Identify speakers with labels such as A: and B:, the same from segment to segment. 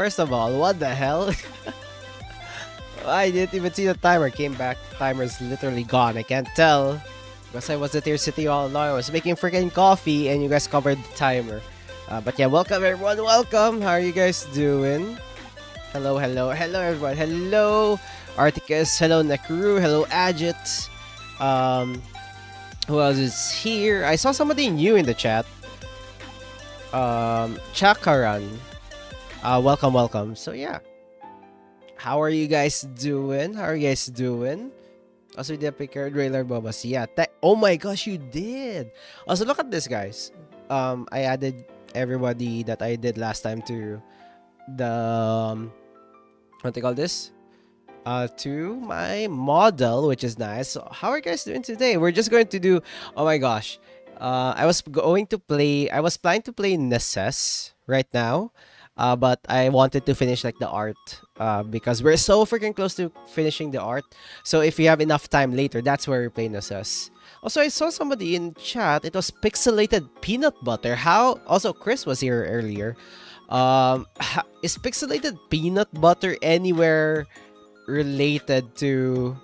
A: First of all, what the hell? I didn't even see the timer. Came back. Timer's literally gone. I can't tell. Because I was at your city all along. I was making freaking coffee and you guys covered the timer. But yeah, welcome everyone. Welcome. How are you guys doing? Hello, hello, hello everyone. Hello, Articus. Hello, Nekru. Hello, Agit. Who else is here? I saw somebody new in the chat. Chakaran. Welcome, welcome. So yeah. How are you guys doing? How are you guys doing? Also, the Picard Railer Bobas. Yeah. Oh my gosh, you did. Also, look at this, guys. I added everybody that I did last time to the what they call this? To my model, which is nice. So how are you guys doing today? We're just going to do. Oh my gosh. I was planning to play Necesse right now. But I wanted to finish like the art because we're so freaking close to finishing the art. So if you have enough time later, that's where we play Necesse. Also, I saw somebody in chat. It was pixelated peanut butter. How? Also, Chris was here earlier. Is pixelated peanut butter anywhere related to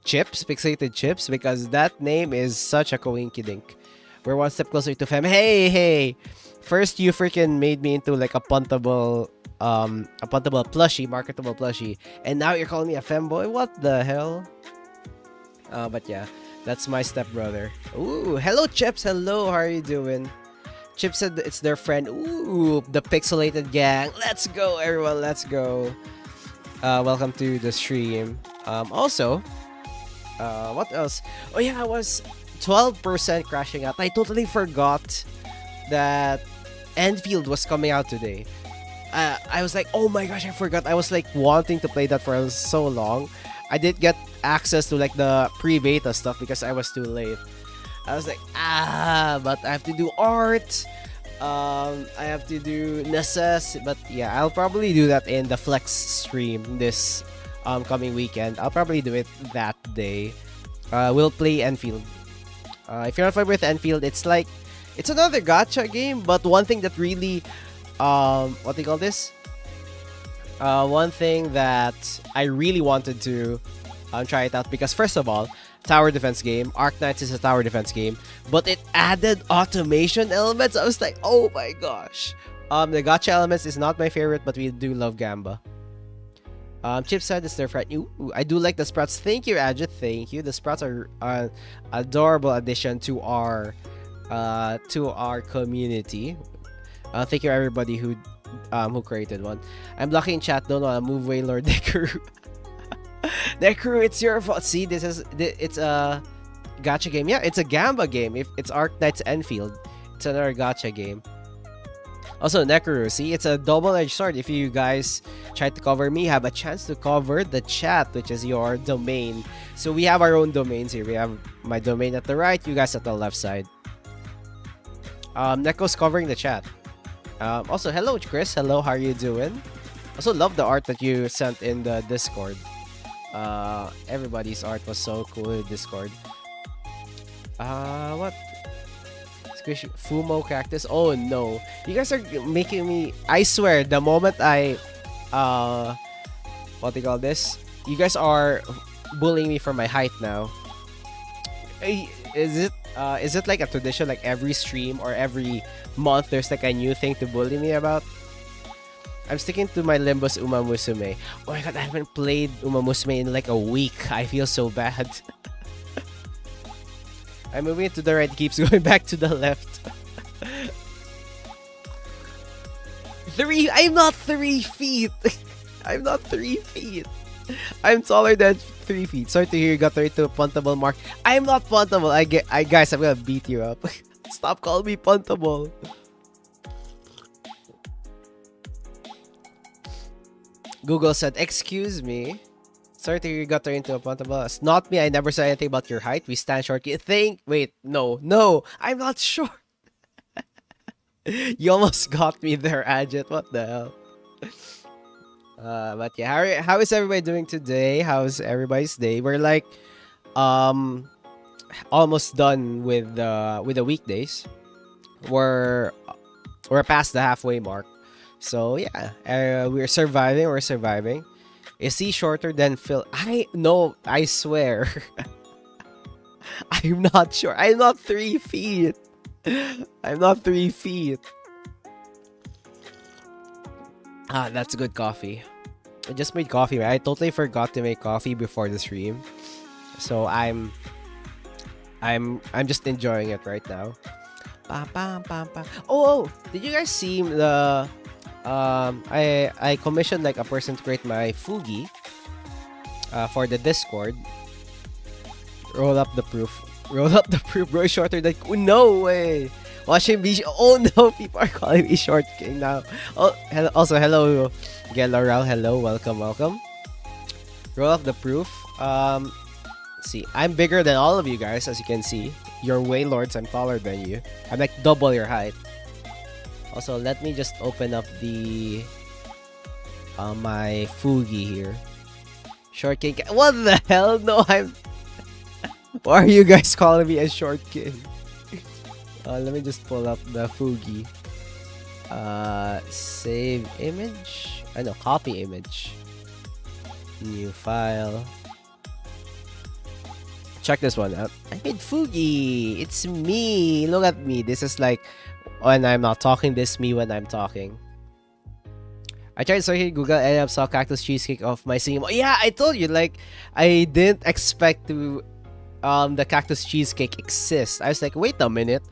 A: chips? Pixelated chips? Because that name is such a coinkydink. We're one step closer to fam. Hey, hey. First, you freaking made me into like a puntable plushie, marketable plushie, and now you're calling me a femboy. What the hell? But yeah, that's my stepbrother. Ooh, hello, Chips. Hello, how are you doing? Chips said it's their friend. Ooh, the pixelated gang. Let's go, everyone. Let's go. Welcome to the stream. Also, what else? Oh yeah, I was 12% crashing out. I totally forgot that Enfield was coming out today. I was like, oh my gosh, I forgot. I was like wanting to play that for so long. I did get access to like the pre-beta stuff because I was too late. I was like, but I have to do art. I have to do Necesse. But yeah, I'll probably do that in the Flex stream this coming weekend. I'll probably do it that day. We'll play Enfield. If you're not familiar with Enfield, it's like it's another gacha game, but one thing that really, what do you call this? One thing that I really wanted to try it out because first of all, tower defense game. Arc Knights is a tower defense game, but it added automation elements. I was like, oh my gosh. The gacha elements is not my favorite, but we do love Gamba. Chip said it's their friend. Ooh, I do like the sprouts. Thank you, Ajit. Thank you. The sprouts are an adorable addition to our community. Thank you everybody who created one. I'm blocking chat. Don't wanna move away, Lord Nekru. Nekru, it's your fault. See, it's a gacha game. Yeah, it's a Gamba game. If it's Arc Knights Enfield, it's another gacha game. Also, Nekru, see, it's a double-edged sword. If you guys try to cover me, have a chance to cover the chat, which is your domain. So we have our own domains here. We have my domain at the right, you guys at the left side. Neko's covering the chat. Also, hello, Chris. Hello, how are you doing? Also, love the art that you sent in the Discord. Everybody's art was so cool in Discord. What? Squish Fumo Cactus. Oh no, you guys are making me. I swear, the moment I, what do you call this? You guys are bullying me for my height now. Is it like a tradition? Like every stream or every month, there's like a new thing to bully me about? I'm sticking to my Limbus Uma Musume. Oh my god, I haven't played Uma Musume in like a week. I feel so bad. I'm moving it to the right, keeps going back to the left. I'm not 3 feet. I'm not 3 feet. I'm taller than 3 feet. Sorry to hear you got right to a puntable mark. I'm not puntable. Guys, I'm gonna beat you up. Stop calling me puntable. Google said, excuse me. Sorry to hear you got into a puntable. It's not me. I never said anything about your height. We stand short. Wait, no. I'm not short. You almost got me there, Ajit. What the hell? But yeah, how is everybody doing today? How's everybody's day? We're like, almost done with the weekdays. We're past the halfway mark. So yeah, we're surviving. We're surviving. Is he shorter than Phil? I no, I swear. I'm not sure. I'm not 3 feet. I'm not 3 feet. Ah, that's good coffee. I just made coffee. I totally forgot to make coffee before the stream, so I'm just enjoying it right now. Pam, pam, pam, pam. Oh, did you guys see the I commissioned like a person to create my Fugi for the Discord. Roll up the proof. Roll up the proof, bro. Shorter than no way. Watch him be. Oh no, people are calling me short king now. Oh, hello. Also, hello, Gelaral. Hello, welcome, welcome. Roll up the proof. See, I'm bigger than all of you guys, as you can see. You're way lords. I'm taller than you. I'm like double your height. Also, let me just open up the my Fugi here. Short king. What the hell? No, I'm. Why are you guys calling me a short king? Let me just pull up the Fugi. Save image. I know, copy image. New file. Check this one out. I made Fugi. It's me. Look at me. This is like when I'm not talking. This me when I'm talking. I tried searching Google and I saw Cactus cheesecake of my singing. Yeah, I told you. Like, I didn't expect to the Cactus cheesecake exist. I was like, wait a minute.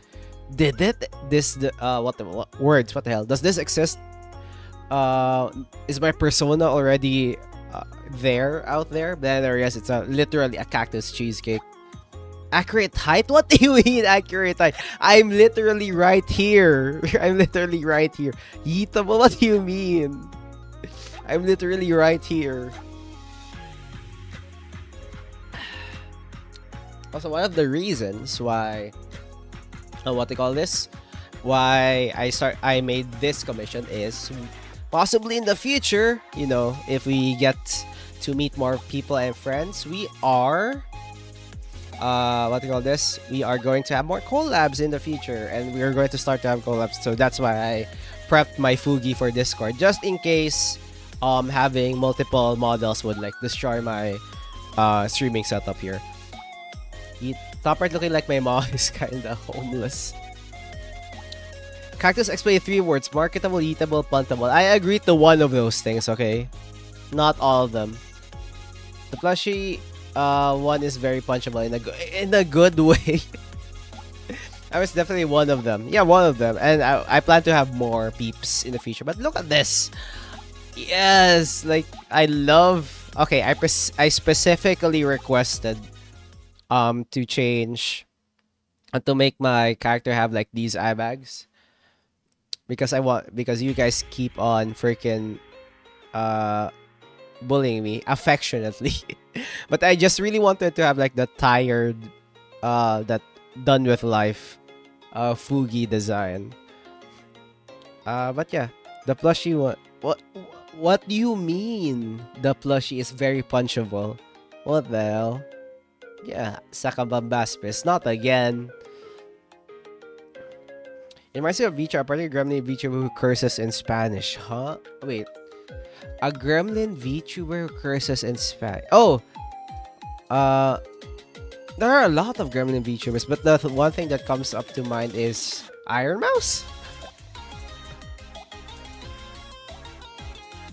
A: Did it? What words? What the hell? Does this exist? Is my persona already out there? Then yes, it's literally a Cactus cheesecake. Accurate height? What do you mean accurate height? I'm literally right here. I'm literally right here. Yeetable, what do you mean? I'm literally right here. Also, one of the reasons why what they call this, why I made this commission is possibly in the future, you know, if we get to meet more people and friends, we are what they call this, we are going to have more collabs in the future, and we are going to start to have collabs. So that's why I prepped my Fugi for Discord, just in case having multiple models would like destroy my streaming setup here. Top right looking like my mom is kinda homeless. Cactus explained 3 words: marketable, eatable, puntable. I agree to one of those things, okay? Not all of them. The plushie one is very punchable in a good way. I was definitely one of them. Yeah, one of them. And I plan to have more peeps in the future. But look at this. Yes, like I love. Okay, I specifically requested to change to make my character have like these eye bags because you guys keep on freaking bullying me affectionately. But I just really wanted to have like the tired that done with life Fugi design. But yeah, the plushie one. What do you mean the plushie is very punchable? What the hell? Yeah, Sakabambaspis. Not again. It reminds me of VTuber, a particular gremlin VTuber who curses in Spanish. Huh? Wait. A gremlin VTuber who curses in Spanish. Oh! There are a lot of gremlin VTubers, but the one thing that comes up to mind is Iron Mouse?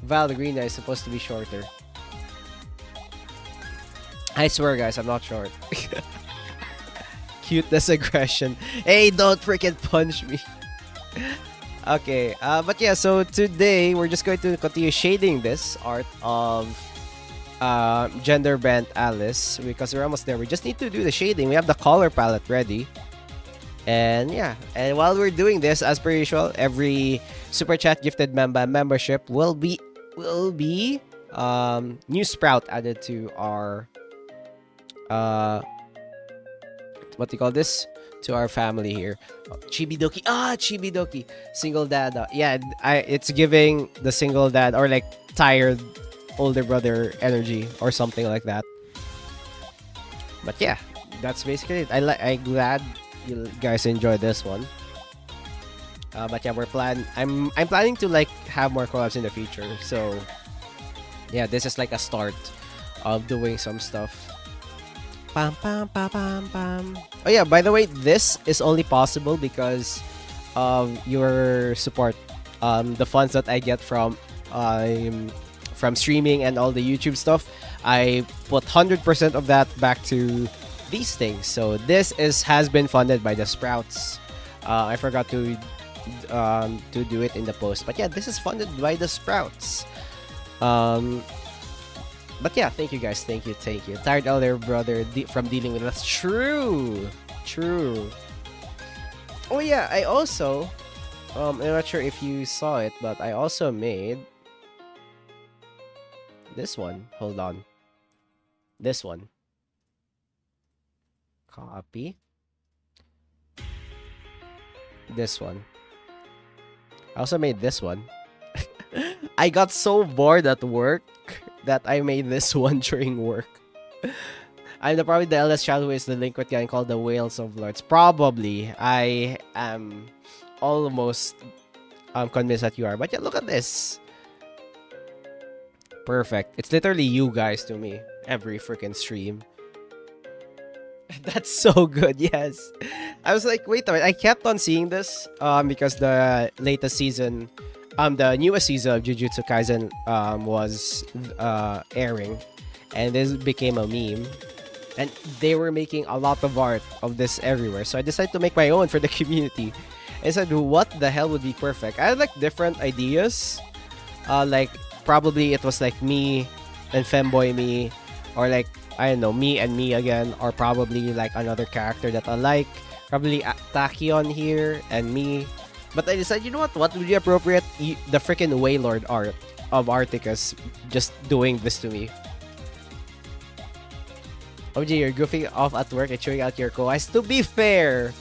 A: Val Green is supposed to be shorter. I swear, guys, I'm not short. Cuteness aggression. Hey, don't freaking punch me. Okay, but yeah, so today we're just going to continue shading this art of gender bent Alice because we're almost there. We just need to do the shading. We have the color palette ready. And yeah, and while we're doing this, as per usual, every super chat gifted membership will be new sprout added to our what do you call this, to our family here. Chibidoki. Chibidoki single dad. Yeah, it's giving the single dad or like tired older brother energy or something like that. But yeah, that's basically it. I'm glad you guys enjoyed this one. But yeah, I'm planning to like have more collabs in the future. So yeah, this is like a start of doing some stuff. Pam pam pam pam pam. Oh yeah, by the way, this is only possible because of your support. The funds that I get from streaming and all the YouTube stuff, I put 100% of that back to these things. So this has been funded by the Sprouts. I forgot to do it in the post, but yeah, this is funded by the Sprouts. But yeah, thank you guys, thank you. Tired elder brother from dealing with us. True. Oh yeah, I also I'm not sure if you saw it, but I also made this one. Hold on. This one. Copy. This one. I also made this one. I got so bored at work that I made this one during work. I'm probably the eldest child who is delinquent guy called the Whales of Lords. Probably. I am almost convinced that you are. But yeah, look at this. Perfect. It's literally you guys to me. Every freaking stream. That's so good, yes. I was like, wait a minute. I kept on seeing this because the latest season, the newest season of Jujutsu Kaisen was airing. And this became a meme. And they were making a lot of art of this everywhere. So I decided to make my own for the community. I said, what the hell would be perfect? I had like different ideas. Like, probably it was like me and Femboy me. Or like, I don't know, me and me again. Or probably like another character that I like. Probably Tachyon here and me. But I decided, you know what? What would be appropriate? The freaking Waylord art of Articus just doing this to me. OG, you're goofing off at work and chewing out your co-hosts. To be fair,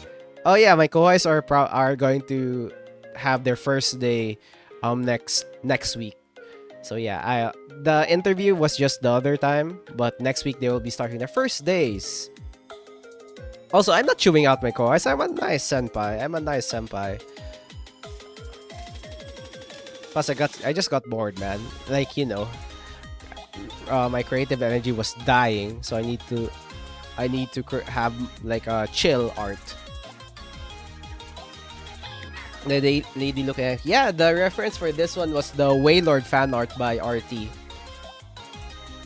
A: oh yeah, my co-hosts are going to have their first day next week. So yeah, the interview was just the other time, but next week they will be starting their first days. Also, I'm not chewing out my co-hosts. I'm a nice senpai. Plus, I just got bored, man. Like, you know. My creative energy was dying, so I need to have like a chill art. The lady looking at, yeah, the reference for this one was the Waylord fan art by RT.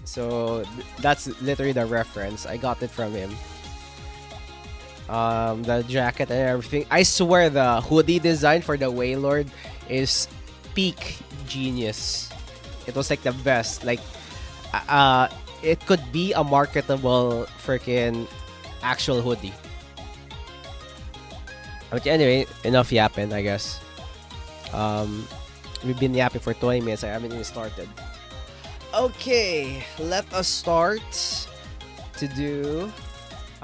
A: So that's literally the reference. I got it from him. The jacket and everything. I swear the hoodie design for the Waylord is peak genius. It was like the best. Like, it could be a marketable freaking actual hoodie. Okay, anyway, enough yapping, I guess. We've been yapping for 20 minutes. I haven't even started. Okay, let us start to do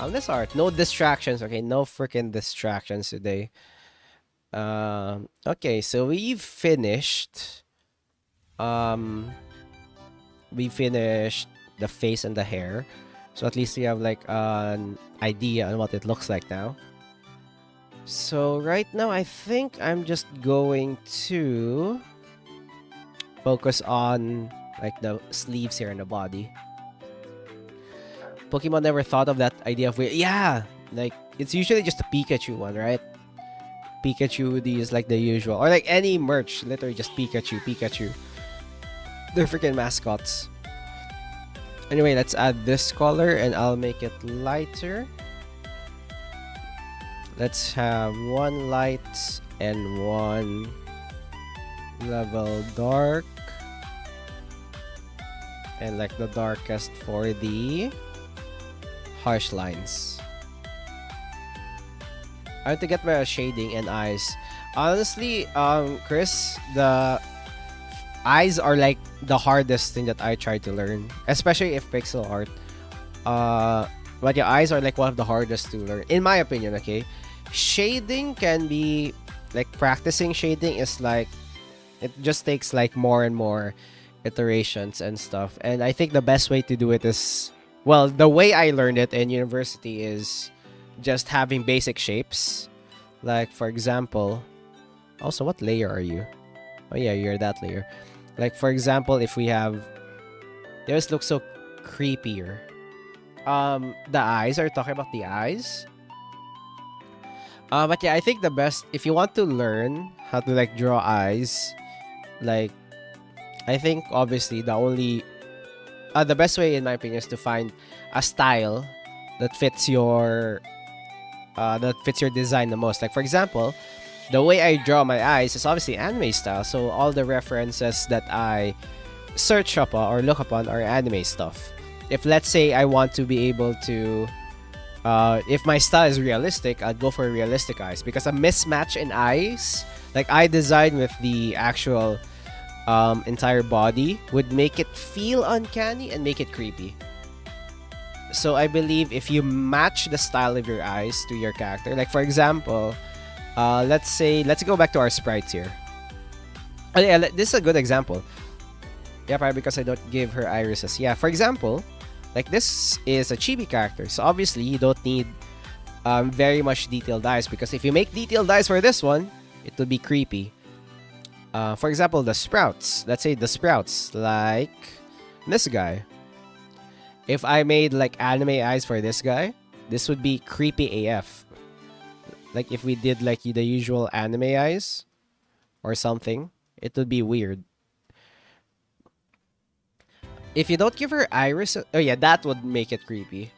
A: this art. No distractions, okay? No freaking distractions today. Okay, so we've finished. We finished the face and the hair. So at least we have like an idea on what it looks like now. So right now, I think I'm just going to focus on like the sleeves here and the body. Pokemon never thought of that idea of yeah, like it's usually just a Pikachu one, right? Pikachu hoodie is like the usual, or like any merch, literally just Pikachu. They're freaking mascots. Anyway, let's add this color and I'll make it lighter. Let's have one light and one level dark. And like the darkest for the harsh lines. I have to get my shading and eyes. Honestly, Chris, the eyes are like the hardest thing that I try to learn, especially if pixel art. But your eyes are like one of the hardest to learn, in my opinion. Okay, shading can be like practicing shading is like it just takes like more and more iterations and stuff. And I think the best way to do it is, well, the way I learned it in university is just having basic shapes. Like for example, Also, what layer are you? Oh yeah, you're that layer. Like for example, if we have, theirs looks so creepier. The eyes. Are you talking about the eyes? But yeah, I think the best, if you want to learn how to like draw eyes, like I think obviously the best way in my opinion is to find a style that fits your design the most. Like for example, the way I draw my eyes is obviously anime style, so all the references that I search up or look upon are anime stuff. If let's say I want to be able to if my style is realistic, I'd go for realistic eyes, because a mismatch in eyes, like eye design with the actual entire body, would make it feel uncanny and make it creepy. So I believe if you match the style of your eyes to your character, like for example, let's go back to our sprites here. Oh, yeah, this is a good example. Yeah, probably because I don't give her irises. Yeah, for example, like this is a chibi character, so obviously you don't need very much detailed eyes, because if you make detailed eyes for this one, it will be creepy. For example, the sprouts. Let's say the sprouts, like this guy. If I made like anime eyes for this guy, this would be creepy AF. Like if we did like the usual anime eyes or something, it would be weird. If you don't give her iris, oh yeah, that would make it creepy.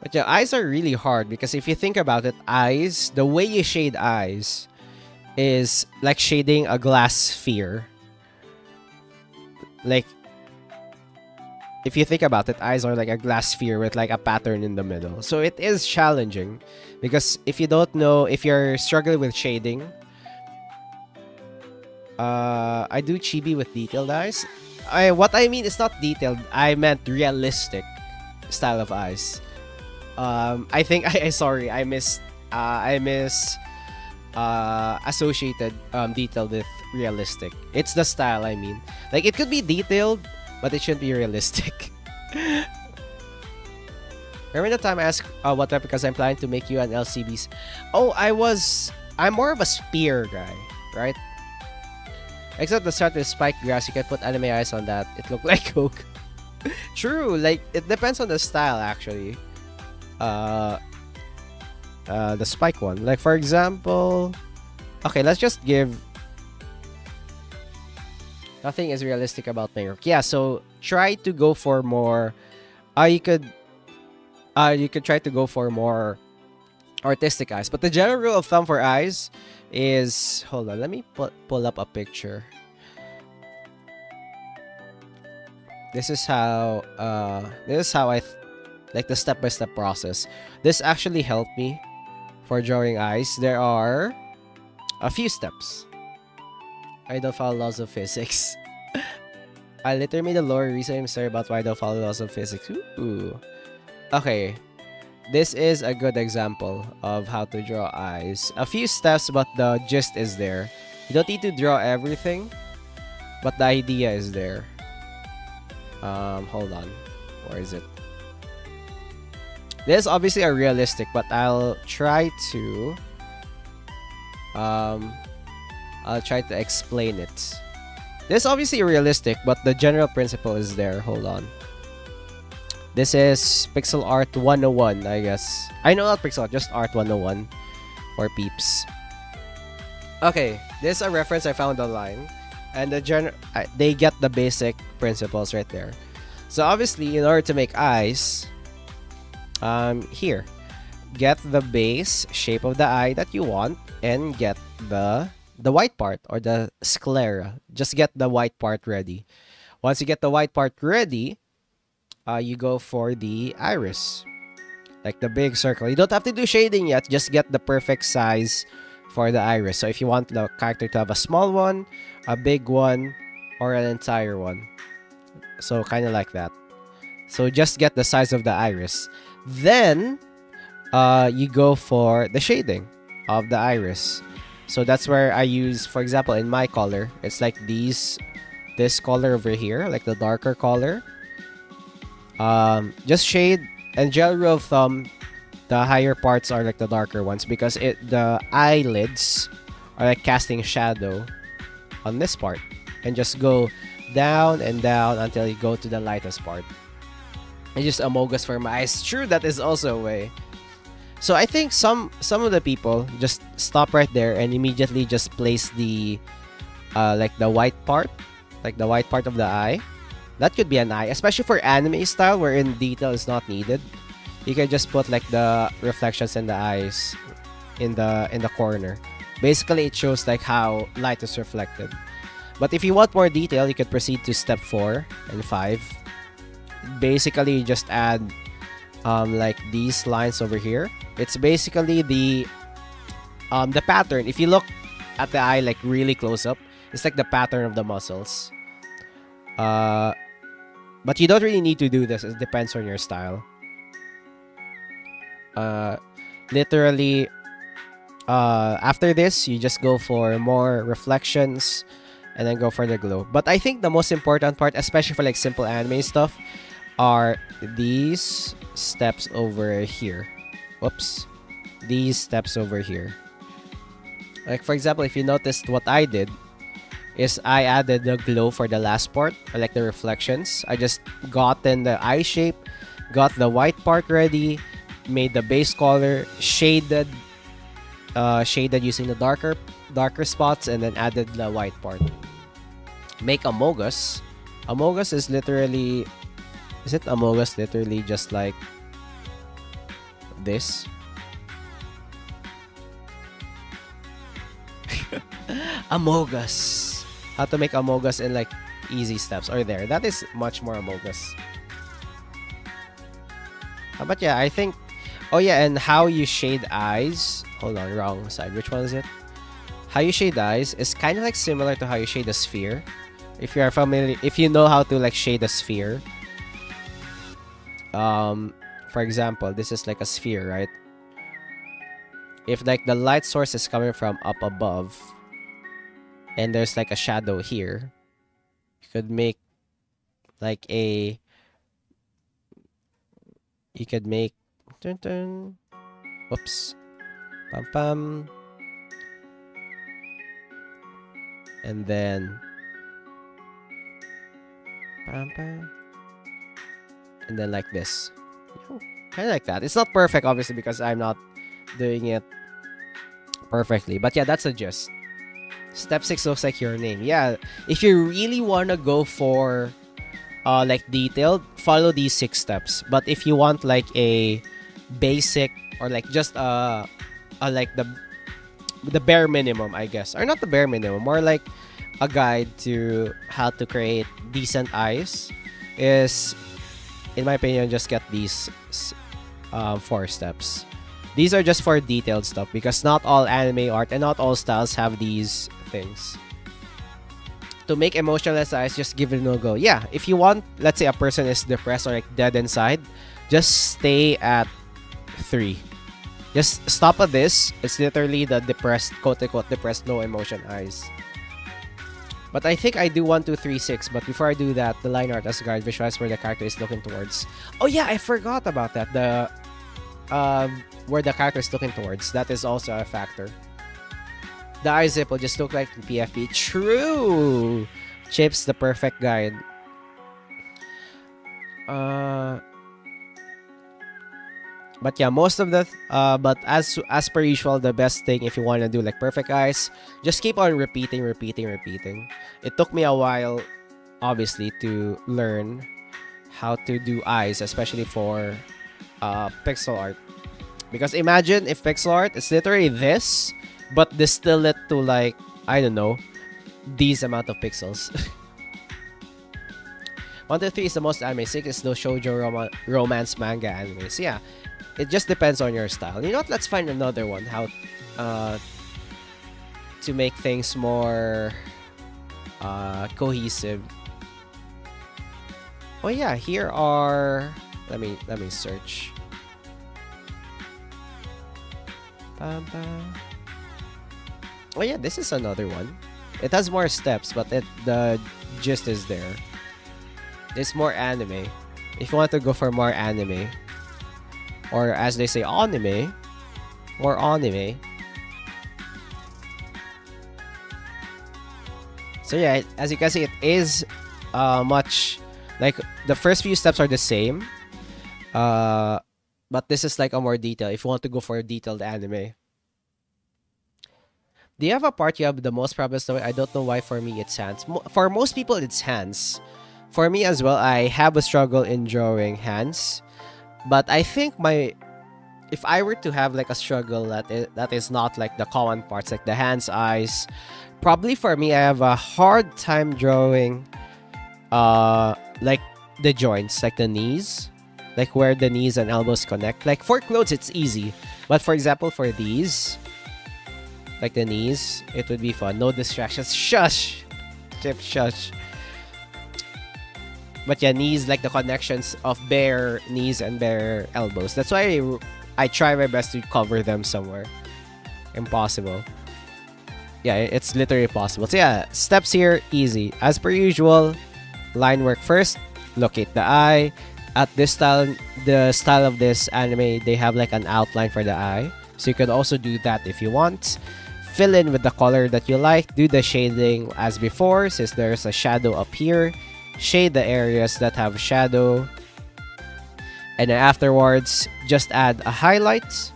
A: But yeah, eyes are really hard, because if you think about it, eyes, the way you shade eyes is like shading a glass sphere. Like, if you think about it, eyes are like a glass sphere with like a pattern in the middle. So it is challenging, because if you don't know, if you're struggling with shading, I do chibi with detailed eyes. What I mean is not detailed, I meant realistic style of eyes. I think I miss associated detailed with realistic. It's the style I mean. Like it could be detailed, but it shouldn't be realistic. Remember the time I asked what type, because I'm planning to make you an LCBs. Oh, I'm more of a spear guy, right? Except the start with spiked grass, you can put anime eyes on that. It looked like Coke. True, like it depends on the style actually. The spike one. Like for example, okay, let's just give. Nothing is realistic about Mayrook. Yeah, so try to go for more. You could try to go for more artistic eyes. But the general rule of thumb for eyes is, hold on, let me pull up a picture. This is how I like the step-by-step process. This actually helped me for drawing eyes. There are a few steps. I don't follow laws of physics. I literally made a lower reason. I'm sorry about why I don't follow laws of physics. Ooh. Okay. This is a good example of how to draw eyes. A few steps, but the gist is there. You don't need to draw everything, but the idea is there. Hold on. Where is it? This is obviously a realistic, but I'll try to explain it. This is obviously realistic, but the general principle is there. Hold on. This is Pixel Art 101, I guess. I know, not Pixel Art, just Art 101 for peeps. Okay, this is a reference I found online, and they get the basic principles right there. So obviously, in order to make eyes, here, get the base shape of the eye that you want, and get the white part, or the sclera. Just get the white part ready. Once you get the white part ready, you go for the iris, like the big circle. You don't have to do shading yet, just get the perfect size for the iris. So if you want the character to have a small one, a big one, or an entire one, so kind of like that. So just get the size of the iris. Then you go for the shading of the iris. So that's where I use, for example, in my color, it's like this color over here, like the darker color. Just shade, and general rule of thumb, the higher parts are like the darker ones, because the eyelids or like casting shadow on this part, and just go down and down until you go to the lightest part. And just amogus for my eyes. True, that is also a way. So I think some of the people just stop right there and immediately just place the like the white part, like the white part of the eye. That could be an eye, especially for anime style wherein detail is not needed. You can just put like the reflections in the eyes in the corner. Basically, it shows like how light is reflected. But if you want more detail, you could proceed to step 4 and 5. Basically, you just add like these lines over here. It's basically the pattern. If you look at the eye like really close up, it's like the pattern of the muscles. But you don't really need to do this. It depends on your style. Literally, after this, you just go for more reflections and then go for the glow. But I think the most important part, especially for like simple anime stuff, are these steps over here. Whoops. These steps over here. Like for example, if you noticed, what I did is I added the glow for the last part, or like the reflections. I just gotten the eye shape, got the white part ready, made the base color, shaded using the darker spots, and then added the white part. Make amogus. Amogus is literally, is it amogus literally just like this? Amogus. How to make amogus in like easy steps, or there. That is much more amogus. But yeah, I think, oh yeah, and how you shade eyes. Hold on, wrong side. Which one is it? How you shade eyes is kind of like similar to how you shade a sphere. If you are familiar, if you know how to like shade a sphere. For example, this is like a sphere, right? If like the light source is coming from up above, and there's like a shadow here, you could make like a, you could make, dun, dun, whoops, pam pam, and then pam pam, and then like this, kind of like that. It's not perfect, obviously, because I'm not doing it perfectly, but yeah, that's the gist. Step 6 looks like your name. Yeah, if you really want to go for like detailed, follow these 6 steps. But if you want like a basic, or like just like the bare minimum, I guess, or not the bare minimum, more like a guide to how to create decent eyes, is, in my opinion, just get these 4 steps. These are just for detailed stuff, because not all anime art and not all styles have these things. To make emotionless eyes, just give it a go. Yeah, if you want, let's say a person is depressed or like dead inside, just stay at 3. Just stop at this. It's literally the depressed, quote-unquote depressed, no emotion eyes. But I think I do 1, 2, 3, 6. But before I do that, the line art as a guide, visualize where the character is looking towards. Oh yeah, I forgot about that. The where the character is looking towards. That is also a factor. The eye zip will just look like PFP. True! Chips, the perfect guide. But yeah, most of the but as per usual, the best thing if you want to do like perfect eyes, just keep on repeating. It took me a while, obviously, to learn how to do eyes, especially for pixel art. Because imagine if pixel art is literally this, but distill it to like, I don't know, these amount of pixels. 1 to 3 is the most anime. 6 is those shoujo romance manga animes. Yeah, it just depends on your style. You know what? Let's find another one. How to make things more cohesive. Oh yeah, here are. Let me search. Oh yeah, this is another one. It has more steps, but the gist is there. It's more anime. If you want to go for more anime, or as they say, anime, more anime, So yeah, as you can see, it is much like the first few steps are the same. But this is like a more detail if you want to go for a detailed anime. Do you have a part you have the most problems with? I don't know why for me it's hands. For most people it's hands. For me as well, I have a struggle in drawing hands. But I think if I were to have like a struggle that is not like the common parts, like the hands, eyes, probably for me I have a hard time drawing like the joints, like the knees, like where the knees and elbows connect. Like for clothes it's easy, but for example for these, like the knees, it would be fun. No distractions. Shush! Chip, shush. But yeah, knees, like the connections of bare knees and bare elbows. That's why I try my best to cover them somewhere. Impossible. Yeah, it's literally possible. So yeah, steps here, easy. As per usual, line work first. Locate the eye. At this style, the style of this anime, they have like an outline for the eye. So you can also do that if you want. Fill in with the color that you like. Do the shading as before, since there's a shadow up here. Shade the areas that have shadow. And then afterwards, just add a highlight.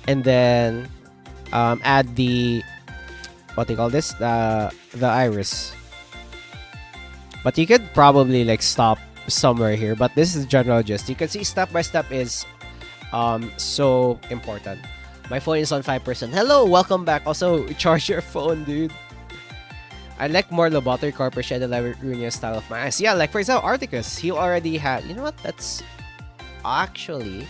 A: And then add the, what do you call this? The iris. But you could probably like stop somewhere here. But this is general gist. You can see step by step is so important. My phone is on 5%. Hello, welcome back. Also, charge your phone, dude. I like more lobotomy corporation than Lavinia style of my eyes. Yeah, like for example, Articus. He already had. You know what? That's actually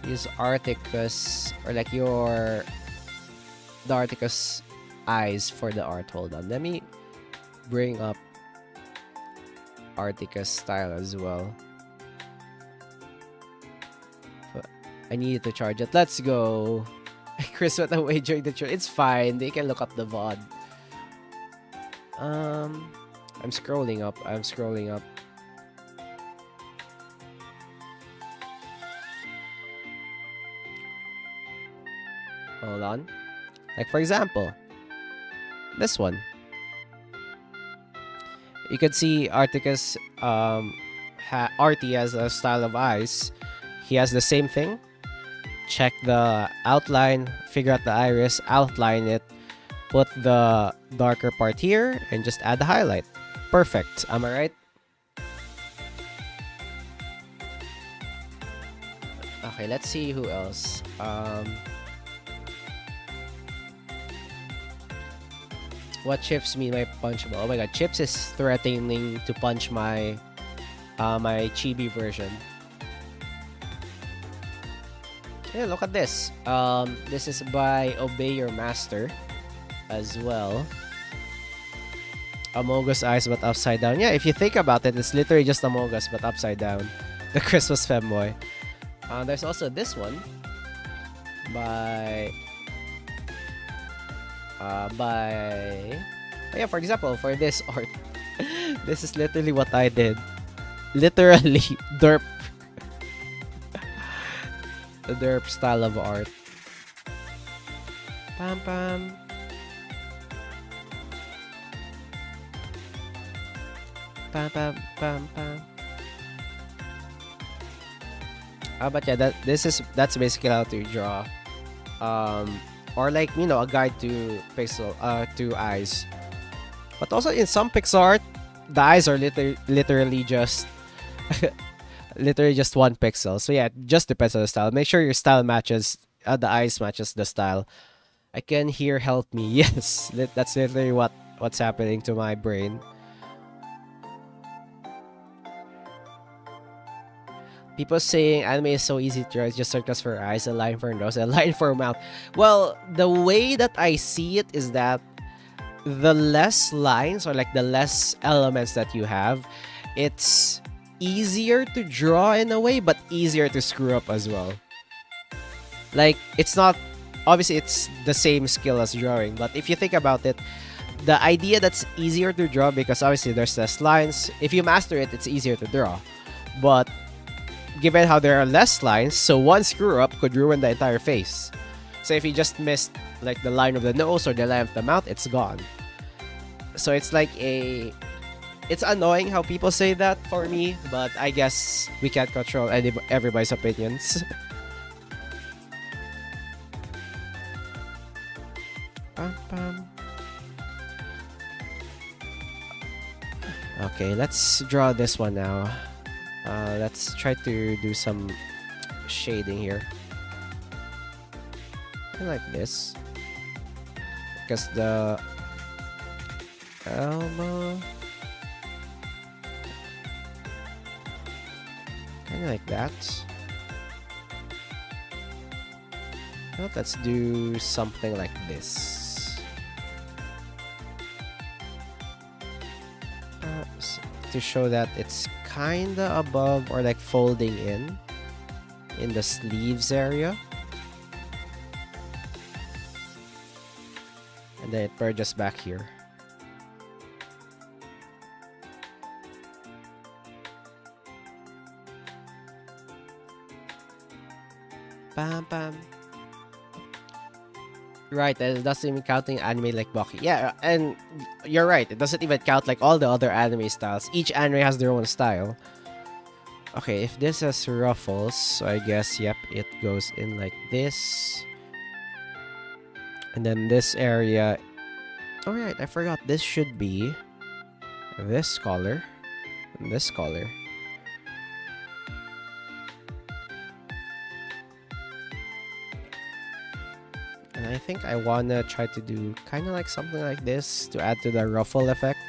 A: use Articus or like the Articus eyes for the art. Hold on, let me bring up Articus style as well. I needed to charge it. Let's go. Chris went away during the trip. It's fine. They can look up the VOD. I'm scrolling up. Hold on. Like for example, this one. You can see Articus Artie has a style of eyes. He has the same thing. Check the outline, figure out the iris, outline it, put the darker part here, and just add the highlight. Perfect. Am I right? Okay, let's see who else. What Chips mean by punchable? Oh my god, Chips is threatening to punch my my chibi version. Yeah, look at this. This is by Obey Your Master as well. Among Us eyes but upside down. Yeah, if you think about it, it's literally just Among Us but upside down. The Christmas femboy. There's also this one by oh yeah, for example, for this art. This is literally what I did. Literally derp. The derp style of art. Pam pam. Pam pam pam pam. But yeah, that's basically how to draw. Or like, you know, a guide to to eyes. But also in some pixel art, the eyes are literally just literally just 1 pixel. So yeah, it just depends on the style. Make sure your style matches the eyes matches the style. I can hear help me. Yes, that's literally what's happening to my brain. People saying anime is so easy to draw. It's just circles for eyes, a line for nose, a line for mouth. Well, the way that I see it is that the less lines or like the less elements that you have, it's easier to draw in a way, but easier to screw up as well. Like, it's not, obviously it's the same skill as drawing, but if you think about it, the idea that's easier to draw because obviously there's less lines. If you master it, it's easier to draw. But given how there are less lines, so one screw up could ruin the entire face. So if you just missed like the line of the nose or the line of the mouth, it's gone. So it's like it's annoying how people say that for me, but I guess we can't control everybody's opinions. Okay, let's draw this one now. Let's try to do some shading here. I like this. Because the elbow, kind of like that. Well, let's do something like this. To show that it's kinda above or like folding in the sleeves area. And then it merges back here. Bam bam. Right, it doesn't even counting anime like Baki. Yeah, and you're right. It doesn't even count like all the other anime styles. Each anime has their own style. Okay, if this has ruffles, so I guess, yep, it goes in like this. And then this area... Oh, right, I forgot. This should be this color and this color. And I think I wanna try to do kind of like something like this to add to the ruffle effect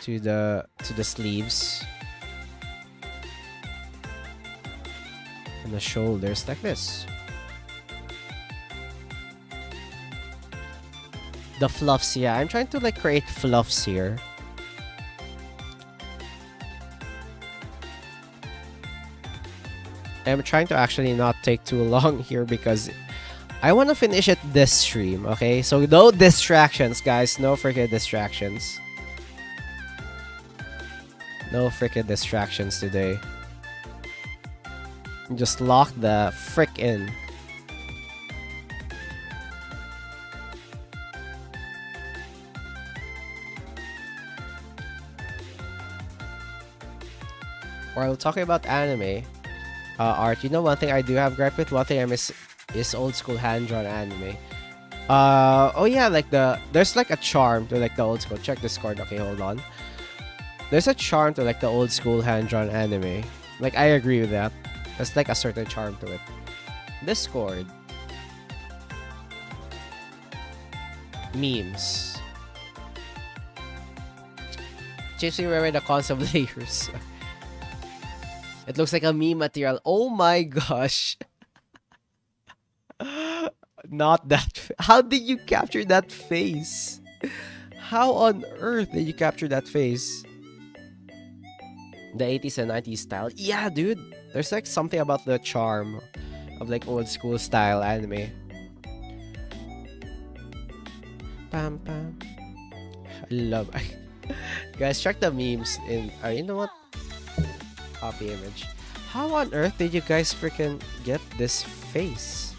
A: to the sleeves and the shoulders like this. The fluffs, yeah, I'm trying to like create fluffs here. I'm trying to actually not take too long here because I want to finish it this stream, okay? So no distractions, guys. No freaking distractions. No freaking distractions today. Just lock the frick in. While talking about anime, art, you know one thing I do have gripe with? One thing I miss is old school hand-drawn anime. Oh yeah, like there's like a charm to like the old school. Check Discord. Okay, hold on. There's a charm to like the old school hand-drawn anime. Like I agree with that. There's like a certain charm to it. Discord. Memes. Chasing away the concept of layers. It looks like a meme material. Oh my gosh. Not that. How did you capture that face? How on earth did you capture that face? The 80s and 90s style. Yeah, dude. There's like something about the charm of like old school style anime. Pam pam. I love it. Guys, check the memes in. You know what? Copy image. How on earth did you guys freaking get this face?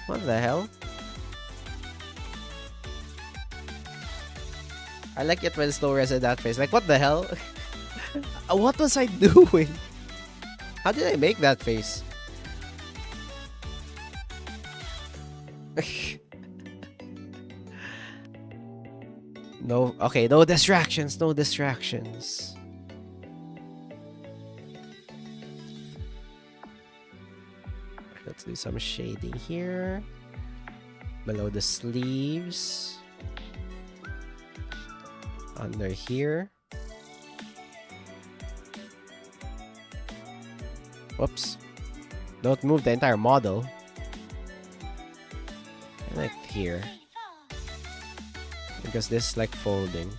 A: What the hell? I like it when it's low res in that face. Like, what the hell? What was I doing? How did I make that face? No, okay, no distractions, no distractions. Let's do some shading here. Below the sleeves. Under here. Whoops. Don't move the entire model. Like here. Because this is like folding.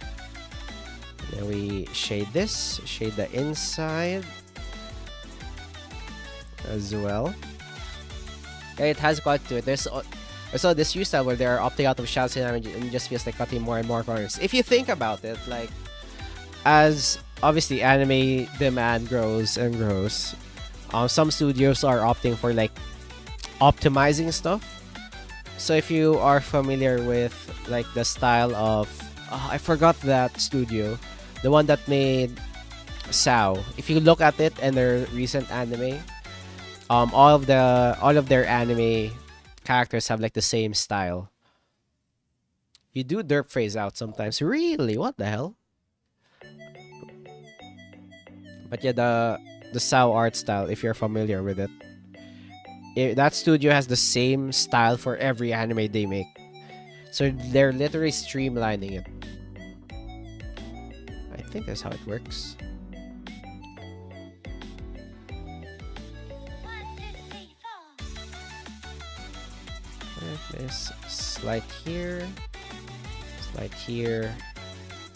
A: And then we shade this. Shade the inside. As well. Yeah, it has got to it. There's also this use style where they are opting out of shadows and it just feels like cutting more and more corners. If you think about it, like, as obviously anime demand grows and grows, some studios are opting for like optimizing stuff. So if you are familiar with like the style of I forgot that studio, the one that made Sao. If you look at it and their recent anime, all of their anime characters have like the same style. You do derp phase out sometimes. Really? What the hell? But yeah, the Sao art style, if you're familiar with it, that studio has the same style for every anime they make. So they're literally streamlining it. I think that's how it works. This slide here, slide here,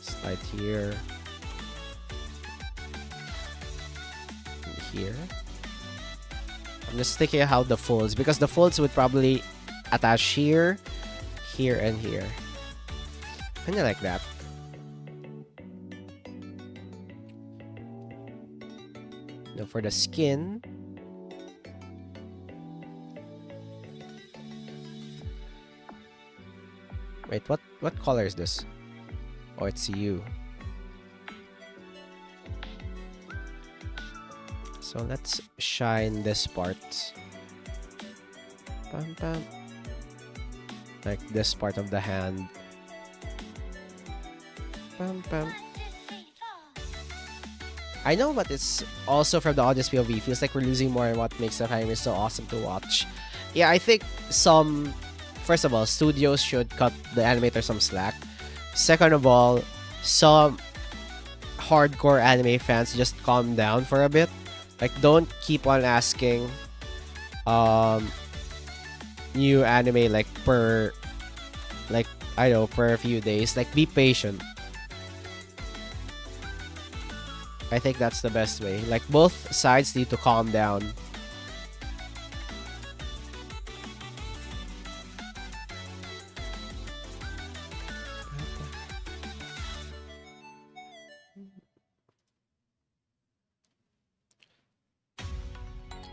A: slide here, and here. I'm just thinking how the folds, because the folds would probably attach here, here, and here. Kinda like that. Now for the skin. Wait, what color is this? Oh, it's you. So let's shine this part. Bam, bam. Like this part of the hand. Bam, bam. I know, but it's also from the audience POV. Feels like we're losing more on what makes the anime so awesome to watch. Yeah, I think first of all, studios should cut the animator some slack. Second of all, some hardcore anime fans just calm down for a bit. Like, don't keep on asking new anime like per a few days. Like, be patient. I think that's the best way. Like, both sides need to calm down.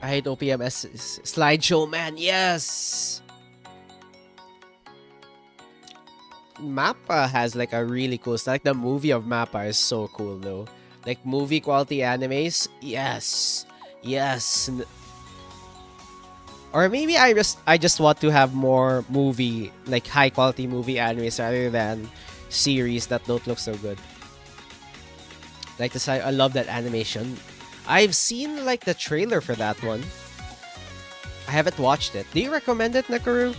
A: I hate OPMS slideshow, man. Yes. Mappa has like a really cool style. Like the movie of Mappa is so cool though. Like movie quality animes. Yes. Yes. Or maybe I just want to have more movie, like high quality movie animes rather than series that don't look so good. Like this, I love that animation. I've seen like the trailer for that one. I haven't watched it. Do you recommend it, Nakaru?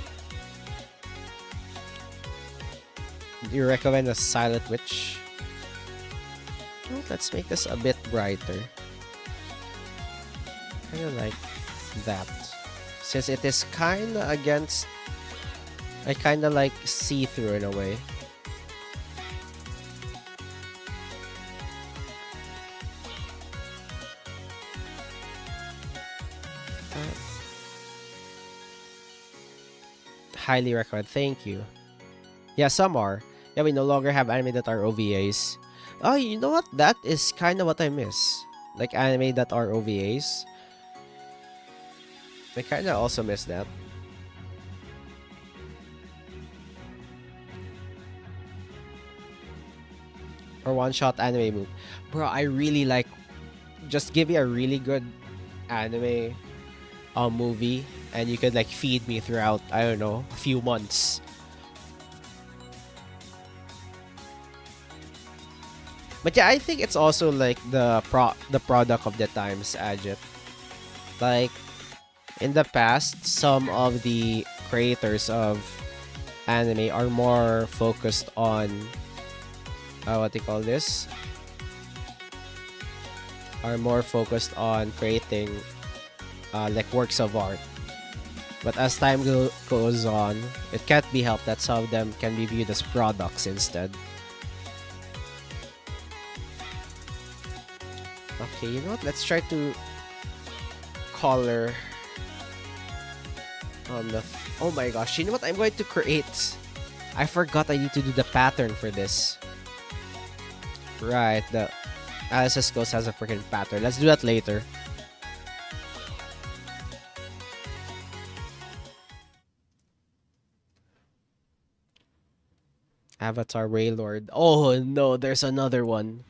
A: Do you recommend a Silent Witch? Well, let's make this a bit brighter. Kind of like that. Since it is kind of against... I kind of like see-through in a way. Highly recommend. Thank you. Yeah, some are. Yeah, we no longer have anime that are OVAs. Oh, you know what? That is kind of what I miss. Like anime that are OVAs. I kind of also miss that. Or one-shot anime move. Bro, I really like... Just give me a really good anime movie and you could like feed me throughout, I don't know, a few months. But yeah, I think it's also like the product of the times, Ajit. Like in the past, some of the creators of anime are more focused on what they call this? Are more focused on creating like works of art. But as time goes on, it can't be helped that some of them can be viewed as products instead. Okay, you know what? Let's try to color on the... Oh my gosh, you know what I'm going to create? I forgot I need to do the pattern for this. Right, the Alice's Ghost has a freaking pattern. Let's do that later. Avatar Waylord. Oh no, there's another one.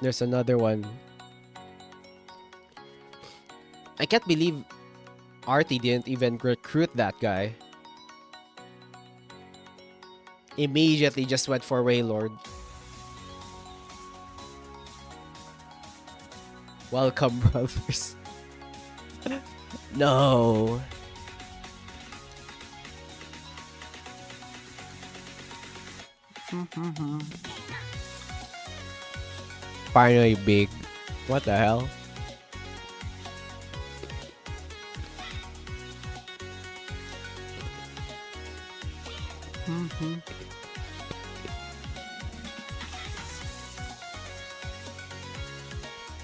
A: There's another one. I can't believe Artie didn't even recruit that guy. Immediately just went for Waylord. Welcome, brothers. No. Finally big. What the hell?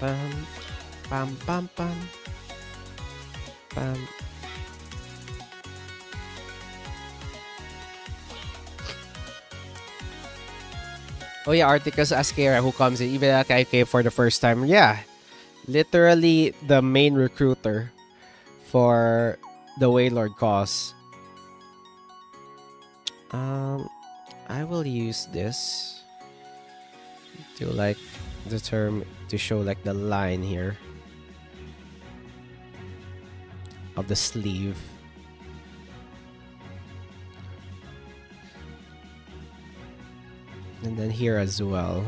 A: Pam, pam, pam, pam, pam. Oh yeah, Articus Ascara who comes in. Even that guy came for the first time. Yeah, literally the main recruiter for the Waylord cause. I will use this to like the term to show like the line here of the sleeve. And then here as well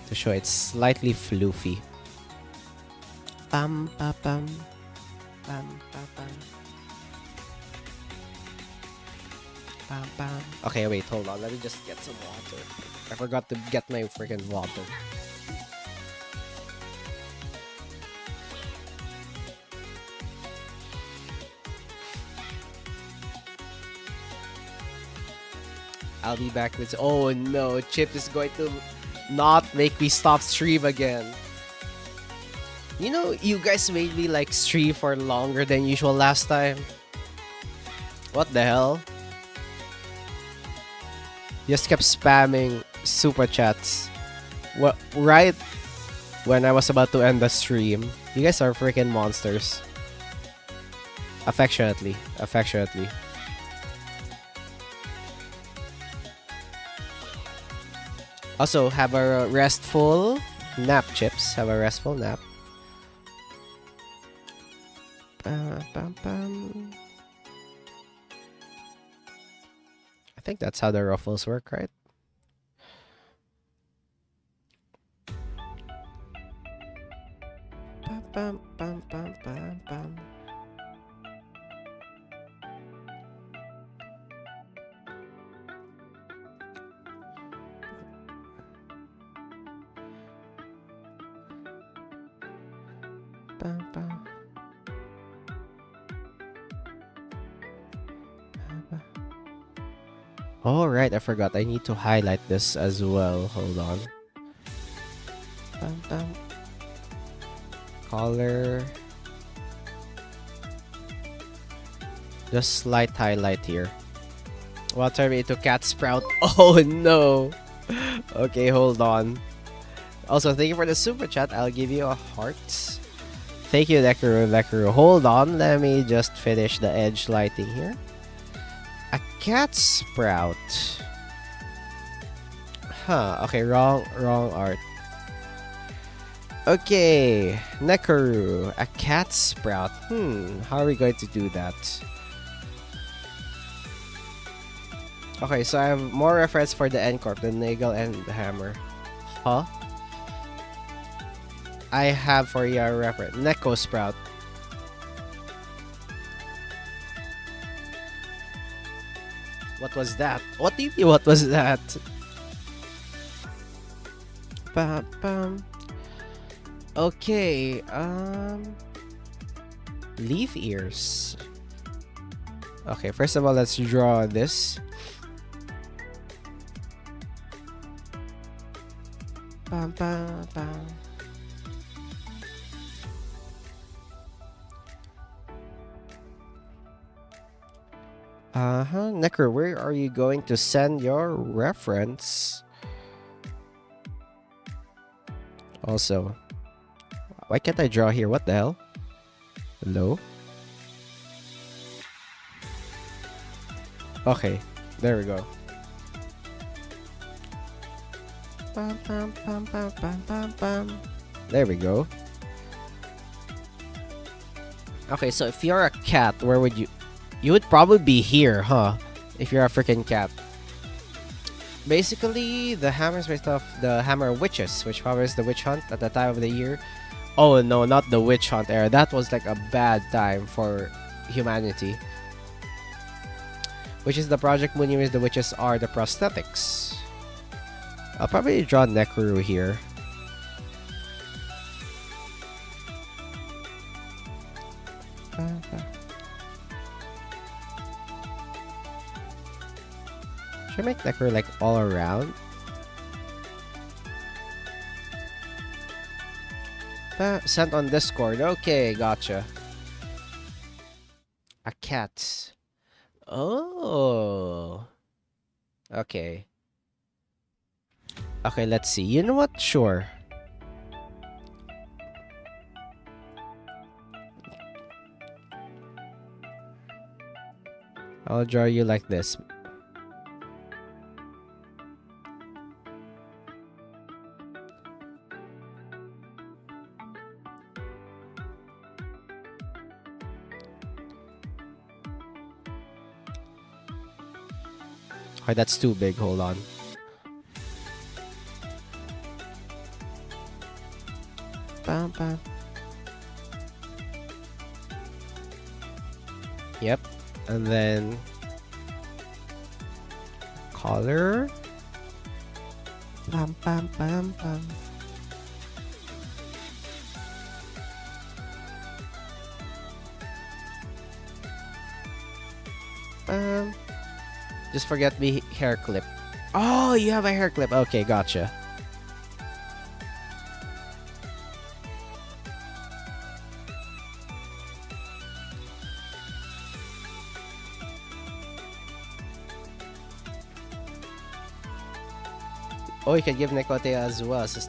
A: to show it's slightly floofy. Pam pa pam pam pa pam pam pam. Okay, wait, hold on. Let me just get some water. I forgot to get my freaking water. I'll be back with... Oh no, Chip is going to not make me stop stream again. You know, you guys made me like stream for longer than usual last time. What the hell? Just kept spamming super chats. What, right when I was about to end the stream. You guys are freaking monsters. Affectionately. Affectionately. Also, have a restful nap, Chips. Have a restful nap. Bam, bam. I think that's how the ruffles work, right? Bam, bam, bam, bam, bam. Bam, bam. Oh, right, I forgot. I need to highlight this as well. Hold on. Bam, bam. Color. Just slight highlight here. Well, turn me into cat sprout. Oh no. Okay, hold on. Also, thank you for the super chat. I'll give you a heart. Thank you, Dekuru. Hold on. Let me just finish the edge lighting here. A cat sprout. Huh. Okay, wrong art. Okay, Nekuru, a cat sprout. How are we going to do that? Okay, so I have more reference for the N Corp, the Nagel and the Hammer. Huh? I have for your reference, Neko Sprout. What was that? What do you mean, what was that? Bam, bam. Okay, leaf ears. Okay, first of all, let's draw this. Bam, bam, bam. Necker, where are you going to send your reference? Also, why can't I draw here? What the hell? Hello? Okay, there we go. There we go. Okay, so if you're a cat, where would you... You would probably be here, huh? If you're a freaking cat. Basically, the hammer is based off the Hammer of Witches, which powers the witch hunt at the time of the year. Oh no, not the witch hunt era. That was like a bad time for humanity. Which is the Project Moon years, the witches are the prosthetics. I'll probably draw Nekuru here. Should I make Nekuru like all around? Sent on Discord. Okay, gotcha. A cat. Oh. Okay. Okay, let's see. You know what? Sure. I'll draw you like this. Okay, that's too big. Hold on. Bam, bam. Yep. And then color. Bam, bam, bam, bam. Just forget the hair clip. Oh, you have a hair clip. Okay, gotcha. Oh, you can give Nekote as well as a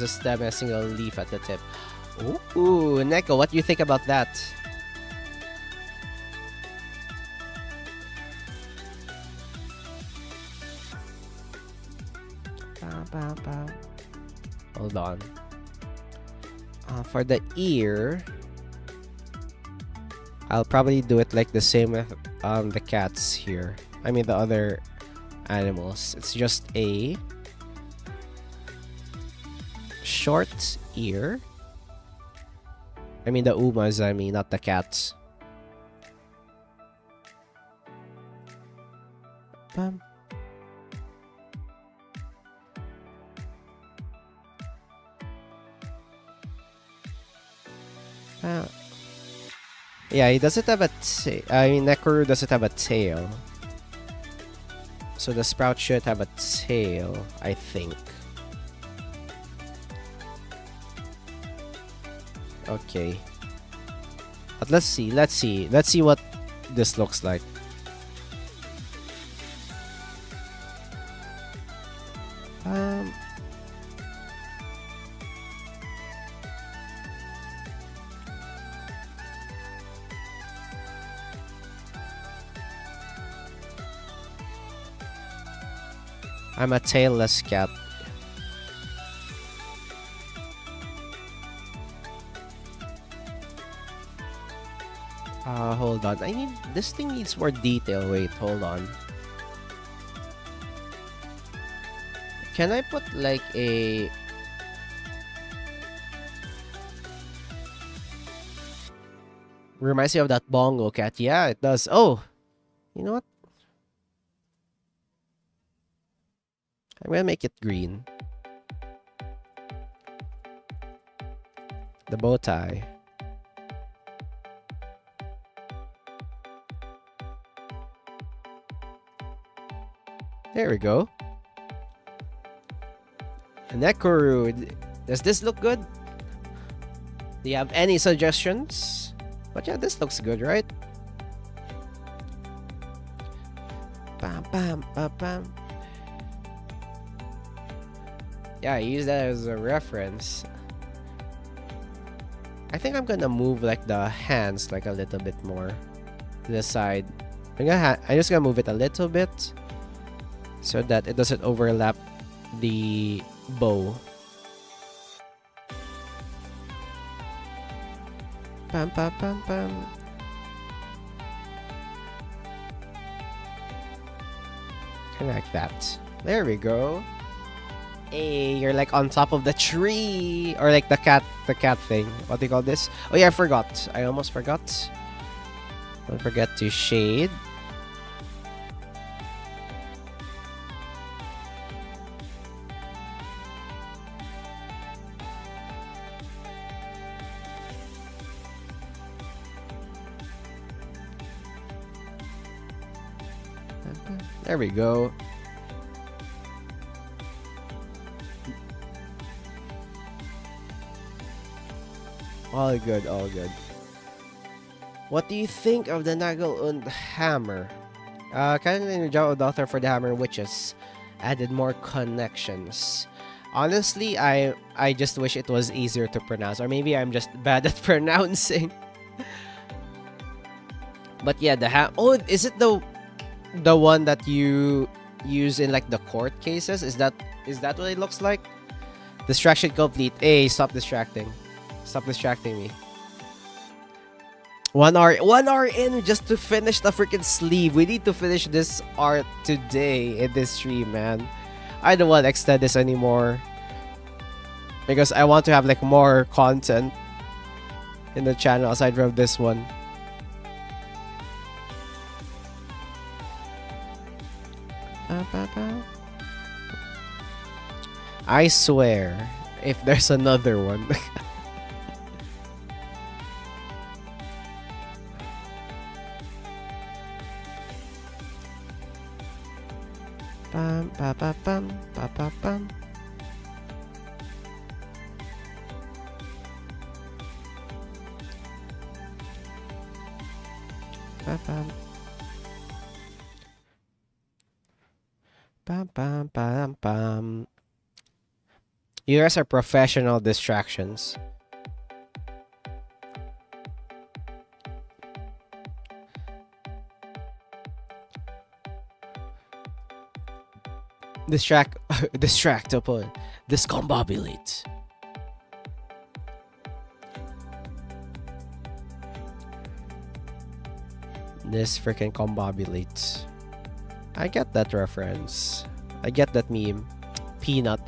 A: stem and a single leaf at the tip. Ooh, Neko, what do you think about that? Hold on. For the ear, I'll probably do it like the same with the cats here. I mean the other animals. It's just a short ear. I mean the umas, I mean, not the cats. Bam. Yeah, he doesn't have a I mean, Nekuru doesn't have a tail. So the sprout should have a tail, I think. Okay. But let's see what this looks like. I'm a tailless cat. Hold on. I need this thing needs more detail. Wait, hold on. Can I put like a reminds me of that bongo cat? Yeah, it does. Oh, you know what? I'm gonna make it green. The bow tie. There we go. Nekuru, does this look good? Do you have any suggestions? But yeah, this looks good, right? Bam, bam, bam, bam. Yeah, I use that as a reference. I think I'm gonna move like the hands like a little bit more to the side. I'm just gonna move it a little bit so that it doesn't overlap the bow. Pam pam pam pam. Kind of like that. There we go. Hey, you're like on top of the tree, or like the cat thing. What do you call this? Oh yeah, I forgot. I almost forgot. Don't forget to shade. There we go. All good, all good. What do you think of the Nagel und Hammer? Kind of job of the author for the Hammer Witches. Added more connections. Honestly, I just wish it was easier to pronounce, or maybe I'm just bad at pronouncing. But yeah, oh, is it the one that you use in like the court cases? Is that what it looks like? Distraction complete. Hey, stop distracting. Stop distracting me. 1 hour in just to finish the freaking sleeve. We need to finish this art today in this stream, man. I don't want to extend this anymore because I want to have like more content in the channel aside from this one. I swear, if there's another one. Bam, ba, ba, bam, ba, ba, bam. Ba, bam. Bam, bam, bam, bam. You guys are professional distractions. Distract upon discombobulate. This freaking combobulate. I get that reference. I get that meme. Peanut.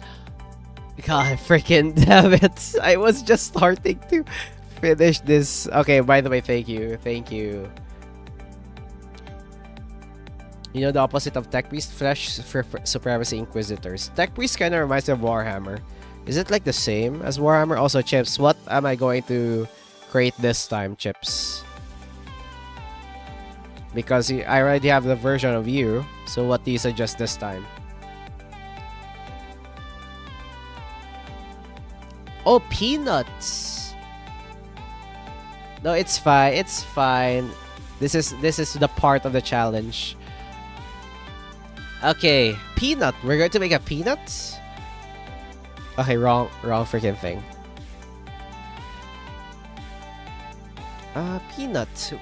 A: God, freaking damn it. I was just starting to finish this. Okay, by the way, thank you. Thank you. You know the opposite of Tech Priest? Flesh Supremacy Inquisitors. Tech Priest kind of reminds me of Warhammer. Is it like the same as Warhammer? Also, Chips, what am I going to create this time, Chips? Because I already have the version of you. So what do you suggest this time? Oh, peanuts! No, it's fine. It's fine. This is the part of the challenge. Okay, peanut. We're going to make a peanut? Okay, wrong freaking thing. Peanut.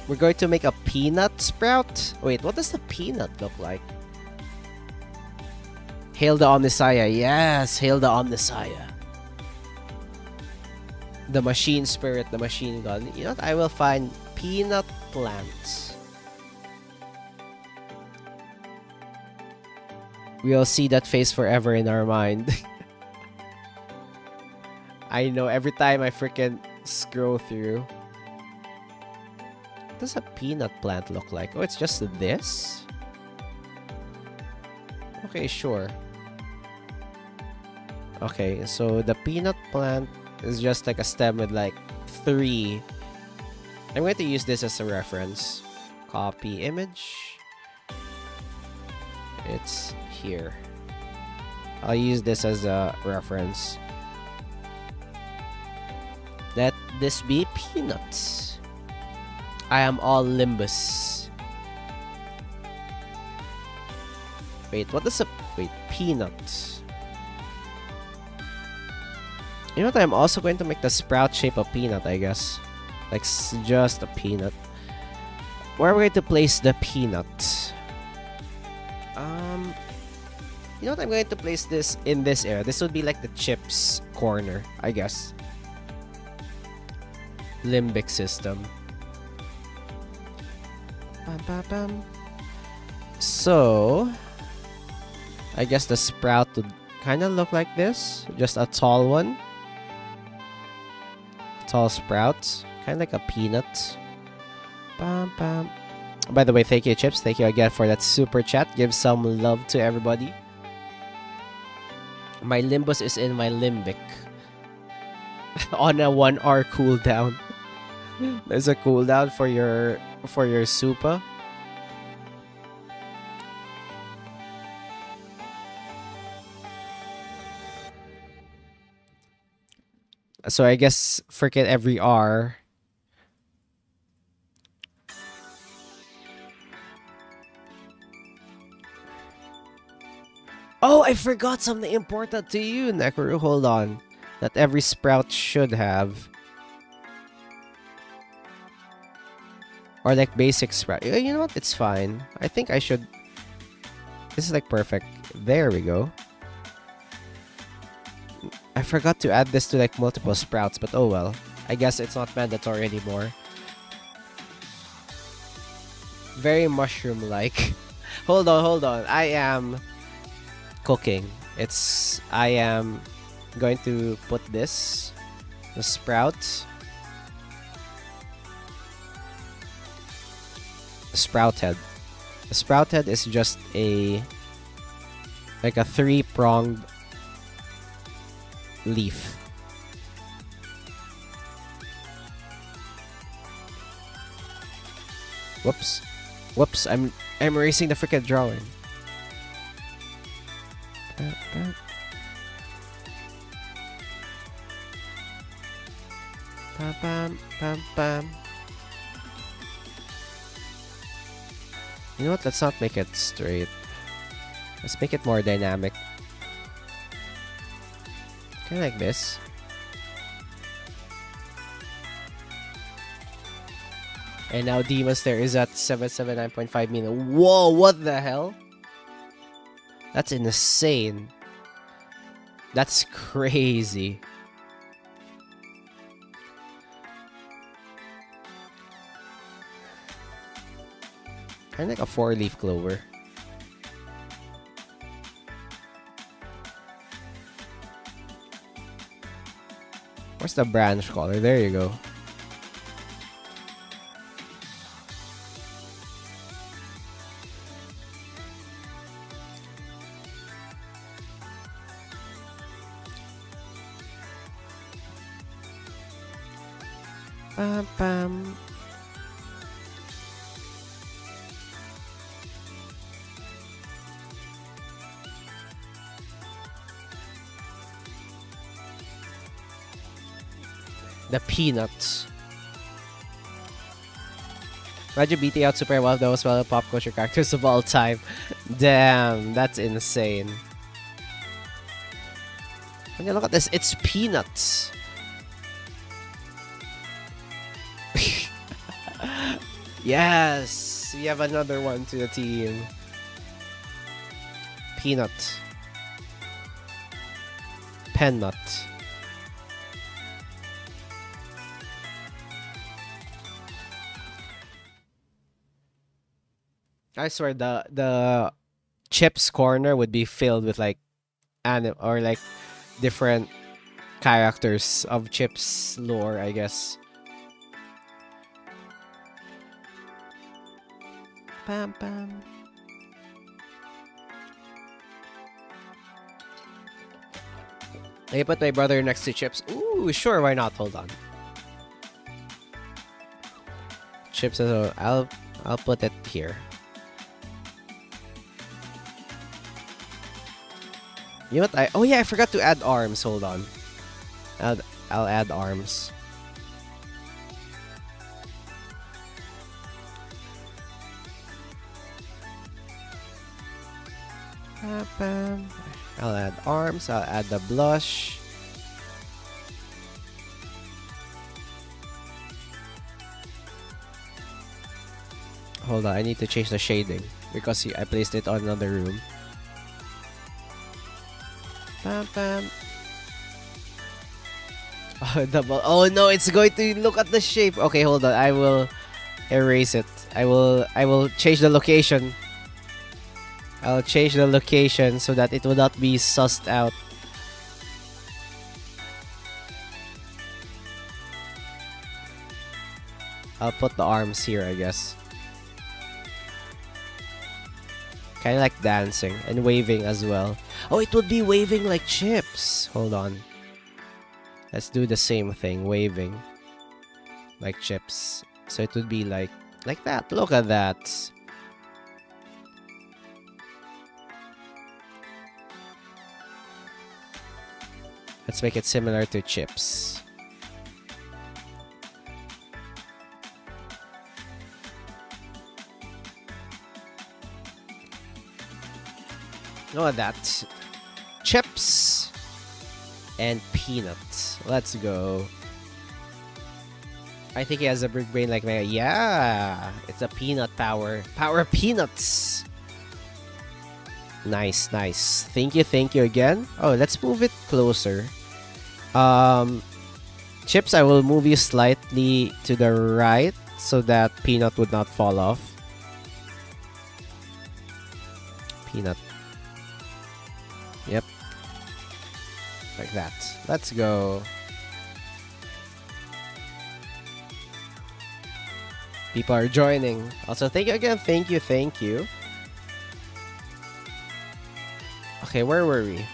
A: We're going to make a peanut sprout? Wait, what does the peanut look like? Hail the Omnisaya. Yes, hail the Omnisaya. The machine spirit, the machine gun. You know what? I will find peanut plants. We'll see that face forever in our mind. I know, every time I freaking scroll through. What does a peanut plant look like? Oh, it's just this? Okay, sure. Okay, so the peanut plant is just like a stem with like 3. I'm going to use this as a reference. Copy image. It's here. I'll use this as a reference. Let this be peanuts. I am all limbus. Wait, what is a... Wait, peanuts. You know what? I'm also going to make the sprout shape a peanut, I guess. Like, just a peanut. Where are we going to place the peanut? Um, you know what? I'm going to place this in this area. This would be like the chips corner, I guess. Limbic system. Bam, bam, bam. So, I guess the sprout would kind of look like this. Just a tall one. Tall sprout. Kind of like a peanut. Bam, bam. By the way, thank you, Chips. Thank you again for that super chat. Give some love to everybody. My Limbus is in my limbic. On a 1 hour cooldown. There's a cooldown for your super. So I guess freaking every R. Oh, I forgot something important to you, Nekuru. Hold on. That every sprout should have. Or like basic sprout. You know what? It's fine. I think I should. This is like perfect. There we go. I forgot to add this to like multiple sprouts, but oh well. I guess it's not mandatory anymore. Very mushroom-like. Hold on. I am cooking. I am going to put this, the sprout. The sprout head. The sprout head is just like a 3-pronged leaf. Whoops, I'm erasing the freaking drawing. Bam, bam, bam, bam. You know what? Let's not make it straight. Let's make it more dynamic. Kind of like this. And now Demon Slayer is at 779.5 million. Whoa, what the hell? That's insane. That's crazy. Kind of like a 4-leaf clover. Where's the branch color? There you go. Bam, bam. The peanuts. Imagine beating out super well those well pop culture characters of all time. Damn, that's insane. When you look at this, it's peanuts. Yes, we have another one to the team. Peanut. Pen nut. I swear the chips corner would be filled with like or like different characters of chips lore, I guess. Bam, bam. I put my brother next to Chips. Ooh, sure, why not? Hold on. Chips, so I'll put it here. You know what? Oh yeah, I forgot to add arms. Hold on. I'll add arms. I'll add arms. I'll add the blush. Hold on, I need to change the shading because I placed it on another room. Bam, bam. Oh, double. Oh no, it's going to look at the shape. Okay, hold on. I will erase it. I will change the location. I'll change the location so that it will not be sussed out. I'll put the arms here, I guess. Kind of like dancing and waving as well. Oh, it would be waving like chips. Hold on. Let's do the same thing, waving like chips. So it would be like that. Look at that. Let's make it similar to chips. Look at that. Chips and peanuts. Let's go. I think he has a big brain like me. Yeah, it's a peanut power. Power of peanuts. Nice, nice. Thank you again. Oh, let's move it closer. Chips, I will move you slightly to the right so that peanut would not fall off. Peanut. Yep. Like that. Let's go. People are joining. Also, thank you again. Thank you. Okay, where were we?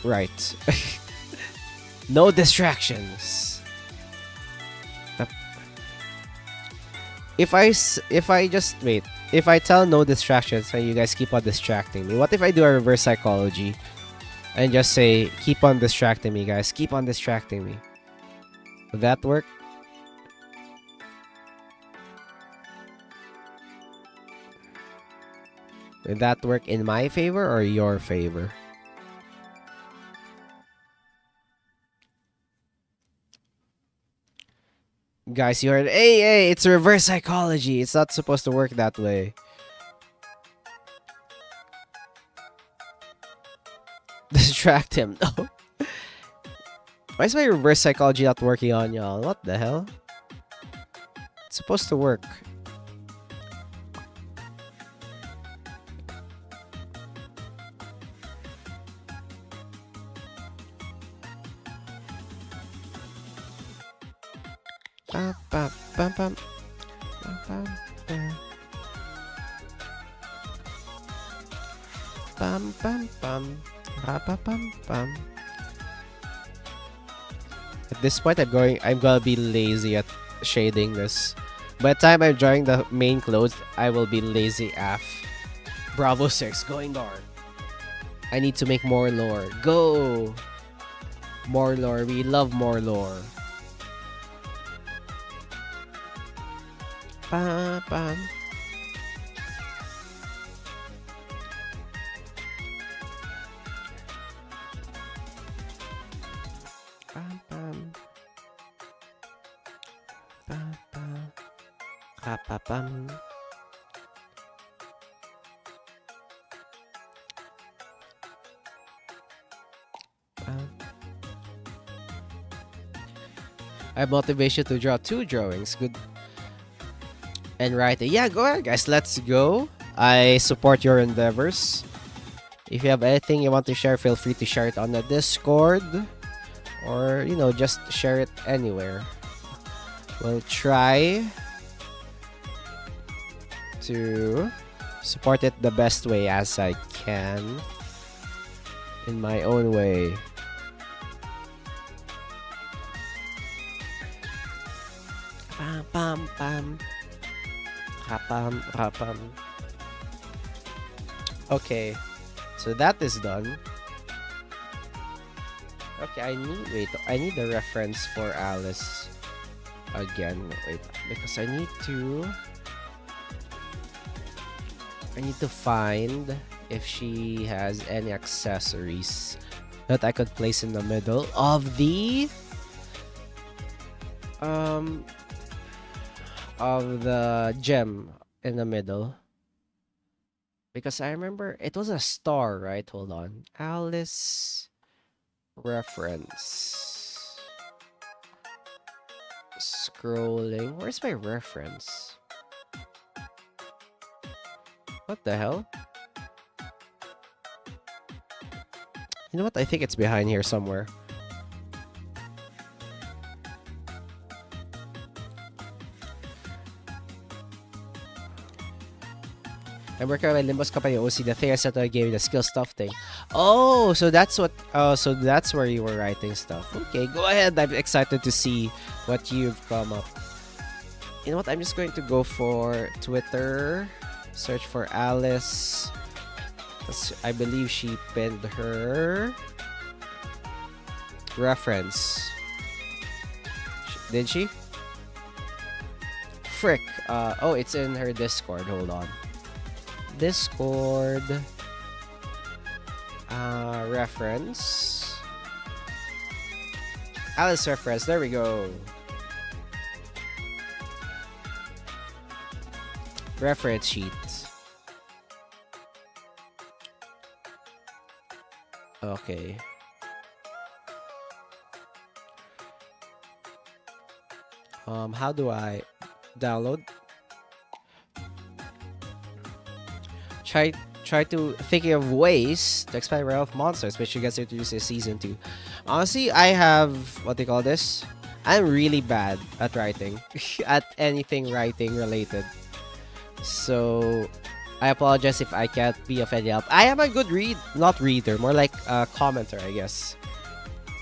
A: Right. No distractions. If I just wait, if I tell no distractions and you guys keep on distracting me, what if I do a reverse psychology and just say keep on distracting me, guys, keep on distracting me? Would that work? Would that work in my favor or your favor? Guys, you heard, hey, it's reverse psychology. It's not supposed to work that way. Distract him. No. Why is my reverse psychology not working on y'all? What the hell? It's supposed to work. Bam, bam, bam, bam. Bam, bam, bam, bam, bam, bam, bam, bam. At this point, I'm gonna be lazy at shading this. By the time I'm drawing the main clothes, I will be lazy af. Bravo 6, going dark. I need to make more lore. Go! More lore. We love more lore. Bam, bam. Bam, bam. Bam, bam. Ka-pa-bam. I have motivation to draw 2 drawings. Good. And write it. Yeah, go ahead, guys. Let's go. I support your endeavors. If you have anything you want to share, feel free to share it on the Discord. Or, you know, just share it anywhere. We'll try to support it the best way as I can. In my own way. Bam, bam, bam. Rapam, rapam. Okay, so that is done. Okay, I need the reference for Alice again. Wait, because I need to find if she has any accessories that I could place in the middle of the gem in the middle. Because I remember it was a star, right? Hold on. Alice reference. Scrolling. Where's my reference? What the hell? You know what? I think it's behind here somewhere. I'm working on my Limbos company OC, the thing I said that I gave you the skill stuff thing. Oh, so that's what so that's where you were writing stuff. Okay, go ahead. I'm excited to see what you've come up. You know what? I'm just going to go for Twitter. Search for Alice. I believe she pinned her reference. Did she? Frick. Oh, it's in her Discord. Hold on. Discord. Reference. Alice reference. There we go. Reference sheet. Okay. How do I download? Try to thinking of ways to expand Realm of Monsters, which you guys introduced in season 2. Honestly, I have what they call this. I'm really bad at writing, at anything writing related. So I apologize if I can't be of any help. I am a good not reader, more like a commenter, I guess.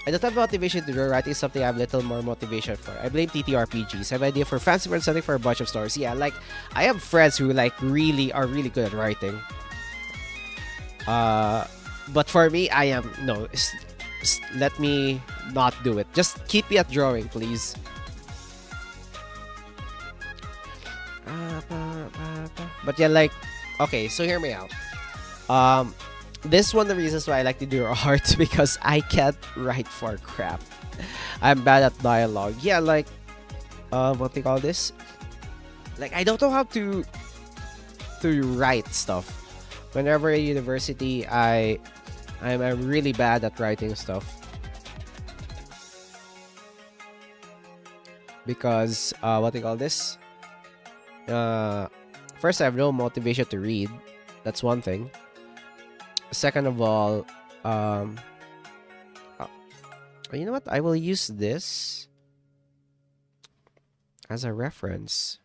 A: I don't have motivation to draw. Writing something I have little more motivation for. I blame TTRPGs. I have an idea for fancy words, something for a bunch of stories. Yeah, like I have friends who like are really good at writing. But for me, I am no. Let me not do it. Just keep me at drawing, please. But yeah, like, okay, so hear me out. This is one of the reasons why I like to do art, because I can't write for crap. I'm bad at dialogue. Yeah, like, what they call this? Like, I don't know how to write stuff. Whenever at university, I'm really bad at writing stuff. Because, what they call this? First, I have no motivation to read. That's one thing. Second of all, you know what? I will use this as a reference.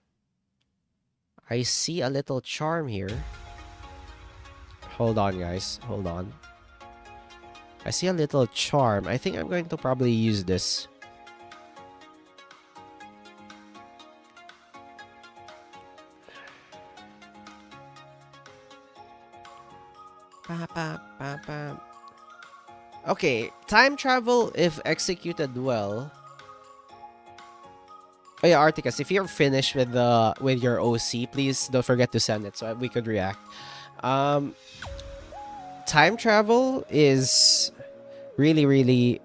A: I see a little charm here. Hold on, guys. Hold on. I see a little charm. I think I'm going to probably use this. Okay, time travel if executed well. Oh yeah, Articus, if you're finished with your OC, please don't forget to send it so we could react. Time travel is really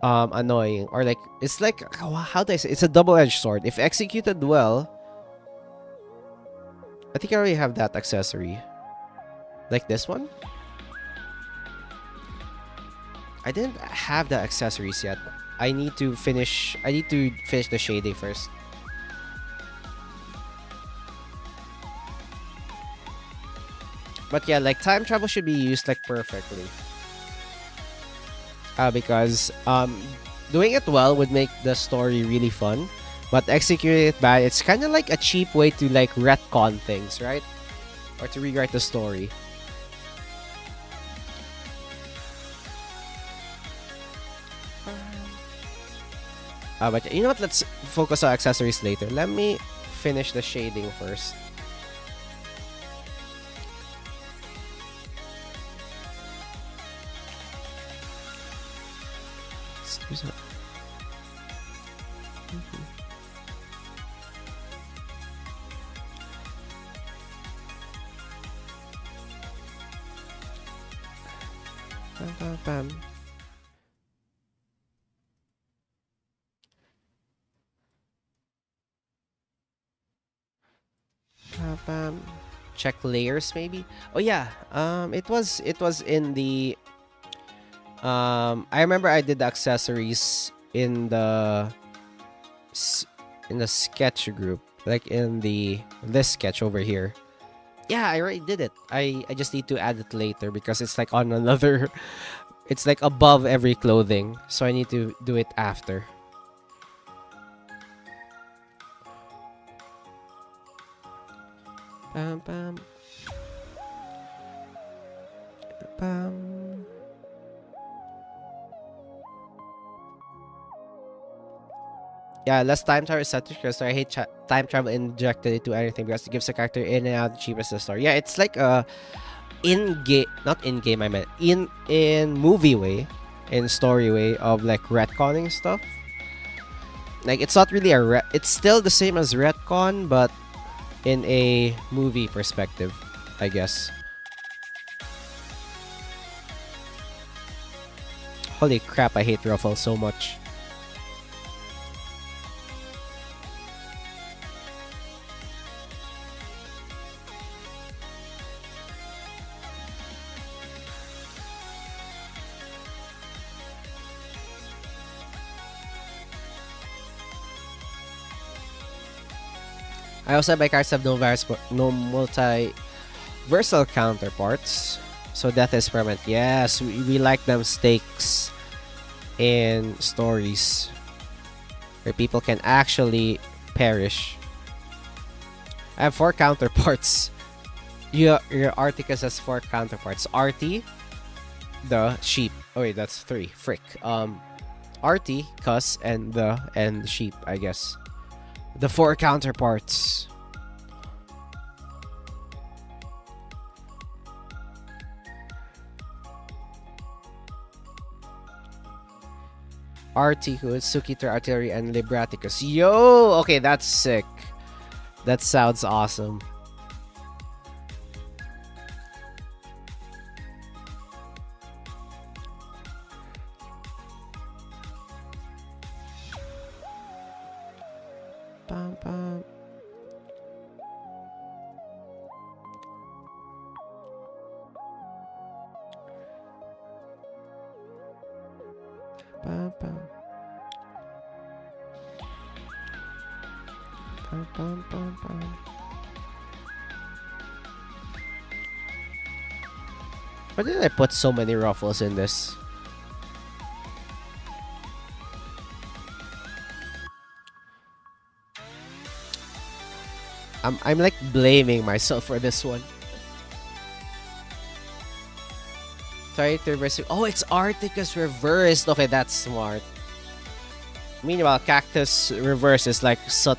A: annoying, or like it's like how do I say? It's a double-edged sword. If executed well, I think I already have that accessory. Like this one? I didn't have the accessories yet. I need to finish the shading first. But yeah, like time travel should be used like perfectly. Because doing it well would make the story really fun, but executing it bad, it's kind of like a cheap way to like retcon things, right? Or to rewrite the story. But you know what? Let's focus on accessories later. Let me finish the shading first. Excuse me. Bam, bam, bam. check layers maybe. Oh yeah, it was in the I remember I did the accessories in the in the sketch group, like in this sketch over here. Yeah, I already did it. I just need to add it later because it's like on another it's like above every clothing, so I need to do it after. Bam bam bam. Yeah, less time travel is such because I hate time travel injected into anything because it gives the character in and out the cheapest of the story. Yeah, it's like a in game, not in game. I meant in movie way, in story way of like retconning stuff. Like it's not really it's still the same as retcon, but in a movie perspective, I guess. Holy crap! I hate Ruffle so much. I also have my cards have no multi-versal counterparts. So death is permanent. Yes, we like them stakes in stories where people can actually perish. I have 4 counterparts. Your Articus has 4 counterparts. Artie, the sheep. Oh wait, that's 3. Frick. Artie, Cuss, and the sheep, I guess. The 4 counterparts. Article, Sukiter Artillery, and Libraticus. Yo! Okay, that's sick. That sounds awesome. Bum, bum. Bum, bum. Bum, bum, bum, bum. Why did I put so many ruffles in this? I'm like blaming myself for this one. Try to reverse it. Oh, it's Articus reversed. Okay, that's smart. Meanwhile, Cactus reverse is like Sut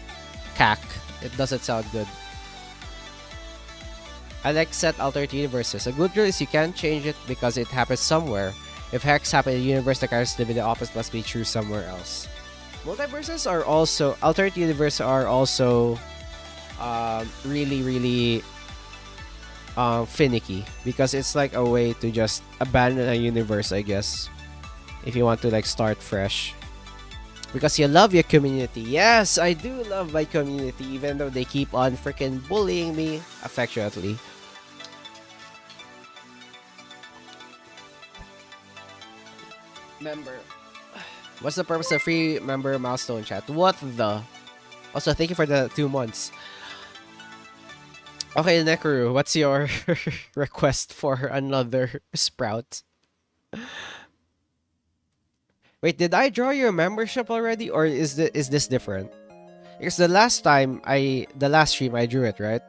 A: Cac. It doesn't sound good. I like set alternate universes. A good rule is you can't change it because it happens somewhere. If Hex happens in a universe, the characters live in the opposite must be true somewhere else. Multiverses are also alternate universes are also really finicky because it's like a way to just abandon a universe, I guess, if you want to like start fresh. Because you love your community. Yes, I do love my community, even though they keep on freaking bullying me affectionately. Member. What's the purpose of free member milestone chat? What the? Also, thank you for the 2 months. Okay, Nekuru, what's your request for another sprout? Wait, did I draw your membership already, or is this different? Because the last stream I drew it, right?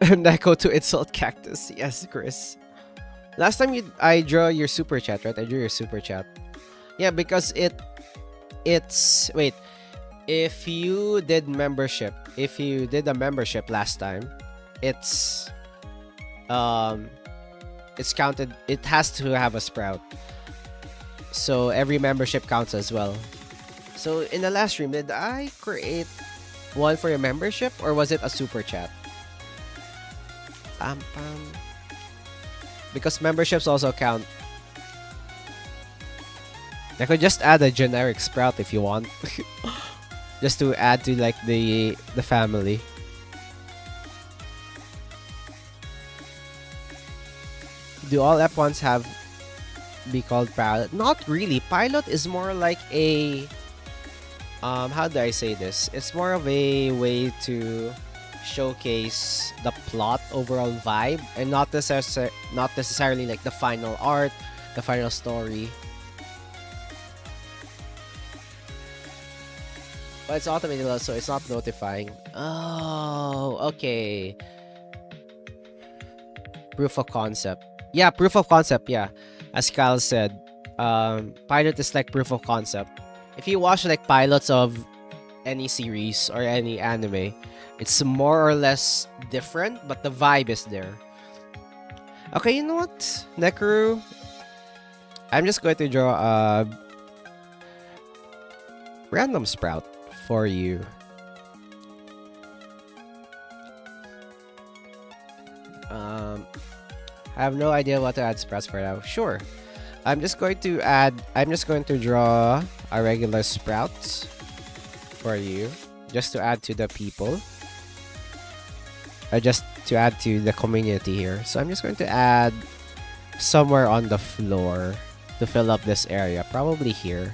A: Neko to insult Cactus. Yes, Chris. Last time I draw your super chat, right? I drew your super chat. Yeah, because it's wait. If you did a membership last time, it's counted. It has to have a sprout. So every membership counts as well. So in the last stream, did I create one for your membership, or was it a super chat? Because memberships also count. I could just add a generic sprout if you want. Just to add to like the family. Do all F1s have be called pilot? Not really. Pilot is more like a how do I say this? It's more of a way to showcase the plot overall vibe and not necessarily like the final art, the final story. But it's automated, so it's not notifying. Oh, okay. Proof of concept. Yeah, proof of concept, yeah. As Kyle said, pilot is like proof of concept. If you watch like pilots of any series or any anime, it's more or less different, but the vibe is there. Okay, you know what, Nekuru? I'm just going to draw a random sprout for you. I have no idea what to add sprouts for now. Sure. I'm just going to draw a regular sprout for you. Just to add to the people. Or just to add to the community here. So I'm just going to add somewhere on the floor to fill up this area. Probably here.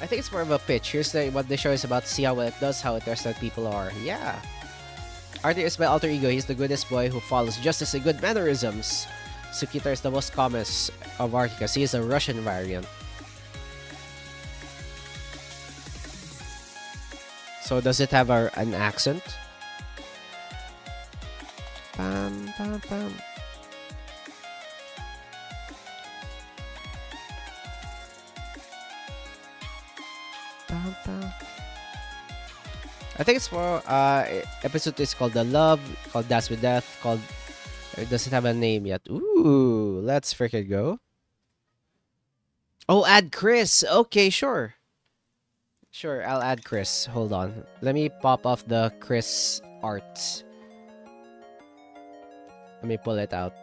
A: I think it's more of a pitch. Here's what the show is about. See how it does, how interested people are. Yeah. Arthur is my alter ego. He's the goodest boy who follows justice and good mannerisms. Sukita is the most common of Articus. He is a Russian variant. So does it have an accent? Bam, bam, bam. I think it's more episode is called The Love, called Dance with Death, called it doesn't have a name yet. Ooh, let's freaking go. Oh, add Chris. Okay, sure. Sure, I'll add Chris. Hold on. Let me pop off the Chris art. Let me pull it out.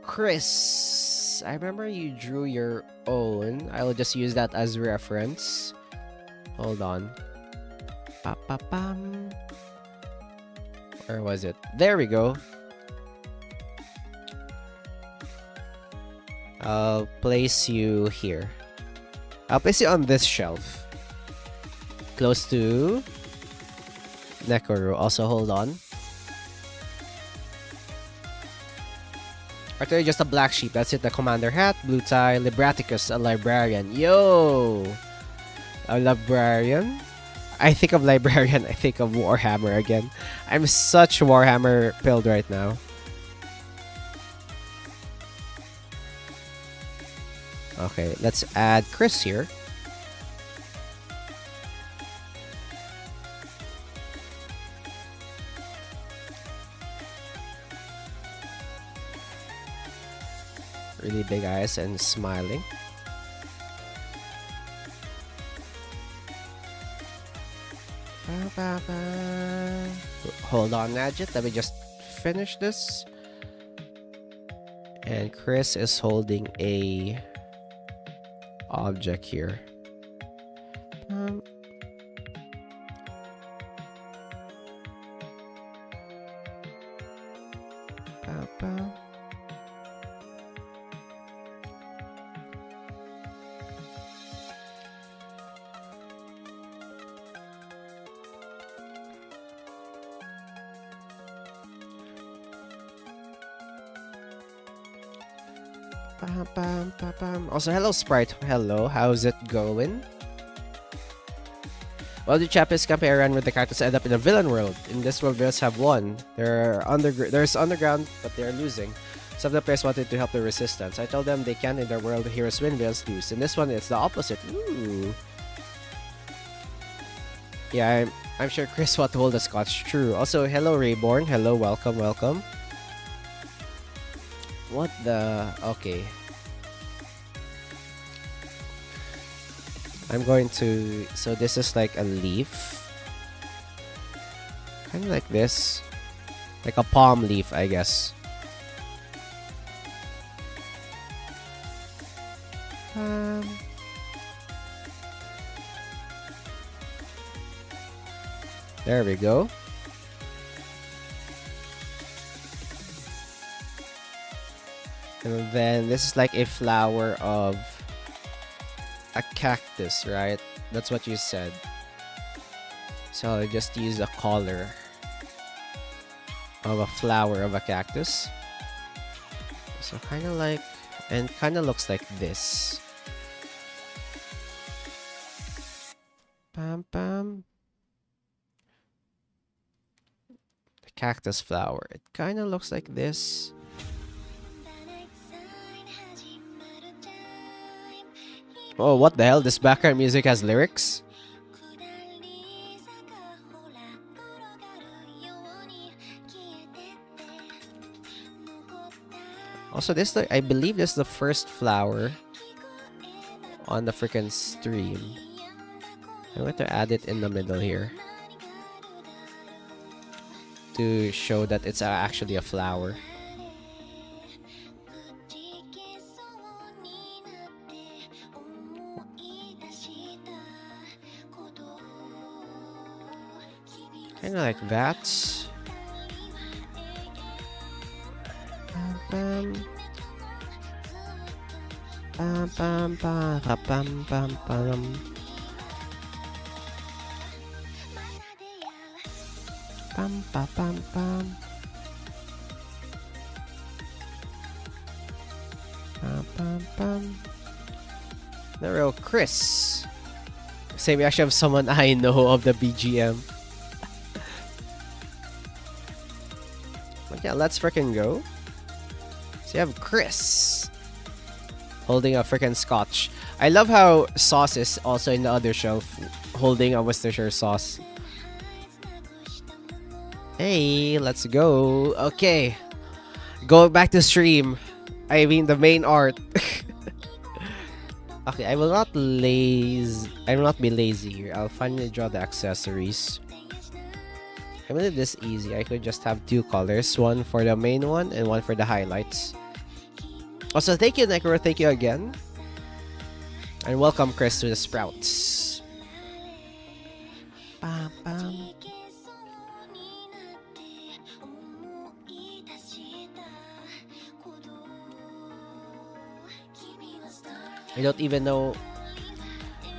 A: Chris, I remember you drew your own. I will just use that as reference. Hold on. Pa-pa-pam. Where was it? There we go. I'll place you here. I'll place you on this shelf. Close to Nekuru. Also, hold on. Arthur, just a black sheep. That's it. The commander hat, blue tie, Libraticus, a librarian. Yo! A librarian? I think of librarian, I think of Warhammer again. I'm such Warhammer pilled right now. Okay, let's add Chris here. Really big eyes and smiling. Hold on, Najit. Let me just finish this. And Chris is holding a object here. Also, hello Sprite. Hello, how's it going? Well, the chap is camping around with the cactus end up in a villain world. In this world, villains have won. There's underground, but they are losing. Some of the players wanted to help the resistance. I told them they can in their world. Heroes win, villains lose. In this one, it's the opposite. Ooh. Yeah, I'm sure Chris want to hold the scotch. True. Also, hello Rayborn. Hello, welcome, welcome. What the... Okay. I'm going to... So this is like a leaf. Kind of like this. Like a palm leaf, I guess. There we go. And then this is like a flower of a cactus, right? That's what you said. So I'll just use a color of a flower of a cactus. So kind of like, and kind of looks like this. Pam pam. The cactus flower. It kind of looks like this. Oh, what the hell? This background music has lyrics? Also, I believe this is the first flower on the freaking stream. I'm going to add it in the middle here to show that it's actually a flower. Kind of like that. Bam, bam, bam, bam, bam, bam, bam. Bam, bam, bam, bam. Bam, bam, bam. The real Chris. Same reaction of someone I know of the BGM. But yeah, let's freaking go. So you have Chris holding a freaking scotch. I love how Sauce is also in the other shelf holding a Worcestershire sauce. Hey, let's go. Okay. Going back to stream. I mean the main art. Okay, I will not be lazy here. I'll finally draw the accessories. I made this easy. I could just have two colors, one for the main one and one for the highlights. Also, thank you, Necro. Thank you again. And welcome, Chris, to the Sprouts. Bam, bam. I don't even know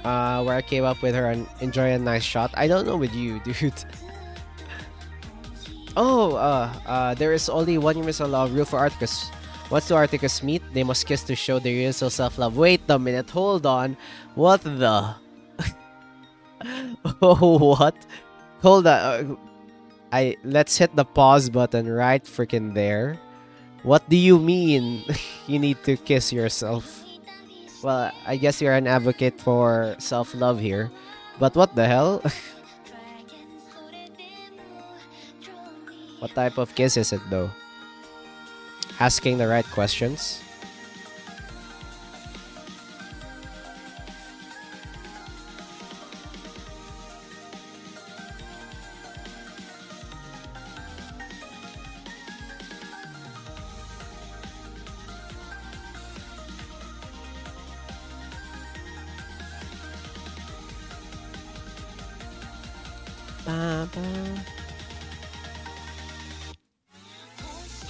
A: where I came up with her and enjoy a nice shot. I don't know with you, dude. Oh, there is only one universal love rule for Articus. Once two Articus meet, they must kiss to show their universal self-love. Wait a minute, hold on. What the? Oh, what? Hold on. Let's hit the pause button right freaking there. What do you mean you need to kiss yourself? Well, I guess you're an advocate for self-love here. But what the hell? What type of kiss is it though? Asking the right questions.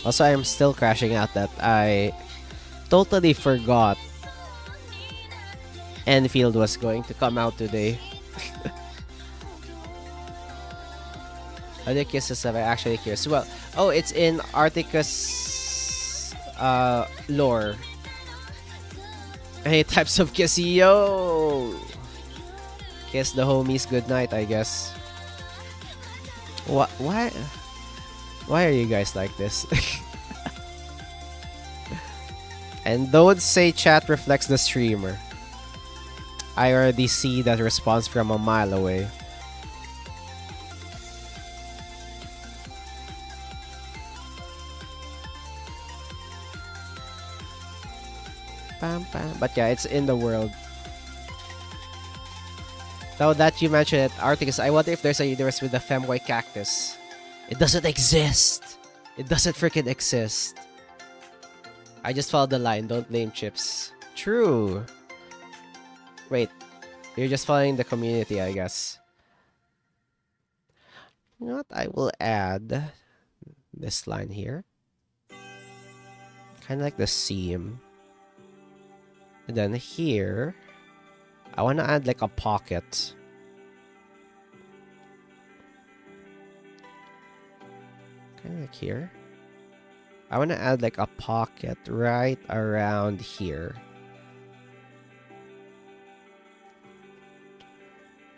A: Also, I'm still crashing out that I totally forgot Enfield was going to come out today. Other kisses that I actually curious. Well, oh, it's in Articus lore. Any types of kiss? Yo! Kiss the homies goodnight, I guess. What? Why? Why are you guys like this? And don't say chat reflects the streamer. I already see that response from a mile away. Bam, bam. But yeah, it's in the world. Now that you mentioned it, Articus, I wonder if there's a universe with the femboy cactus. It doesn't exist. It doesn't freaking exist. I just followed the line. Don't blame Chips. True. Wait. You're just following the community, I guess. You know what? I will add this line here. Kind of like the seam. And then here, I want to add like a pocket. Kind of like here. I want to add like a pocket right around here.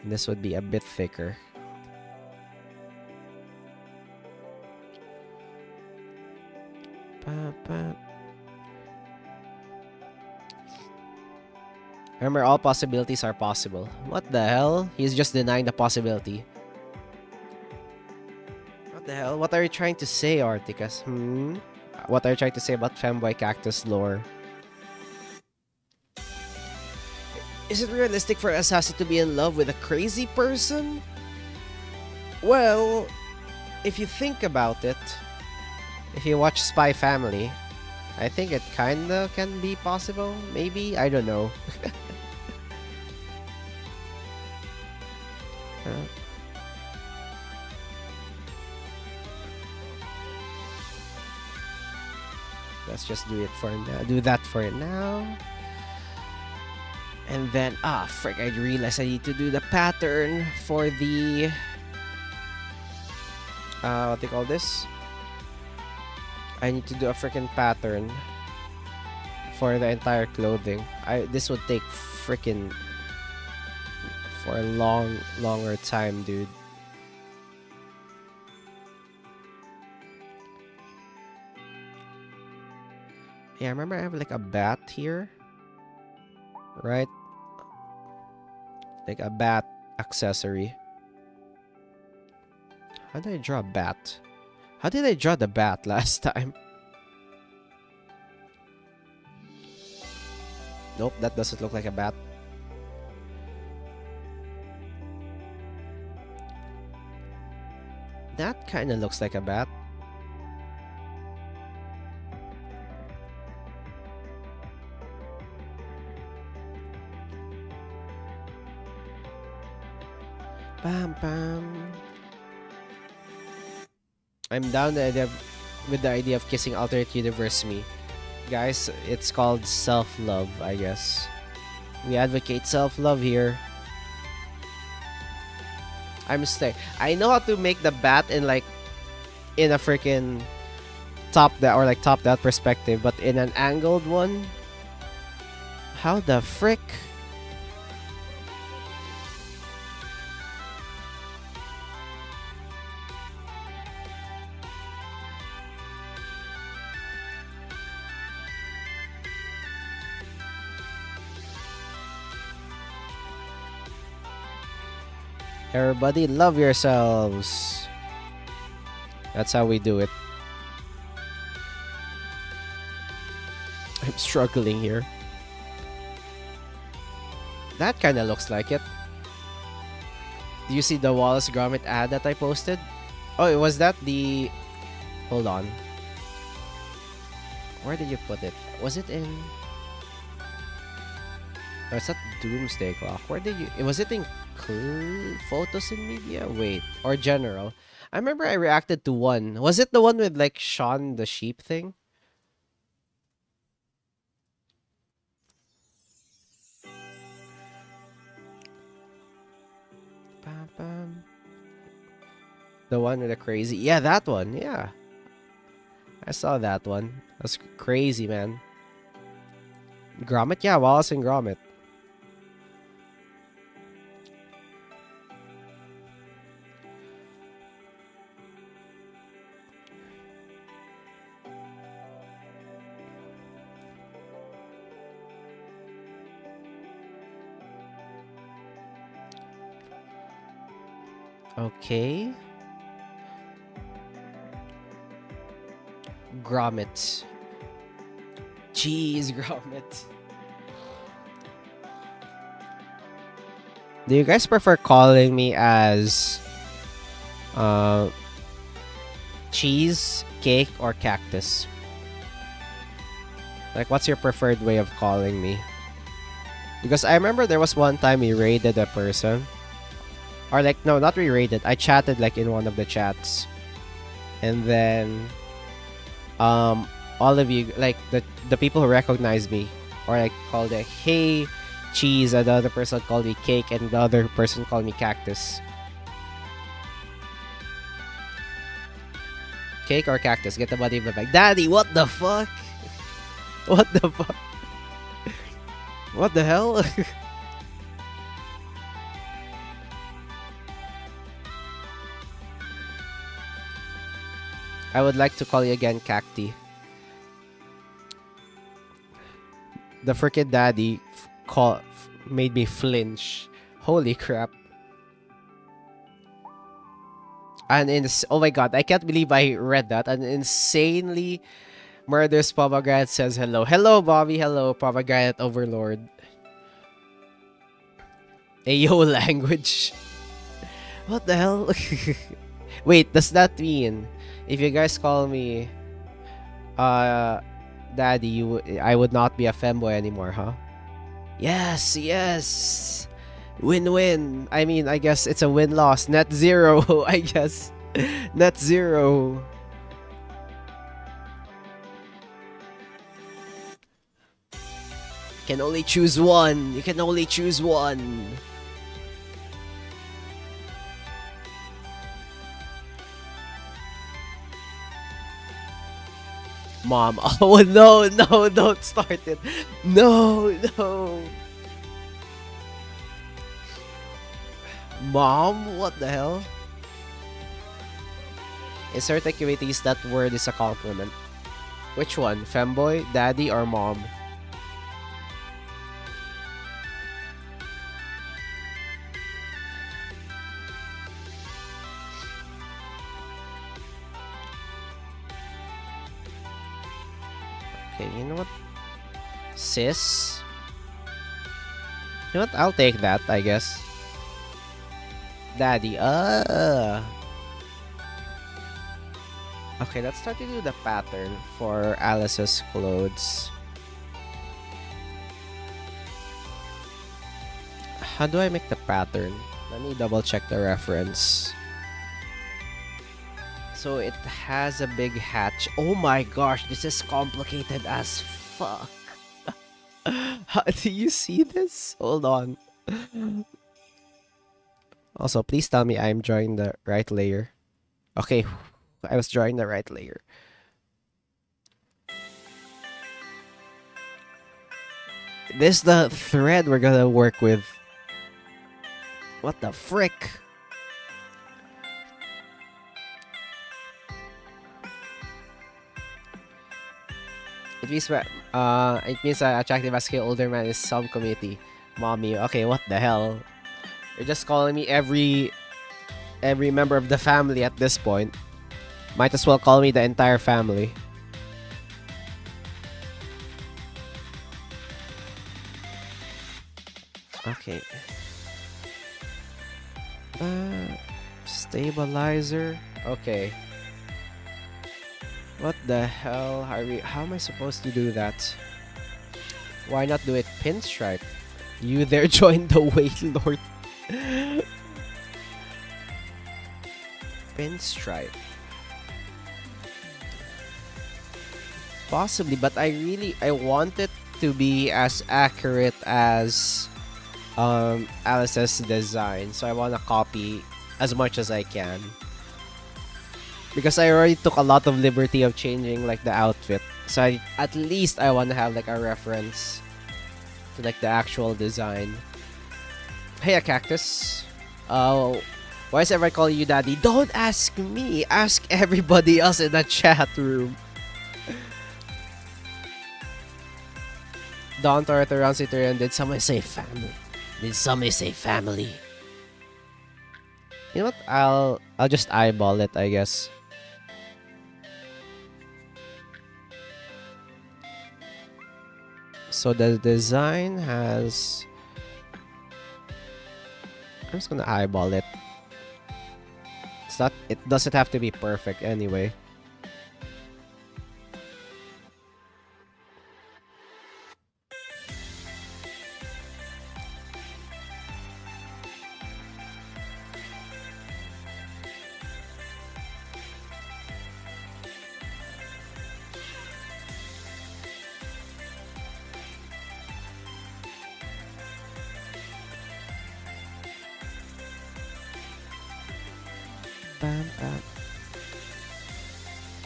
A: And this would be a bit thicker. Remember, all possibilities are possible. What the hell? He's just denying the possibility. What the hell? What are you trying to say, Articus? What are you trying to say about Femboy Cactus lore? Is it realistic for Assassin to be in love with a crazy person? Well, if you think about it, if you watch Spy Family, I think it kinda can be possible. Maybe? I don't know. Let's just do it for now. Do that for now. And then, frick, I realized I need to do the pattern for the, what do you call this? I need to do a freaking pattern for the entire clothing. This would take freaking for a longer time, dude. Yeah, remember I have like a bat here, right? Like a bat accessory. How did I draw a bat? How did I draw the bat last time? Nope, that doesn't look like a bat. That kind of looks like a bat. Bam bam. I'm down with the idea of kissing alternate universe me. Guys, it's called self-love, I guess. We advocate self-love here. I know how to make the bat in like in a freaking top down perspective, but in an angled one, how the frick? Everybody love yourselves. That's how we do it. I'm struggling here. That kind of looks like it. Do you see the Wallace Gromit ad that I posted? Oh, was that the... Hold on. Where did you put it? Was it in... Oh, it's not Doomsday Clock. Where did you... Was it in Photos in Media? Wait. Or General? I remember I reacted to one. Was it the one with like Sean the sheep thing? Bam, bam. The one with the crazy... Yeah, that one. Yeah. I saw that one. That's crazy, man. Gromit? Yeah, Wallace and Gromit. Okay. Gromit. Jeez, Gromit. Do you guys prefer calling me as cheese, cake, or cactus? Like, what's your preferred way of calling me? Because I remember there was one time we raided a person. Or like, no, not we raided. I chatted like in one of the chats. And then, all of you, like the people who recognized me, or like called it, hey, cheese, and the other person called me cake, and the other person called me cactus. Cake or cactus? Get the body in the bag. Daddy, what the fuck? What the fuck? What the hell? I would like to call you again, Cacti. The freaking daddy made me flinch. Holy crap. Oh my god, I can't believe I read that. An insanely murderous pomegranate says hello. Hello, Bobby. Hello, pomegranate overlord. Ayo language. What the hell? Wait, does that mean if you guys call me daddy, I would not be a femboy anymore, huh? Yes, yes. Win-win. I mean, I guess it's a win-loss. Net zero, I guess. Net zero. Can only choose one. You can only choose one. Mom. Oh, no, no, don't start it. No, no. Mom? What the hell? In certain communities, that word is a compliment. Which one? Femboy, daddy, or mom? Okay, you know what? Sis? You know what? I'll take that, I guess. Daddy, Okay, let's start to do the pattern for Alice's clothes. How do I make the pattern? Let me double check the reference. So it has a big hatch. Oh my gosh, this is complicated as fuck. Do you see this? Hold on. Also, please tell me I'm drawing the right layer. Okay, I was drawing the right layer. This is the thread we're gonna work with. What the frick? It means attractive as older man is some committee. Mommy. Okay, what the hell? You're just calling me every member of the family at this point. Might as well call me the entire family. Okay. Stabilizer. Okay. What the hell are we? How am I supposed to do that? Why not do it pinstripe? You there join the way, Lord. Pinstripe. Possibly, but I want it to be as accurate as Alice's design. So I want to copy as much as I can. Because I already took a lot of liberty of changing like the outfit. So at least I want to have like a reference to like the actual design. Hey, a cactus. Why is everyone calling you daddy? Don't ask me. Ask everybody else in the chat room. Don Torto around Citerian. Did somebody say family? Did somebody say family? You know what? I'll just eyeball it, I guess. So the design has... I'm just gonna eyeball it. It doesn't have to be perfect anyway. Bam, bam.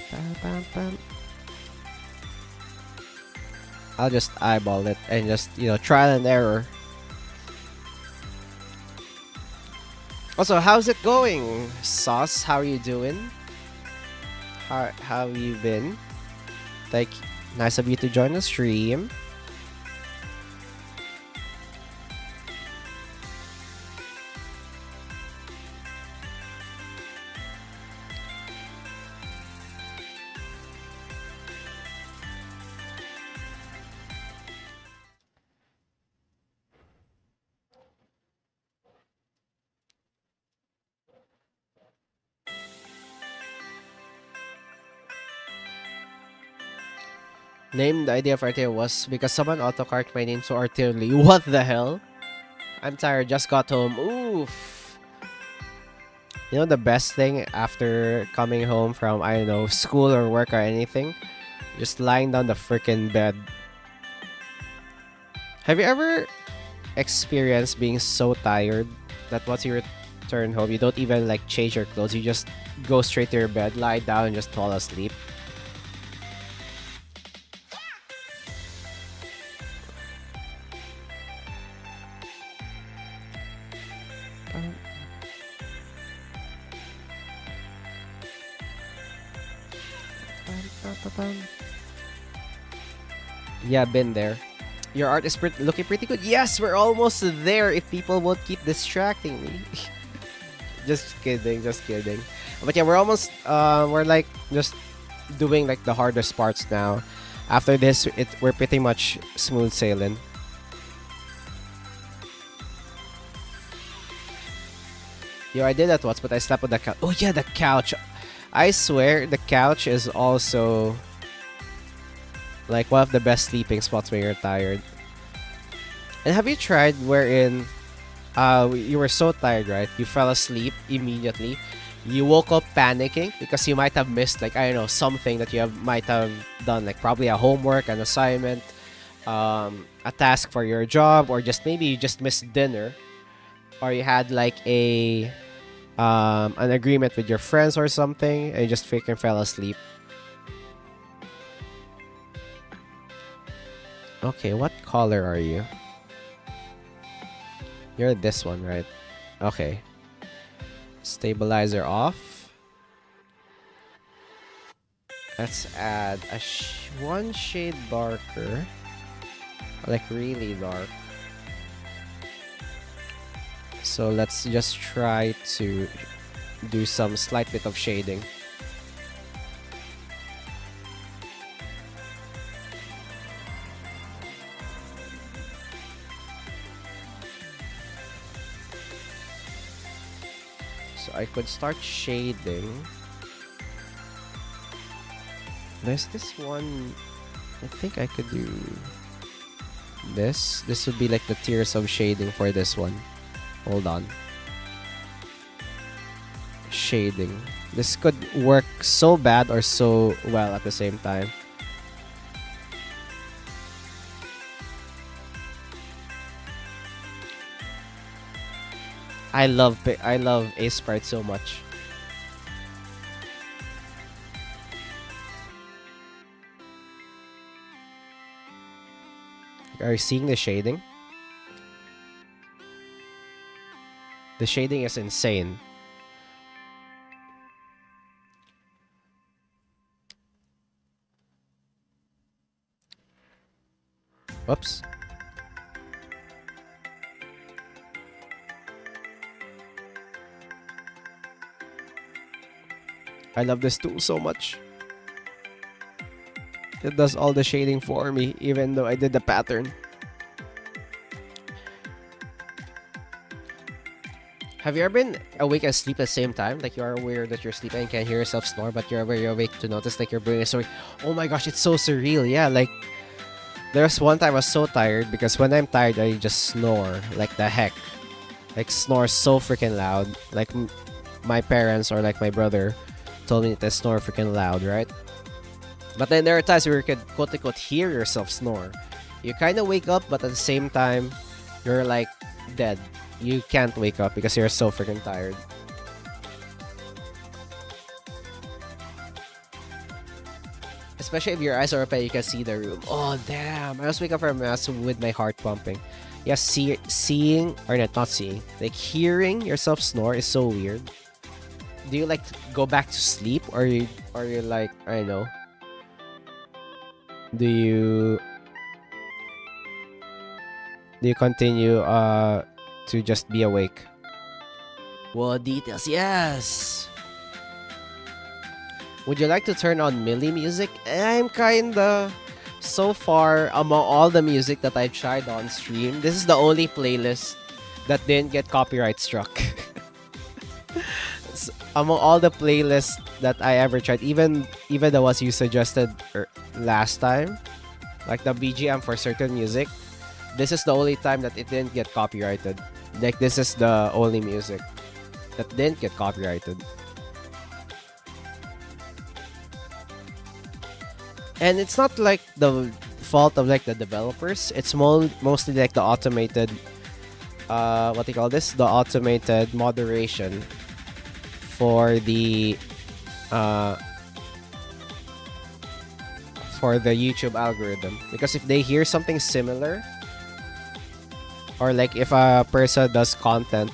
A: Bam, bam, bam. I'll just eyeball it and just, trial and error. Also, how's it going, Sauce? How are you doing? How have you been? Nice of you to join the stream. Name the idea of Arteo was because someone autocorrect my name so artillery. What the hell? I'm tired, just got home. Oof. You know the best thing after coming home from, I don't know, school or work or anything? Just lying down the freaking bed. Have you ever experienced being so tired that once you return home, you don't even like change your clothes, you just go straight to your bed, lie down, and just fall asleep? Yeah, been there. Your art is looking pretty good. Yes, we're almost there if people won't keep distracting me. Just kidding, just kidding. But yeah, we're almost we're like just doing like the hardest parts now. After this, we're pretty much smooth sailing. Yo, I did that once, but I slept on the couch. Oh yeah, the couch. I swear the couch is also like one of the best sleeping spots when you're tired. And have you tried wherein you were so tired, right? You fell asleep immediately. You woke up panicking because you might have missed, like, I don't know, something that might have done, like probably a homework, an assignment, a task for your job, or just maybe you just missed dinner, or you had like an agreement with your friends or something, and you just freaking fell asleep. Okay, what color are you? You're this one, right? Okay. Stabilizer off. Let's add one shade darker. Like really dark. So let's just try to do some slight bit of shading. So I could start shading. There's this one. I think I could do this. This would be like the tiers of shading for this one. Hold on. Shading. This could work so bad or so well at the same time. I love Aseprite so much. Are you seeing the shading? The shading is insane. Whoops. I love this tool so much. It does all the shading for me, even though I did the pattern. Have you ever been awake and asleep at the same time? Like, you are aware that you're sleeping and can't hear yourself snore, but you're very awake to notice like your brain is snoring. Oh my gosh, it's so surreal. Yeah, like there's one time I was so tired because when I'm tired, I just snore like the heck. Like snore so freaking loud. Like my parents or like my brother told me to snore freaking loud, right? But then there are times where you could quote unquote hear yourself snore. You kind of wake up, but at the same time, you're like dead. You can't wake up because you're so freaking tired. Especially if your eyes are open, you can see the room. Oh, damn. I was waking up from a mess with my heart pumping. Yeah, seeing, or not seeing, like hearing yourself snore is so weird. Do you like go back to sleep, or you like, I don't know. Do you continue to just be awake? Well, details, yes. Would you like to turn on Millie music? I'm kinda... So far, among all the music that I've tried on stream, this is the only playlist that didn't get copyright struck. Among all the playlists that I ever tried, even the ones you suggested last time, like the BGM for certain music, this is the only time that it didn't get copyrighted. Like, this is the only music that didn't get copyrighted. And it's not like the fault of like the developers. It's mostly like the automated, what do you call this? The automated moderation for the YouTube algorithm. Because if they hear something similar, or like if a person does content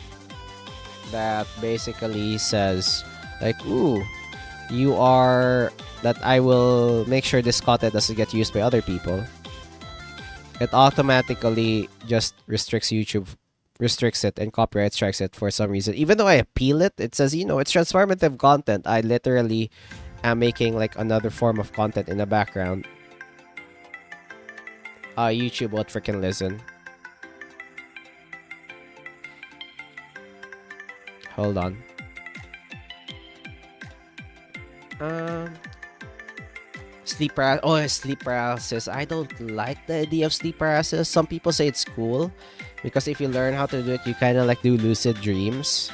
A: that basically says like, ooh, you are... that I will make sure this content doesn't get used by other people, it automatically just restricts it and copyright strikes it for some reason. Even though I appeal it, it says, it's transformative content. I literally am making like another form of content in the background. YouTube won't freaking listen. Hold on. Sleep paralysis. I don't like the idea of sleep paralysis. Some people say it's cool because if you learn how to do it, you kind of like do lucid dreams.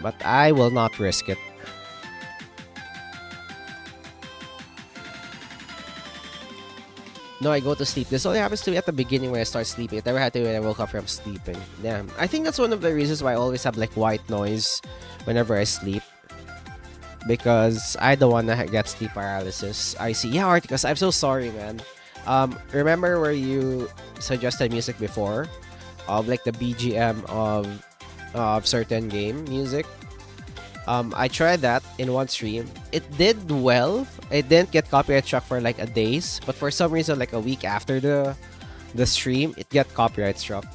A: But I will not risk it. No, I go to sleep. This only happens to me at the beginning when I start sleeping. It never happened to me when I woke up from sleeping. Damn. I think that's one of the reasons why I always have like white noise whenever I sleep. Because I don't want to get sleep paralysis. I see. Yeah, Articus, I'm so sorry, man. Remember where you suggested music before? Of like the BGM of certain game music? I tried that in one stream. It did well. It didn't get copyright struck for like a days. But for some reason, like a week after the stream, it got copyright struck.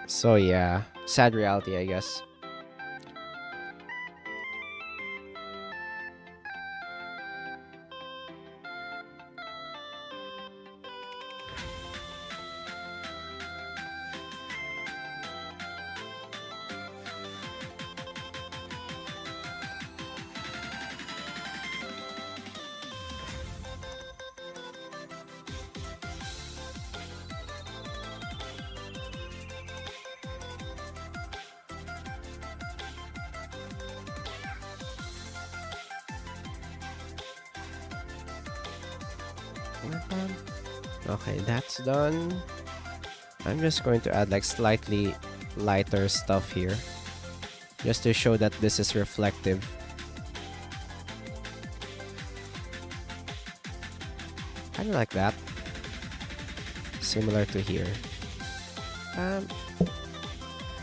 A: So yeah. Sad reality, I guess. Okay, that's done. I'm just going to add like slightly lighter stuff here, just to show that this is reflective. Kind of like that. Similar to here.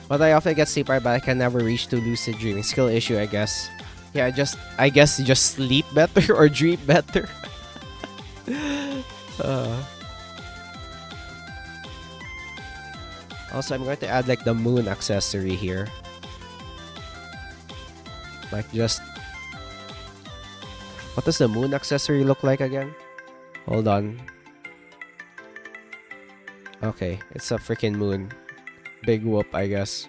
A: But I often get sleep but I can never reach to lucid dreaming. Skill issue, I guess. Yeah, I guess just sleep better or dream better. Also, I'm going to add like the moon accessory here. Like just... What does the moon accessory look like again? Hold on. Okay, it's a freaking moon. Big whoop, I guess.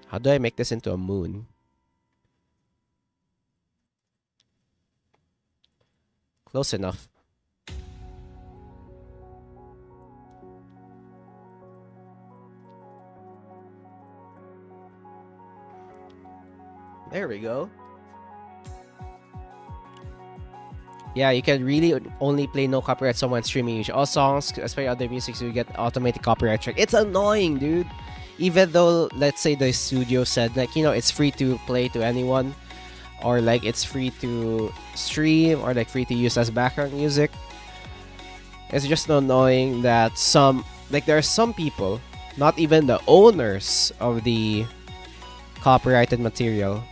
A: How do I make this into a moon? Close enough. There we go. Yeah, you can really only play no copyright song when streaming. All songs, especially other music, you get automatic copyright strike. It's annoying, dude. Even though, let's say the studio said, like, you know, it's free to play to anyone, or like it's free to stream, or like free to use as background music. It's just annoying that there are some people, not even the owners of the copyrighted material,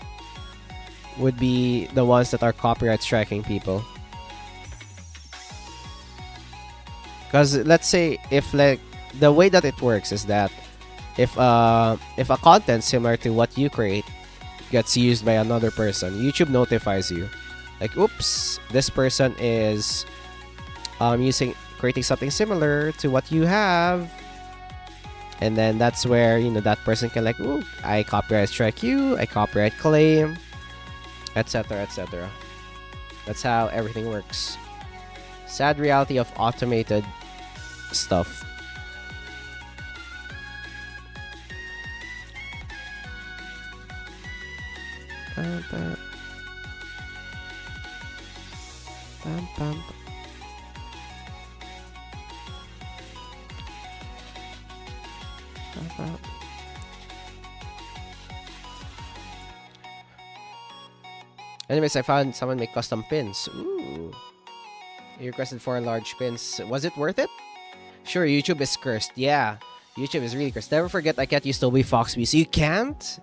A: would be the ones that are copyright striking people. Because let's say if like the way that it works is that if a content similar to what you create gets used by another person, YouTube notifies you, like, oops, this person is creating something similar to what you have, and then that's where, you know, that person can like, ooh, I copyright strike you, I copyright claim, etc., etc. That's how everything works. Sad reality of automated stuff. Anyways, I found someone make custom pins. Ooh. You requested 4 large pins. Was it worth it? Sure, YouTube is cursed. Yeah, YouTube is really cursed. Never forget, I can't use Toby Foxby. So you can't?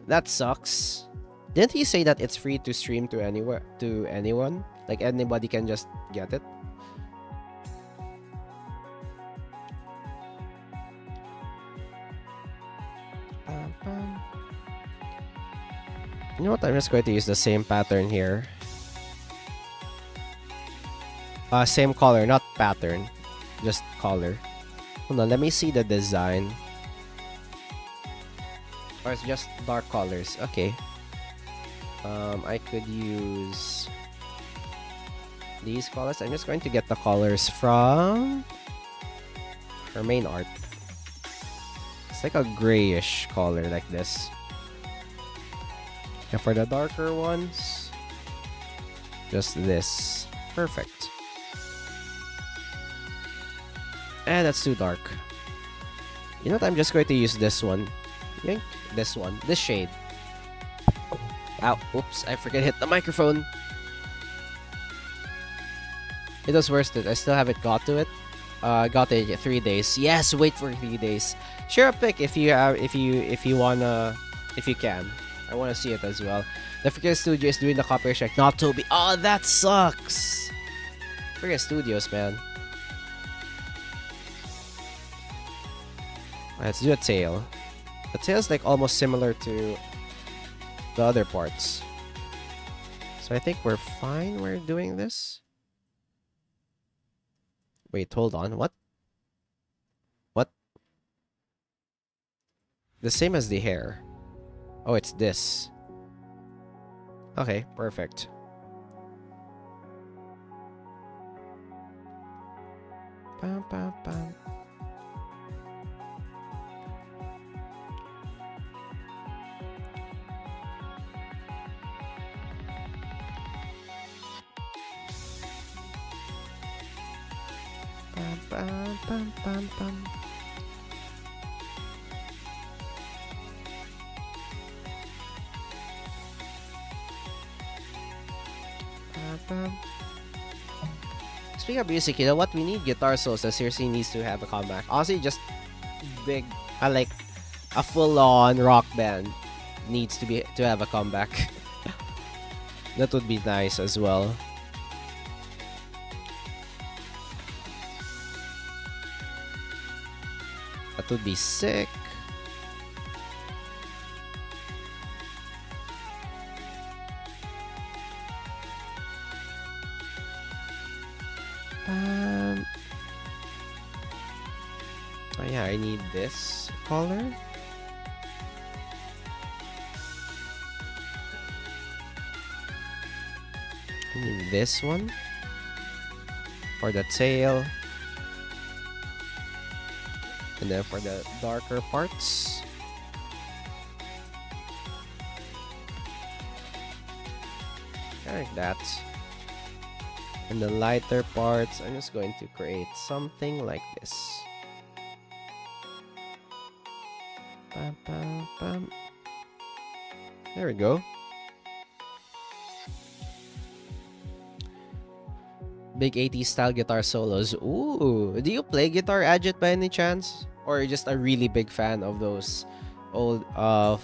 A: That sucks. Didn't he say that it's free to stream to anywhere, to anyone? Like anybody can just get it? You know what? I'm just going to use the same pattern here. Same color, not pattern. Just color. Hold on, let me see the design. Or it's just dark colors. Okay. I could use these colors. I'm just going to get the colors from her main art. It's like a grayish color like this. And for the darker ones, just this. Perfect. And that's too dark. You know what? I'm just going to use this one. Yank. This one. This shade. Ow. Oops. I forget to hit the microphone. It was worth it. I still haven't got to it. Got it in 3 days. Yes, wait for 3 days. Share a pic if you have, if you wanna, if you can. I wanna see it as well. The freaking studio is doing the copyright strike, not Toby. Oh, that sucks. Freaking studios, man. Let's do a tail. The tail's like almost similar to the other parts. So I think we're fine. We're doing this. Wait, hold on. What? What? The same as the hair. Oh, it's this. Okay, perfect. Bam, bam, bam. Bam, bam, bam, bam, bam. Speaking of music, you know what? We need guitar solos that seriously needs to have a comeback. Honestly, just big, like a full-on rock band needs to have a comeback. That would be nice as well. That would be sick. yeah, I need this color. I need this one for the tail. And then for the darker parts, like that. And the lighter parts, I'm just going to create something like this. Bam, bam, bam. There we go. Big 80s style guitar solos. Ooh, do you play guitar, Ajit, by any chance? Or you're just a really big fan of those old of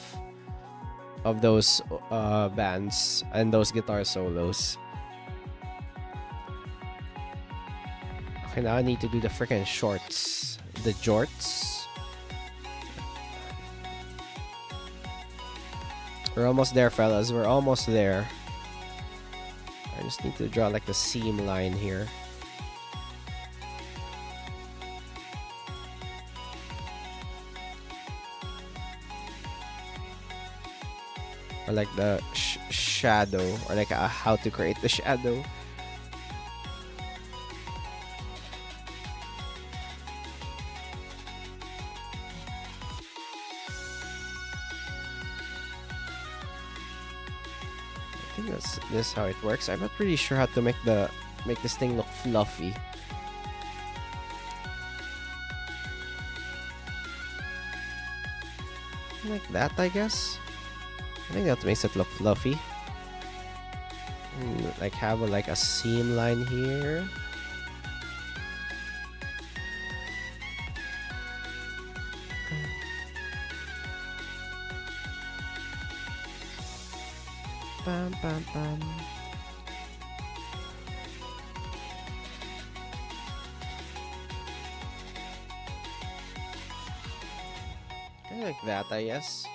A: those bands and those guitar solos? Okay, now I need to do the freaking shorts, the jorts. We're almost there, fellas. We're almost there. I just need to draw like the seam line here. Or like the shadow, or like how to create the shadow. I think this is how it works. I'm not pretty sure how to make this thing look fluffy. Like that, I guess. I think that makes it look fluffy. Like have a seam line here. Bam, bam, bam. Like that, I guess.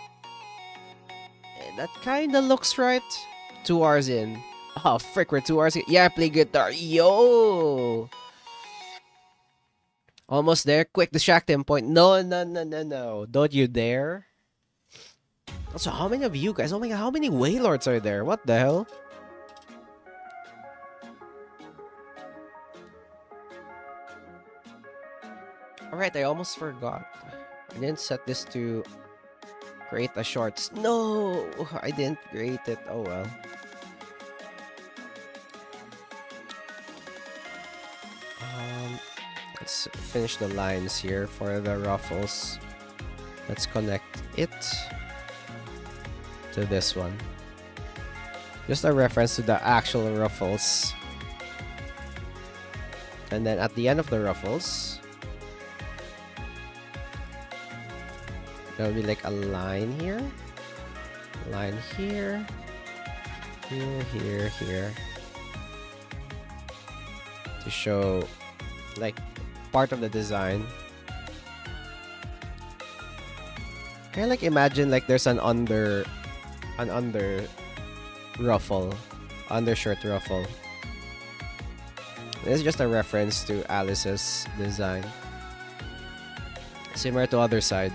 A: That kinda looks right. 2 hours in. Oh, frick, we're 2 hours in. Yeah, I play guitar. Yo! Almost there. Quick, distract him. Point. No, no, no, no, no. Don't you dare. Also, how many of you guys? Oh my god, how many Wailords are there? What the hell? Alright, I almost forgot. I didn't set this to create a shorts. No! I didn't create it. Oh well. Let's finish the lines here for the ruffles. Let's connect it to this one. Just a reference to the actual ruffles. And then at the end of the ruffles, there'll be like a line here. Line here. Here, here, here. To show like part of the design. Kind of like imagine like there's an under ruffle, undershirt ruffle. This is just a reference to Alice's design. Similar to other side.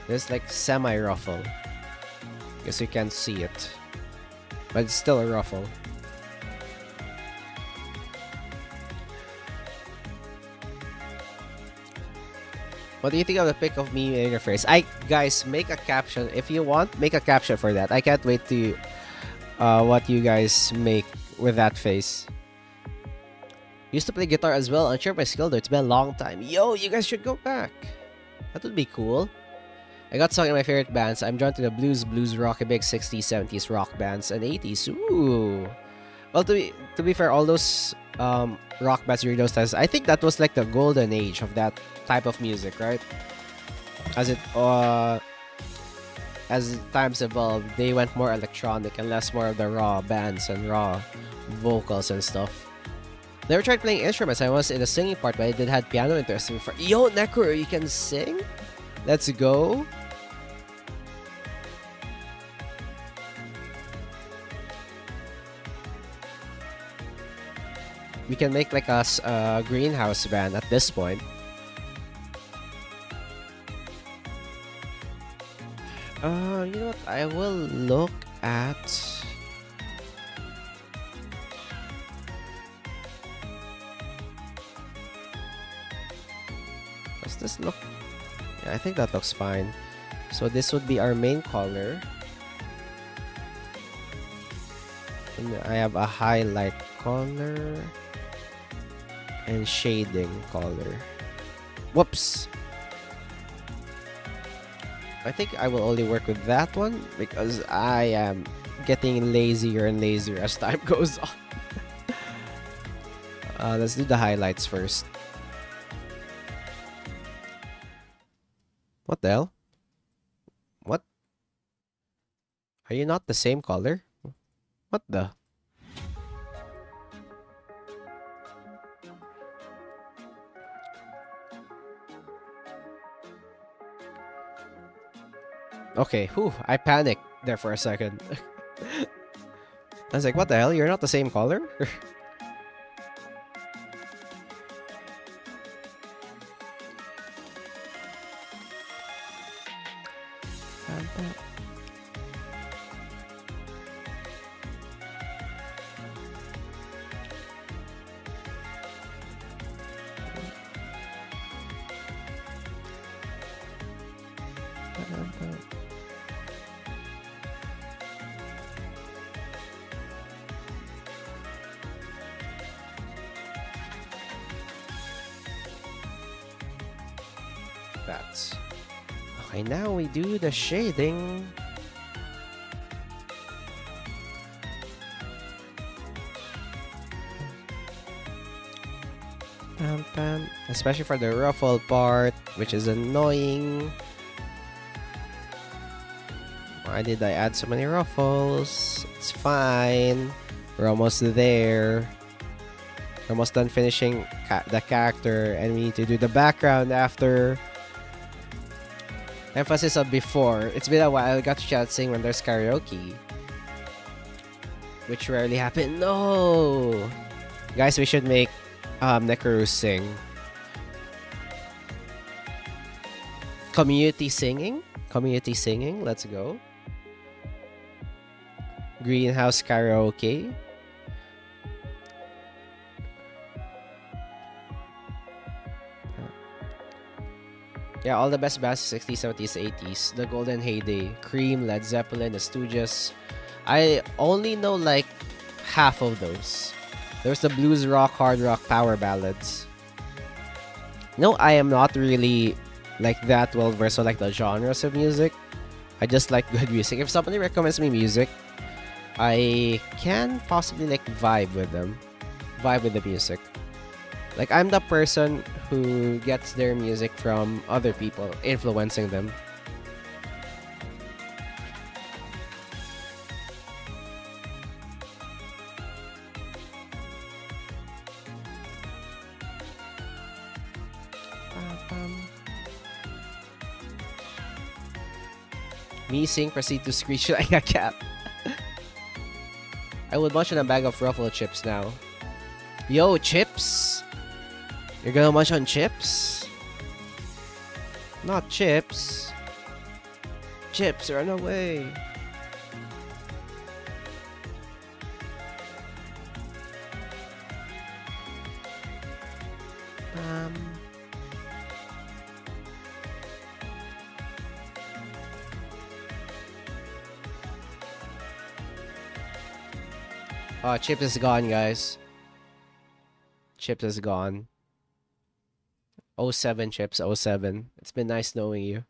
A: There's like semi-ruffle. Because you can't see it. But it's still a ruffle. What do you think of the pic of me in your face? Guys, make a caption if you want. Make a caption for that. I can't wait to what you guys make with that face. Used to play guitar as well. Unsure of my skill though. It's been a long time. Yo, you guys should go back. That would be cool. I got stuck in my favorite bands. I'm drawn to the blues, rock, big 60s, 70s rock bands, and 80s. Ooh. Well, to be fair, all those rock bands during those times, I think that was like the golden age of that type of music, right? As times evolved, they went more electronic and less more of the raw bands and raw vocals and stuff. Never tried playing instruments. I was in the singing part, but I did had piano interesting before. Yo, Nekuru, you can sing? Let's go. we can make like a greenhouse van at this point. You know what? I will look at. Does this look? Yeah, I think that looks fine. So this would be our main color. And I have a highlight color and shading color. Whoops. I think I will only work with that one because I am getting lazier and lazier as time goes on. Let's do the highlights first. What the hell? What? Are you not the same color? What the? Okay, whew, I panicked there for a second. I was like, what the hell? You're not the same color? That's okay. Now we do the shading. Especially for the ruffle part, which is annoying. Why did I add so many ruffles? It's fine. We're almost there. We're almost done finishing the character, and we need to do the background after. Emphasis on before. It's been a while. I got to chat sing when there's karaoke, which rarely happen. No, guys, we should make Necesse sing. Community singing. Community singing. Let's go. Greenhouse karaoke. Yeah, all the best bands 60s, 70s, 80s. The Golden Heyday. Cream, Led Zeppelin, The Stooges. I only know like half of those. There's the blues rock, hard rock, power ballads. No, I am not really like that well versed on like the genres of music. I just like good music. If somebody recommends me music, I can possibly like vibe with them. Vibe with the music. Like, I'm the person who gets their music from other people, influencing them. Me sing, proceed to screech like a cat. I would munch on a bag of ruffle chips now. Yo, chips? You're gonna munch on chips? Not chips. Chips, run away. Oh, Chips is gone, guys. Chips is gone. 07 Chips, 07. It's been nice knowing you.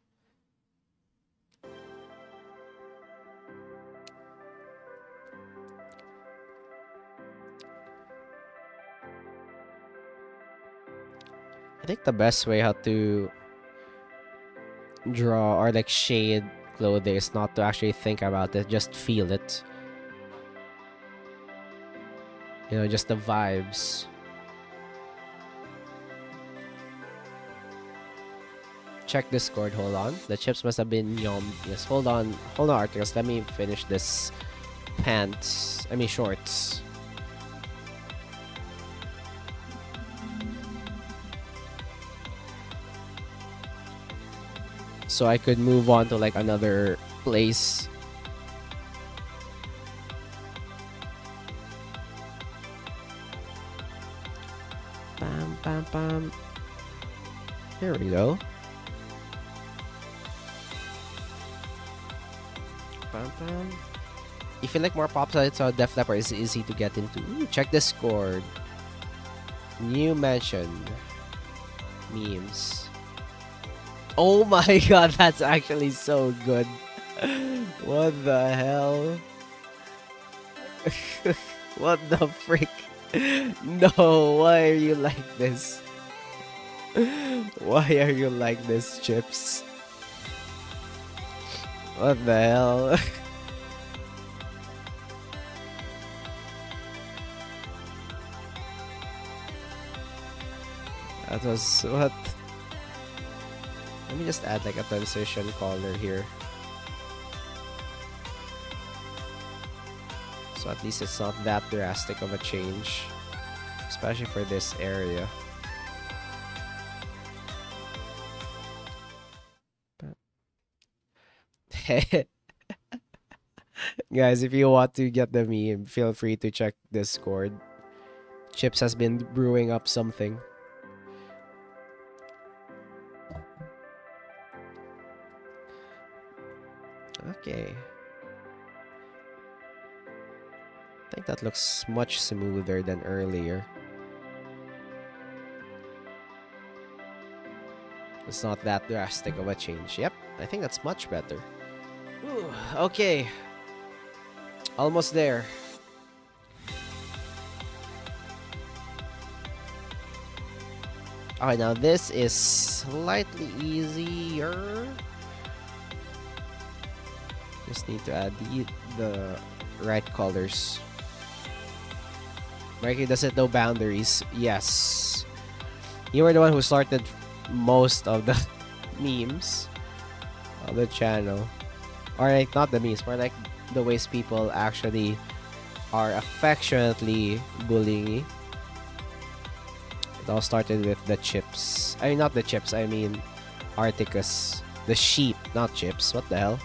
A: I think the best way how to draw or like shade clothing is not to actually think about it, just feel it. You know, just the vibes. Check Discord, hold on. The chips must have been yum. Yes, hold on, articles. Let me finish this shorts. so I could move on to like another place. Bam, bam, bam. Here we go. Bam, bam. If you like more pop sites, so Def Leppard is easy to get into. Ooh, check Discord. New mention. Memes. Oh my god, that's actually so good. What the hell? What the frick? No, why are you like this? Why are you like this, Chips? What the hell? That was what? Let me just add like a transition color here. So at least it's not that drastic of a change. Especially for this area. Guys, if you want to get the meme, feel free to check Discord. Chips has been brewing up something. Okay. I think that looks much smoother than earlier. It's not that drastic of a change. Yep, I think that's much better. Ooh, okay. Almost there. Alright, now this is slightly easier. Just need to add the right colors. Mikey doesn't know boundaries. Yes. You were the one who started most of the memes on the channel. Or like, not the memes, more like the ways people actually are affectionately bullying me. It all started with the chips. I mean, not the chips, I mean Articus. The sheep, not chips. What the hell?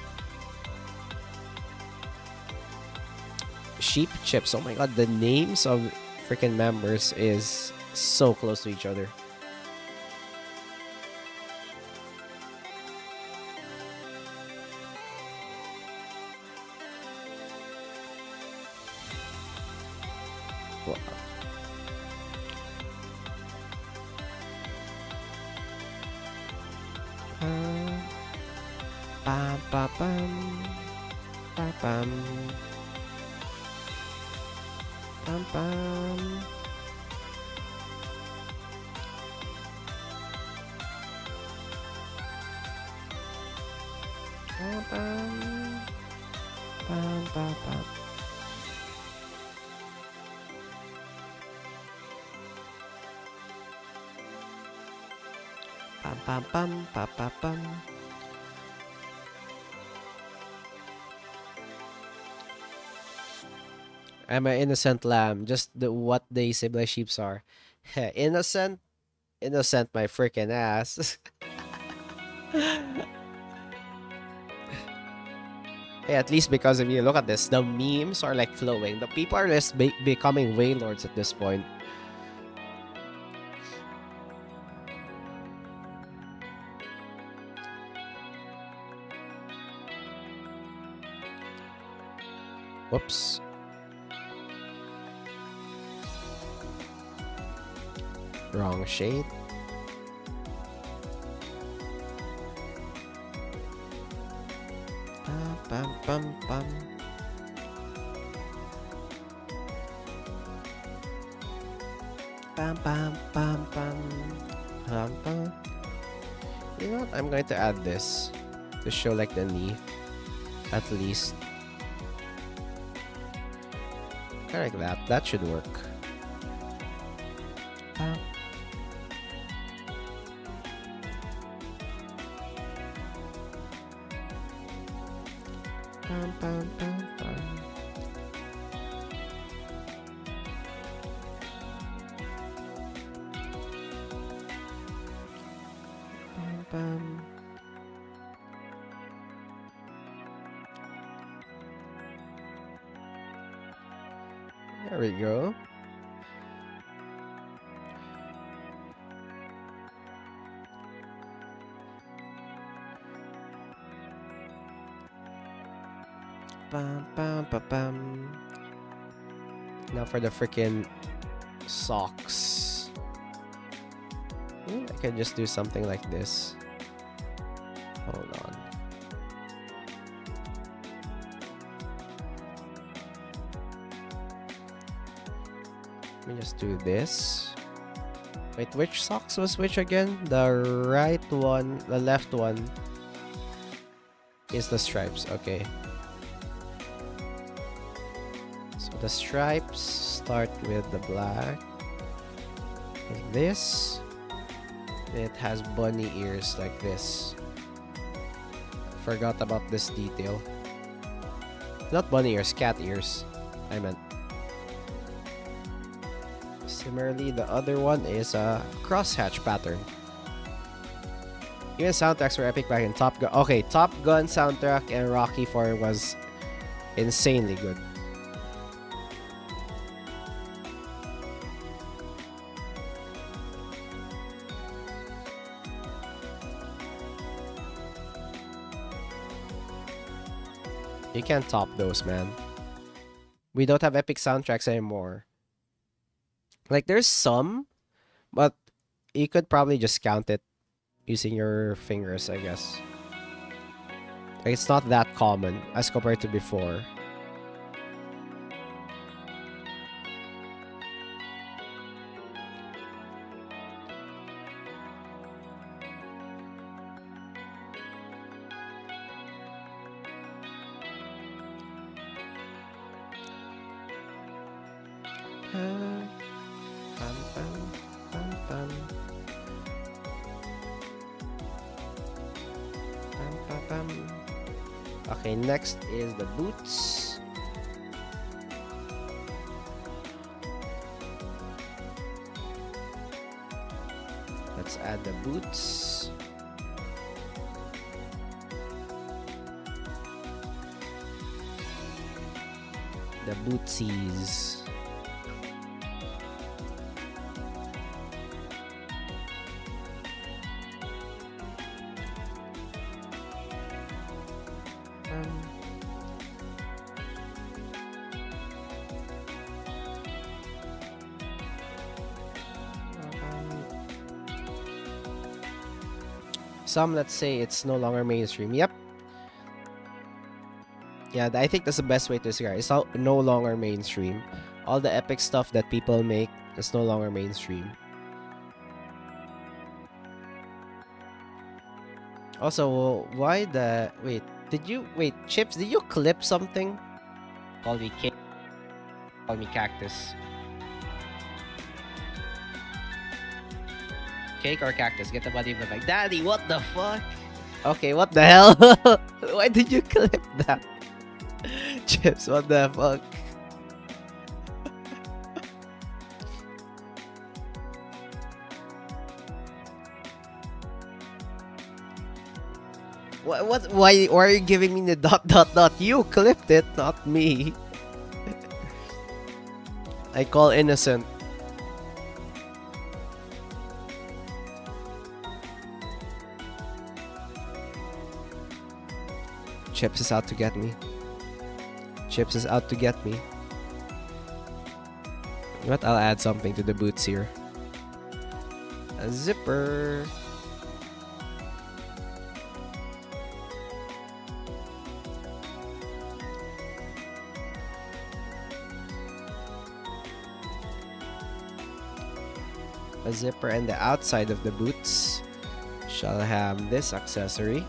A: Sheep chips. Oh my god, the names of freaking members is so close to each other. Bam, bam, bam, bam, bam, bam, bam. Bam, bam, bam, bam, bam. Bam, bam, bam, bam, bam, bam. I'm an innocent lamb, just what they say my sheeps are. Innocent? Innocent my freaking ass. Hey, at least because if you look at this, the memes are like flowing. The people are just becoming waylords at this point. Whoops. Wrong shade. Bam, bam, bam. Bam, bam, bam, bam. Bam, bam. You know what? I'm going to add this to show like the knee, at least. Kind of like that. That should work. Bam. Bam, bam, bam, bam. Bam, bam. There we go. Bam, bam, bam, bam. Now for the freaking socks. I could just do something like this. Hold on. Let me just do this. Wait, which socks was which again? The right one, the left one is the stripes. Okay. So the stripes start with the black. Like this. It has bunny ears like this. Forgot about this detail. Not bunny ears, cat ears. I meant. Similarly, the other one is a crosshatch pattern. Even soundtracks were epic back in Top Gun. Okay, Top Gun soundtrack and Rocky 4 was insanely good. You can't top those, man. We don't have epic soundtracks anymore. Like, there's some, but you could probably just count it using your fingers, I guess. Like, it's not that common as compared to before. Okay, next is the boots. Let's add the boots. The bootsies. Some, let's say it's no longer mainstream. Yep. Yeah, I think that's the best way to describe it. It's no longer mainstream. All the epic stuff that people make is no longer mainstream. Also, why the... Wait, Chips, did you clip something? Call me Cake. Call me Cactus. Cake or Cactus? Get the body of the bag. Daddy, what the fuck? Okay, what the hell? Why did you clip that? Chips, what the fuck? Why are you giving me the dot? You clipped it, not me. I call innocent. Chips is out to get me. Chips is out to get me. You know what? I'll add something to the boots here. A zipper. A zipper, and the outside of the boots shall have this accessory.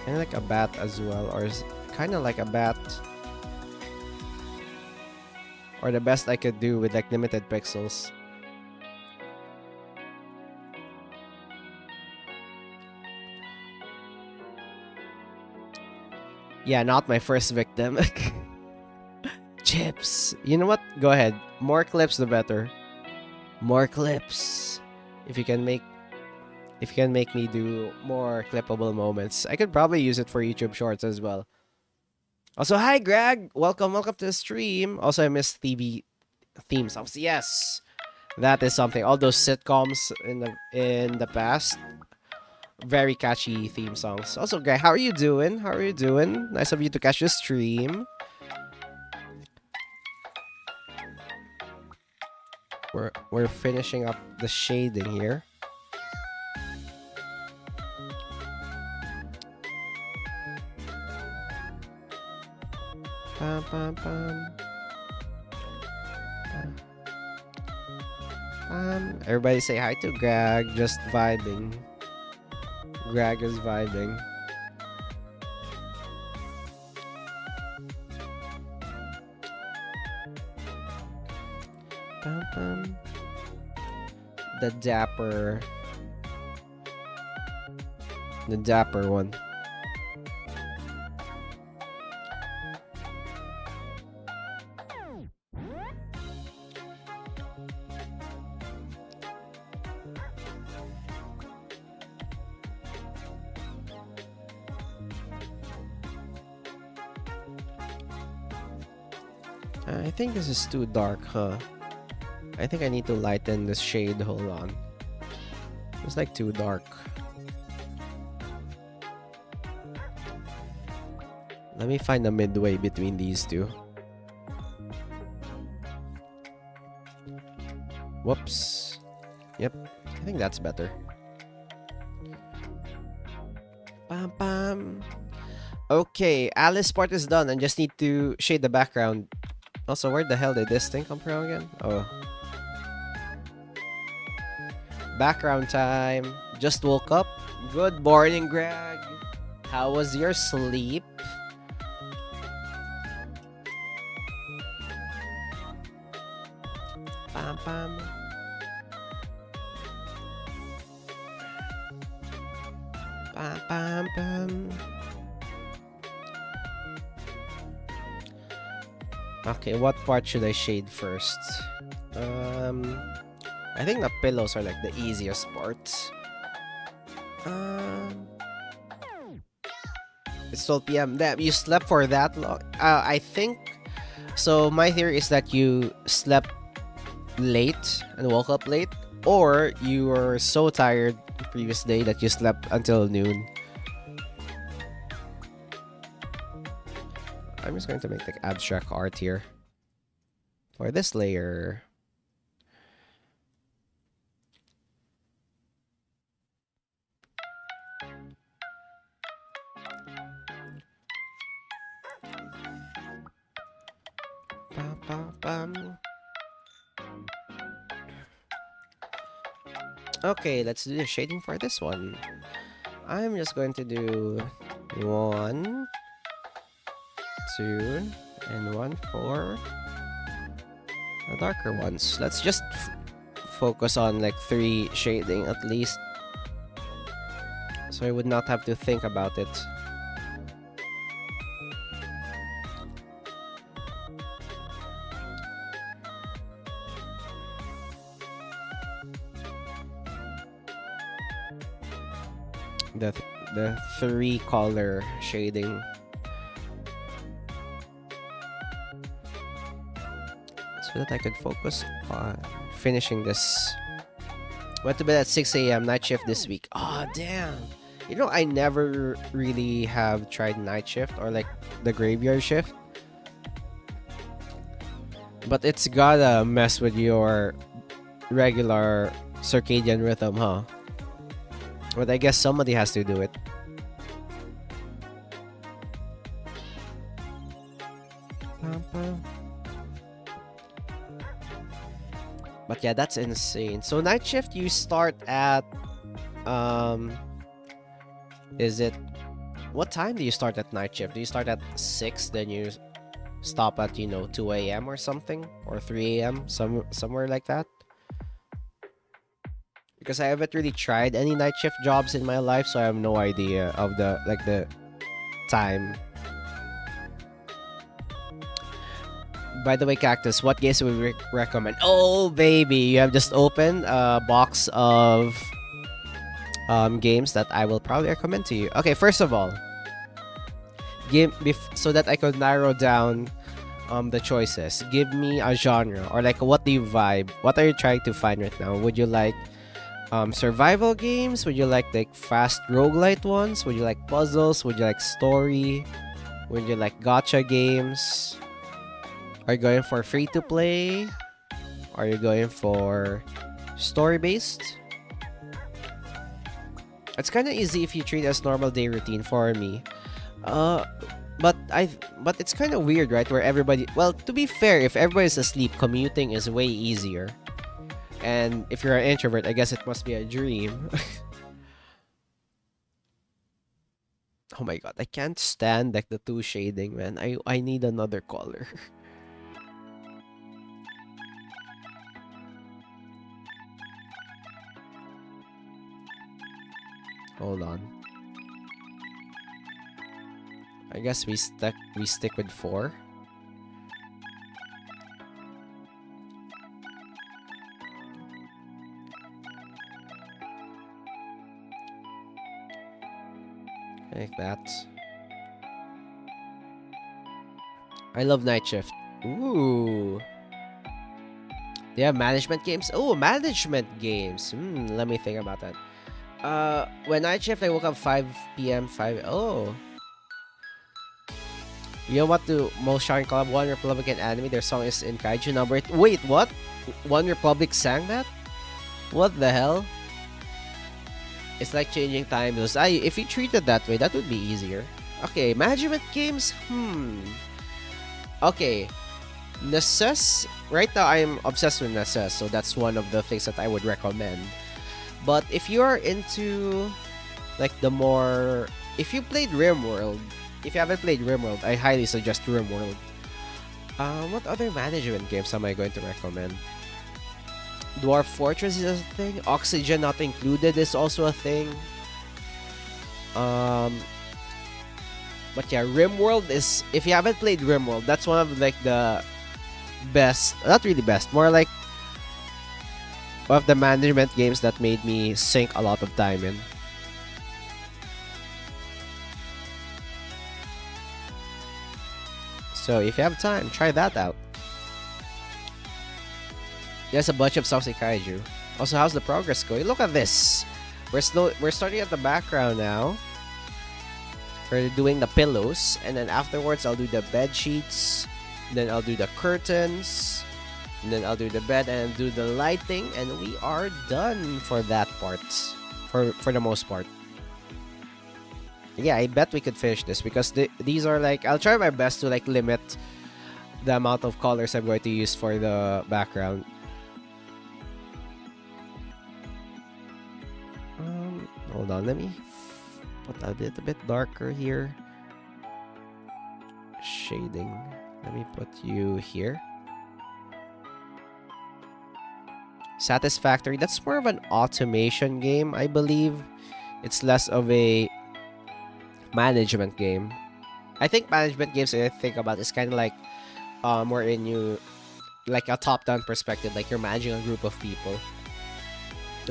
A: Kind of like a bat as well, or kind of like a bat. Or the best I could do with like limited pixels. Yeah, not my first victim. Chips. You know what? Go ahead. More clips, the better. More clips. If you can make me do more clippable moments, I could probably use it for YouTube Shorts as well. Also, hi Greg, welcome to the stream. Also, I missed TV theme songs. Yes, that is something. All those sitcoms in the past, very catchy theme songs. Also, Greg, how are you doing? How are you doing? Nice of you to catch the stream. We're finishing up the shading here. Pam, pam, pam. Everybody say hi to Greg. Just vibing. Greg is vibing. Pam, pam. The dapper one. I think this is too dark, huh? I think I need to lighten this shade. Hold on. It's like too dark. Let me find a midway between these two. Whoops. Yep. I think that's better. Bam bam. Okay, Alice part is done. I just need to shade the background. Also, where the hell did this thing come from again? Oh. Background time. Just woke up. Good morning, Greg. How was your sleep? Pam pam. Pam pam pam. Okay, what part should I shade first? I think the pillows are like the easiest part. It's 12 p.m. Damn, you slept for that long? I think so. My theory is that you slept late and woke up late, or you were so tired the previous day that you slept until noon. I'm just going to make like abstract art here for this layer. Bum, bum, bum. Okay, let's do the shading for this one. I'm just going to do 1, 2, and 1 for the darker ones. Let's just focus on like 3 shading at least, so I would not have to think about it. The 3 color shading. So that I could focus on finishing this. Went to bed at 6 a.m. night shift this week. Oh damn. You know, I never really have tried night shift or like the graveyard shift. But it's gotta mess with your regular circadian rhythm, huh? But I guess somebody has to do it. But yeah, that's insane. So night shift, you start at is it, what time do you start at night shift? Do you start at 6, then you stop at, you know, 2 a.m. or something, or 3 a.m. somewhere like that? Because I haven't really tried any night shift jobs in my life, so I have no idea of the time. By the way, Cactus, what games would we recommend? Oh, baby, you have just opened a box of games that I will probably recommend to you. Okay, first of all, So that I could narrow down the choices. Give me a genre, or like what do you vibe? What are you trying to find right now? Would you like survival games? Would you like fast roguelite ones? Would you like puzzles? Would you like story? Would you like gacha games? Are you going for free to play? Are you going for story based? It's kind of easy if you treat it as normal day routine for me. But it's kind of weird, right? Where everybody, well, to be fair, if everybody's asleep, commuting is way easier. And if you're an introvert, I guess it must be a dream. Oh my god, I can't stand like the two shading, man. I need another color. Hold on. I guess we stick with 4. Like that. I love night shift. Ooh. They have management games? Oh, management games. Let me think about that. When night shift, I woke up 5 p.m. 5. Oh. You know what the most shocking collab? One Republican anime. Their song is in Kaiju number 8. Wait, what? One Republic sang that? What the hell? It's like changing time zones. If you treat it that way, that would be easier. Okay, management games. Okay. Necesse. Right now, I'm obsessed with Necesse, so that's one of the things that I would recommend. But if you're into like the more, if you played RimWorld, if you haven't played RimWorld, I highly suggest RimWorld. What other management games am I going to recommend? Dwarf Fortress is a thing. Oxygen Not Included is also a thing. But yeah, RimWorld is, if you haven't played RimWorld, that's one of like the best, not really best, more like one of the management games that made me sink a lot of time in. So if you have time, try that out. There's a bunch of Saucy Kaiju. Also, how's the progress going? Look at this. We're starting at the background now. We're doing the pillows, and then afterwards I'll do the bed sheets. Then I'll do the curtains. And then I'll do the bed and do the lighting, and we are done for that part. For the most part. Yeah, I bet we could finish this because these are like, I'll try my best to like limit the amount of colors I'm going to use for the background. Hold on, let me put a little bit darker here. Shading. Let me put you here. Satisfactory. That's more of an automation game, I believe. It's less of a management game. I think management games that I think about is kind of like wherein you like a top-down perspective, like you're managing a group of people.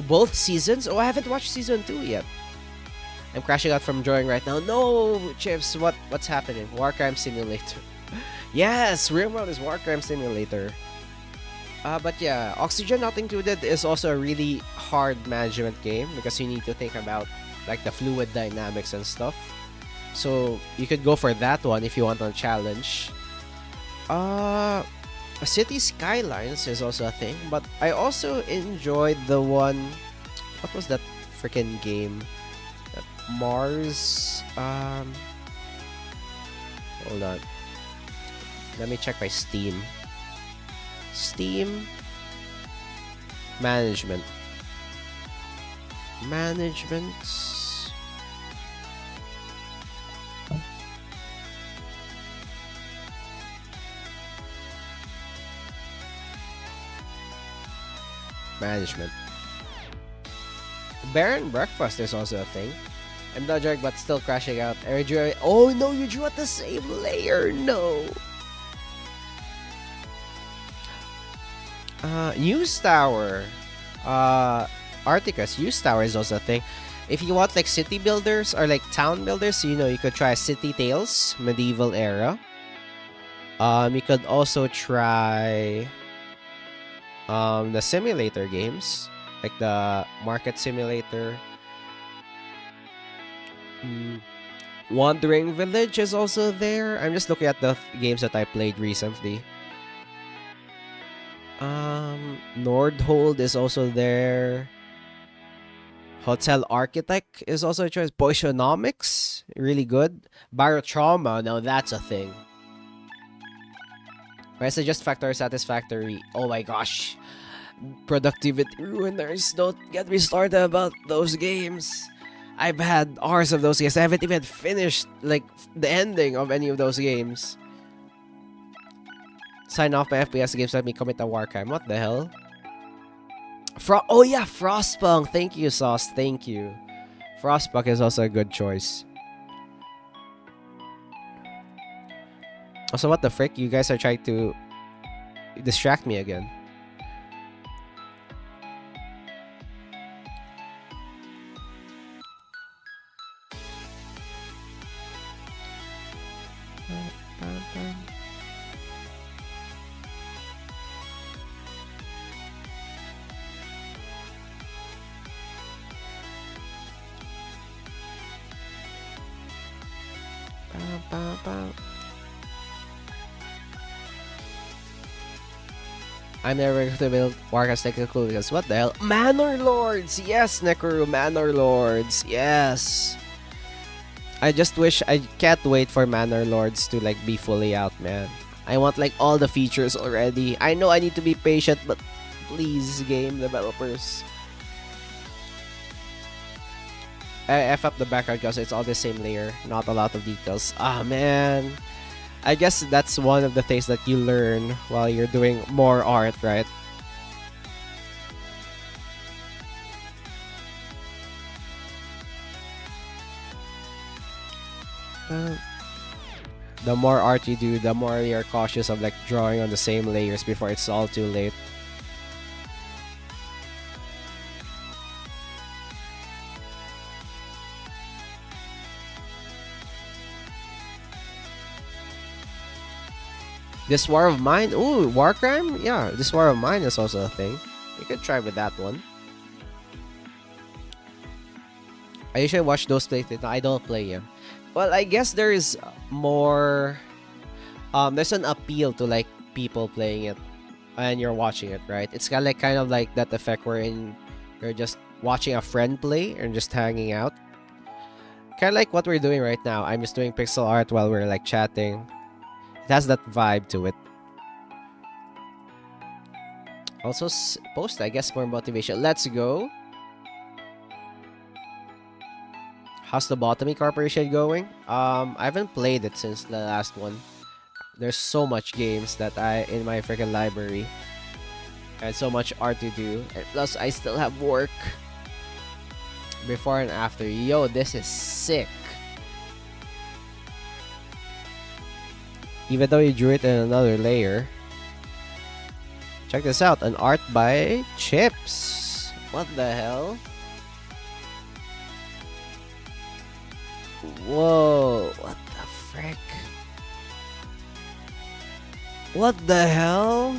A: Both seasons? Oh, I haven't watched season 2 yet. I'm crashing out from drawing right now. No, Chips, what's happening? War Crime Simulator. Yes, RimWorld is War Crime Simulator. But yeah, Oxygen Not Included is also a really hard management game because you need to think about like the fluid dynamics and stuff. So you could go for that one if you want a challenge. City Skylines is also a thing, but I also enjoyed the one. What was that freaking game? That Mars. Hold on. Let me check my Steam. Steam management. Management. Management. Baron Breakfast is also a thing. I'm not joking, but still crashing out. Oh no, you drew at the same layer. No. News Tower. Articus News Tower is also a thing. If you want like city builders or like town builders, you know, you could try City Tales, medieval era. You could also try the simulator games, like the market simulator. Wandering Village is also there. I'm just looking at the games that I played recently. Nordhold is also there. Hotel Architect is also a choice. Boisonomics, really good. Barotrauma, now that's a thing. Rest Just Factor Satisfactory. Oh my gosh. Productivity ruiners. Don't get me started about those games. I've had hours of those games. I haven't even finished like the ending of any of those games. Sign off my FPS games, let me commit a war crime. What the hell? Oh yeah, Frostpunk. Thank you, Sauce. Thank you. Frostpunk is also a good choice. Also, what the frick? You guys are trying to distract me again. I'm never going to build Warcraft technical because what the hell? Manor Lords! Yes, Nekuru, Manor Lords. Yes. I just wish, I can't wait for Manor Lords to like be fully out, man. I want like all the features already. I know I need to be patient, but please, game developers. I F up the background because it's all the same layer, not a lot of details. Ah, man. I guess that's one of the things that you learn while you're doing more art, right? The more art you do, the more you're cautious of like drawing on the same layers before it's all too late. This War of Mine? Ooh, War Crime? Yeah, this War of Mine is also a thing. You could try with that one. I usually watch those playthroughs. No, I don't play them. Well, I guess there is more... there's an appeal to like people playing it and you're watching it, right? It's kind of like that effect wherein you're just watching a friend play and just hanging out. Kind of like what we're doing right now. I'm just doing pixel art while we're like chatting. It has that vibe to it. Also, post, I guess, more motivation. Let's go. How's the Botany Corporation going? I haven't played it since the last one. There's so much games that in my freaking library. And so much art to do. And plus, I still have work. Before and after. Yo, this is sick. Even though you drew it in another layer. Check this out. An art by Chips. What the hell? Whoa. What the frick? What the hell?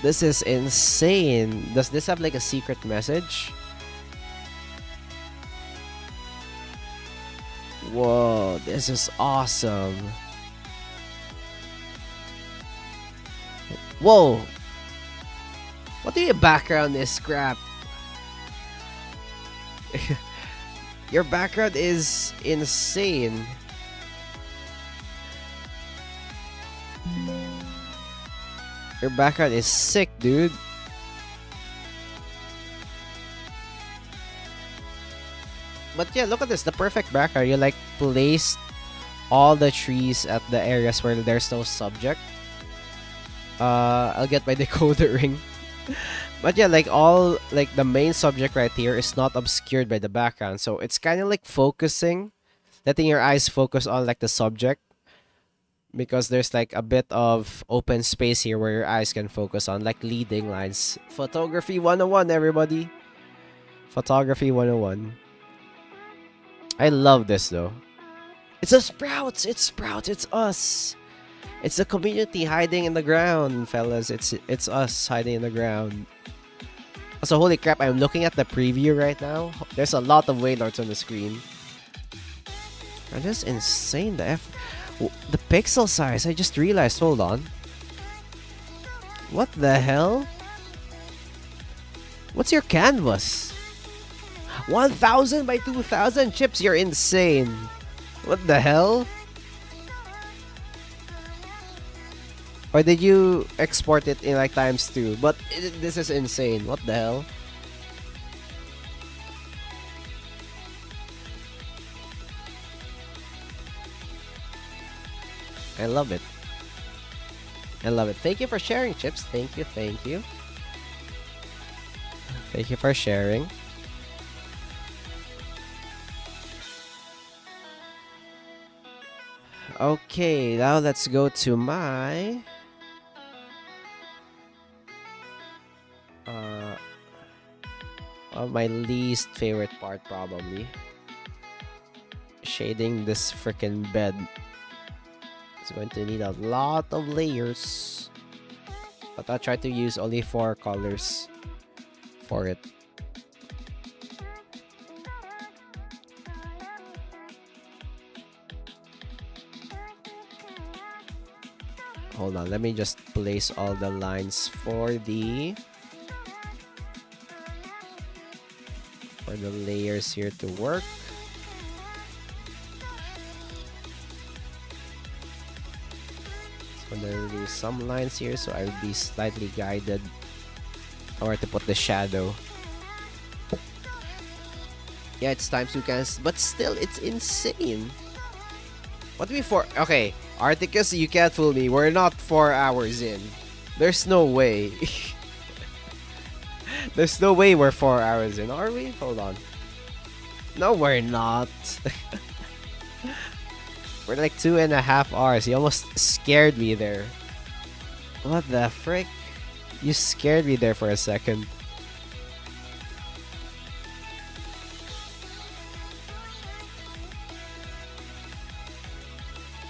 A: This is insane. Does this have like a secret message? Whoa. This is awesome. Whoa! What do your background is crap? Your background is insane. Your background is sick, dude. But yeah, look at this. The perfect background. You like placed all the trees at the areas where there's no subject. I'll get my decoder ring. But yeah, like all like the main subject right here is not obscured by the background, so it's kind of like focusing, letting your eyes focus on like the subject, because there's like a bit of open space here where your eyes can focus on like leading lines. Photography 101, everybody. Photography 101. I love this though. It's a Sprouts! It's Sprouts! It's us! It's the community hiding in the ground, fellas. It's us hiding in the ground. So holy crap, I'm looking at the preview right now. There's a lot of Wailords on the screen. Are just insane. The pixel size, I just realized. Hold on. What the hell? What's your canvas? 1000 by 2000 chips, you're insane. What the hell? Or did you export it in like ×2? But this is insane. What the hell? I love it. I love it. Thank you for sharing, Chips. Thank you, thank you. Thank you for sharing. Okay, now let's go to my... my least favorite part, probably. Shading this freaking bed. It's going to need a lot of layers. But I'll try to use only 4 colors for it. Hold on, let me just place all the lines for the layers here to work. So there will be some lines here, so I will be slightly guided or to put the shadow. Yeah, it's times 2 cans, but still, it's insane. What do we for? Okay, Articus, you can't fool me. We're not 4 hours in. There's no way. There's no way we're 4 hours in, are we? Hold on. No, we're not. We're like 2.5 hours. You almost scared me there. What the frick? You scared me there for a second.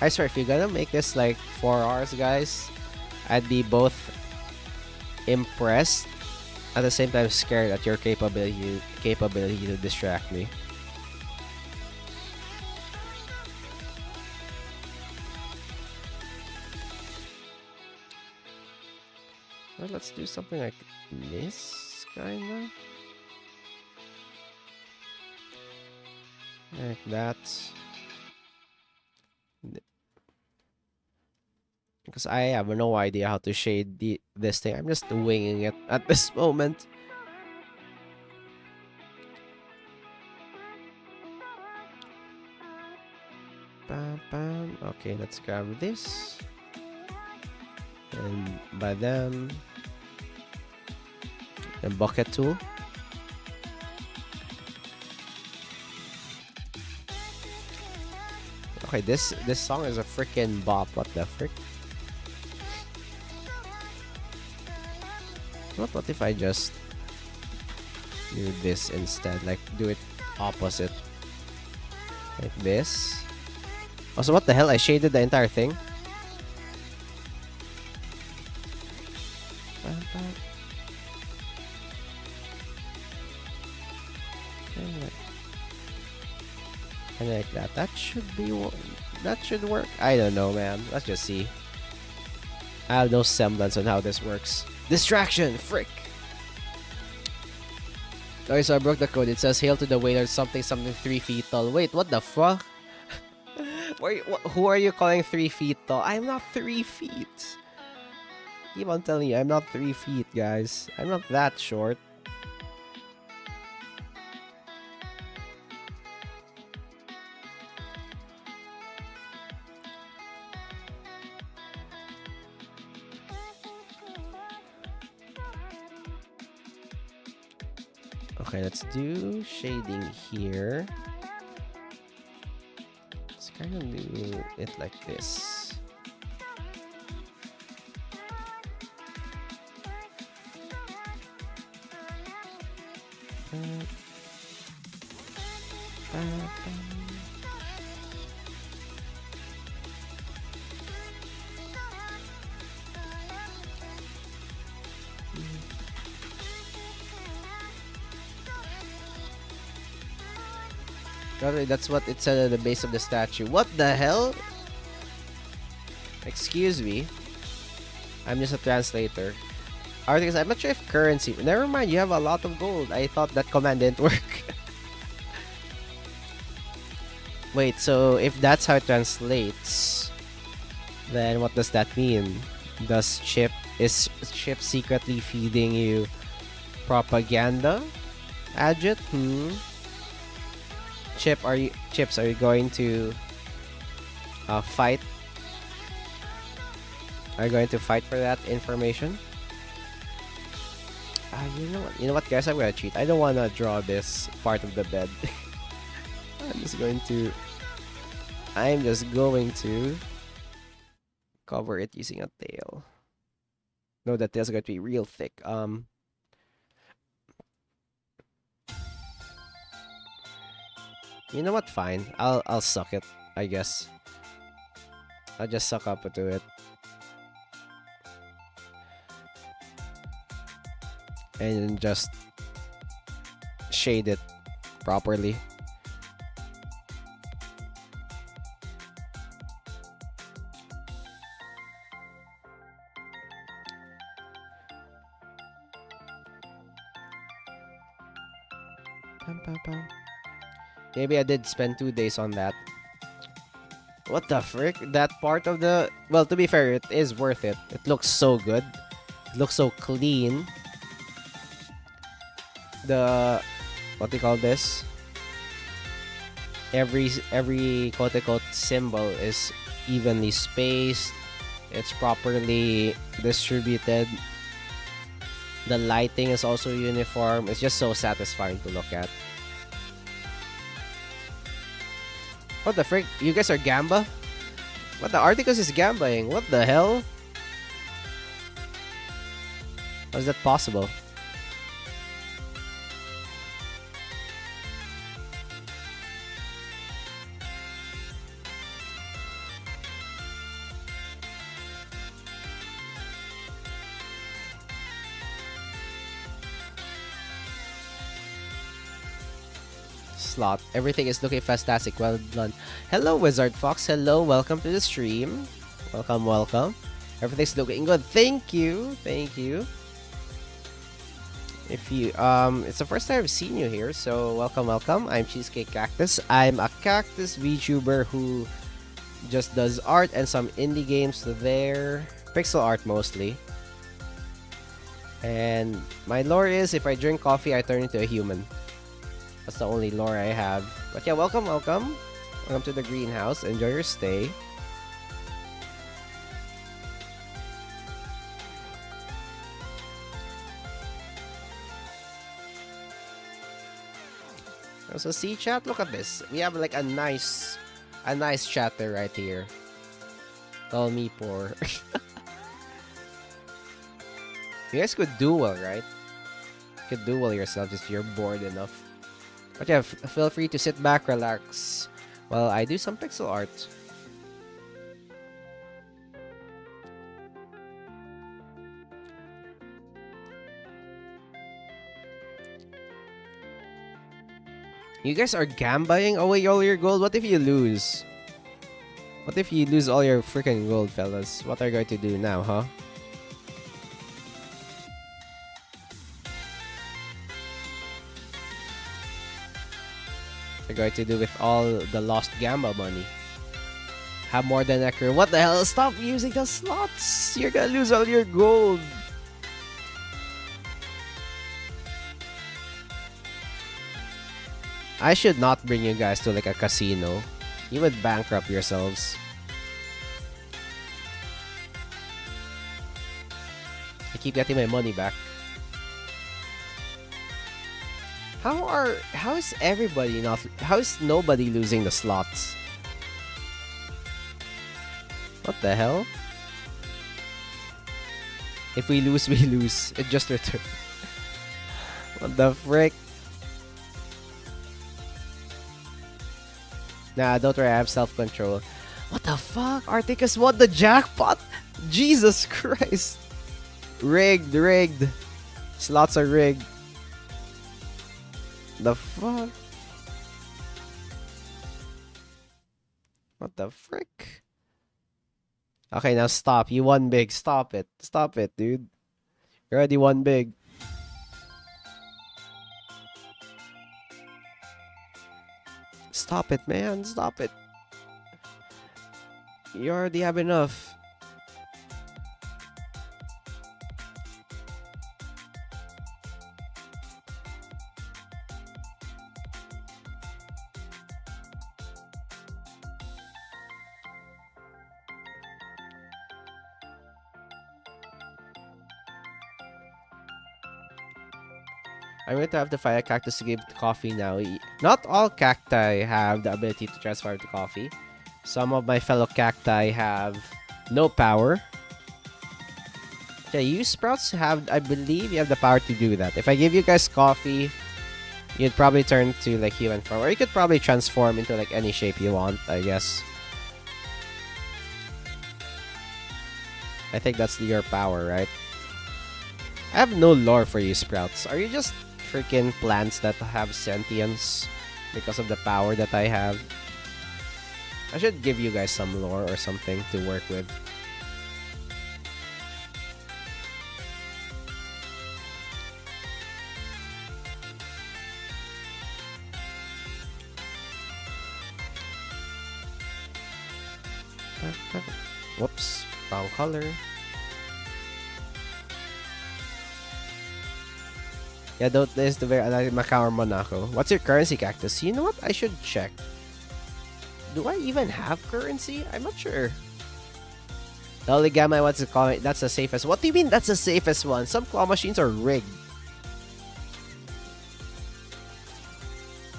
A: I swear, if you're gonna make this like 4 hours, guys, I'd be both impressed at the same time scared at your capability to distract me. Well, let's do something like this, kinda. Like that. Because I have no idea how to shade this thing. I'm just winging it at this moment. Bam, bam. Okay, let's grab this. And by them. And bucket tool. Okay, this song is a freaking bop. What the frick? What if I just do this instead? Like, do it opposite. Like this. Also, what the hell? I shaded the entire thing. And like that. That should be... That should work. I don't know, man. Let's just see. I have no semblance on how this works. Distraction! Frick! Okay, so I broke the code. It says, hail to the waiter, something 3 feet tall. Wait, what the fuck? Who are you calling 3 feet tall? I'm not 3 feet. Keep on telling you, I'm not 3 feet, guys. I'm not that short. Okay, let's do shading here. Let's kind of do it like this. Okay, that's what it said at the base of the statue. What the hell? Excuse me. I'm just a translator. Articles, I'm not sure if currency. Never mind, you have a lot of gold. I thought that command didn't work. Wait, so if that's how it translates, then what does that mean? Is Chip secretly feeding you propaganda? Adjut? Chips, are you going to fight? Are you going to fight for that information? You know what, guys? I'm gonna cheat. I don't wanna draw this part of the bed. I'm just going to cover it using a tail. No, that tail's going to be real thick. You know what? Fine. I'll suck it, I guess. I'll just suck up to it. And just shade it properly. Maybe I did spend 2 days on that. What the frick? That part of the... Well, to be fair, it is worth it. It looks so good. It looks so clean. The... What do you call this? Every quote-unquote symbol is evenly spaced. It's properly distributed. The lighting is also uniform. It's just so satisfying to look at. What the frick? You guys are Gamba? What the Articus is Gambaing? What the hell? How is that possible? Slot. Everything is looking fantastic. Well done. Hello, Wizard Fox. Hello, welcome to the stream. Welcome, welcome. Everything's looking good. Thank you. Thank you. If you it's the first time I've seen you here, so welcome, welcome. I'm Cheesecake Cactus. I'm a Cactus VTuber who just does art and some indie games there. Pixel art mostly. And my lore is if I drink coffee, I turn into a human. That's the only lore I have. But yeah, welcome, welcome. Welcome to the greenhouse. Enjoy your stay. So see chat, look at this. We have like a nice chatter right here. Call me poor. You guys could duel, right? You could duel yourself if you're bored enough. But yeah, feel free to sit back, relax, while I do some pixel art. You guys are gambaying away all your gold? What if you lose? What if you lose all your freaking gold, fellas? What are you going to do now, huh? You're going to do with all the lost Gamba money. Have more than a crew. What the hell? Stop using the slots! You're gonna lose all your gold! I should not bring you guys to like a casino. You would bankrupt yourselves. I keep getting my money back. How is everybody not... How is nobody losing the slots? What the hell? If we lose, we lose. It just returned. What the frick? Nah, don't worry, I have self-control. What the fuck? Articus won the jackpot? Jesus Christ. Rigged, rigged. Slots are rigged. The fuck? What the frick? Okay, now stop. You won big. Stop it. Stop it, dude. You already won big. Stop it, man. Stop it. You already have enough. I'm going to have to find a cactus to give coffee now. Not all cacti have the ability to transform to coffee. Some of my fellow cacti have no power. Yeah, you sprouts have, I believe you have the power to do that. If I give you guys coffee, you'd probably turn to like human form. Or you could probably transform into like any shape you want, I guess. I think that's your power, right? I have no lore for you, sprouts. Are you just freaking plants that have sentience because of the power that I have? I should give you guys some lore or something to work with. Whoops, wrong color. Yeah, don't this the very Macau or Monaco. What's your currency, Cactus? You know what? I should check. Do I even have currency? I'm not sure. The only gamma I want to call it, that's the safest. What do you mean that's the safest one? Some claw machines are rigged.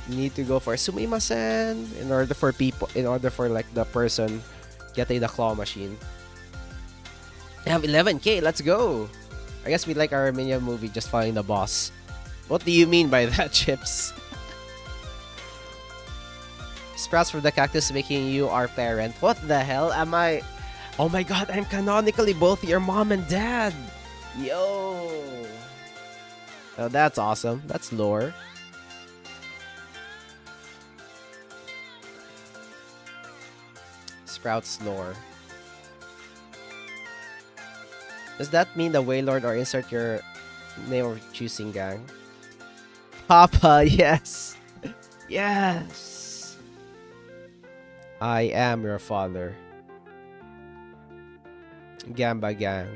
A: You need to go for sumimasen in order for people, in order for like the person getting the claw machine. I have 11k, let's go. I guess we like our minion movie, just following the boss. What do you mean by that, Chips? Sprouts from the cactus making you our parent. What the hell am I? Oh my god, I'm canonically both your mom and dad. Yo. Oh, that's awesome. That's lore. Sprouts lore. Does that mean the Waylord or insert your name of choosing gang? Papa, yes. Yes. I am your father. Gamba gang.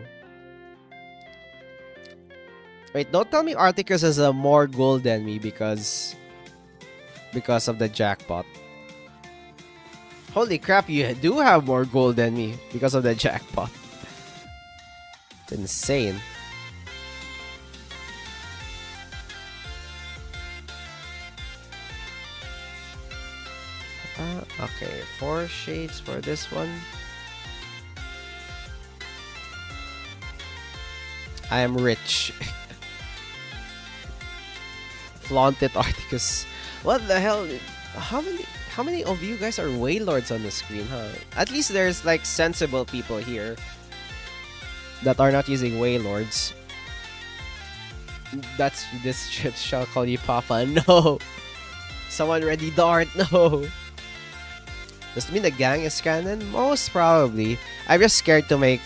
A: Wait, don't tell me Articus has a more gold than me because of the jackpot. Holy crap, you do have more gold than me because of the jackpot. It's insane. Okay, 4 shades for this one. I am rich. Flaunt it, Articus. What the hell? How many of you guys are Waylords on the screen, huh? At least there's like sensible people here that are not using Waylords. That's this shit shall call you Papa. No. Someone ready dart. No. Does it mean the gang is canon? Most probably. I'm just scared to make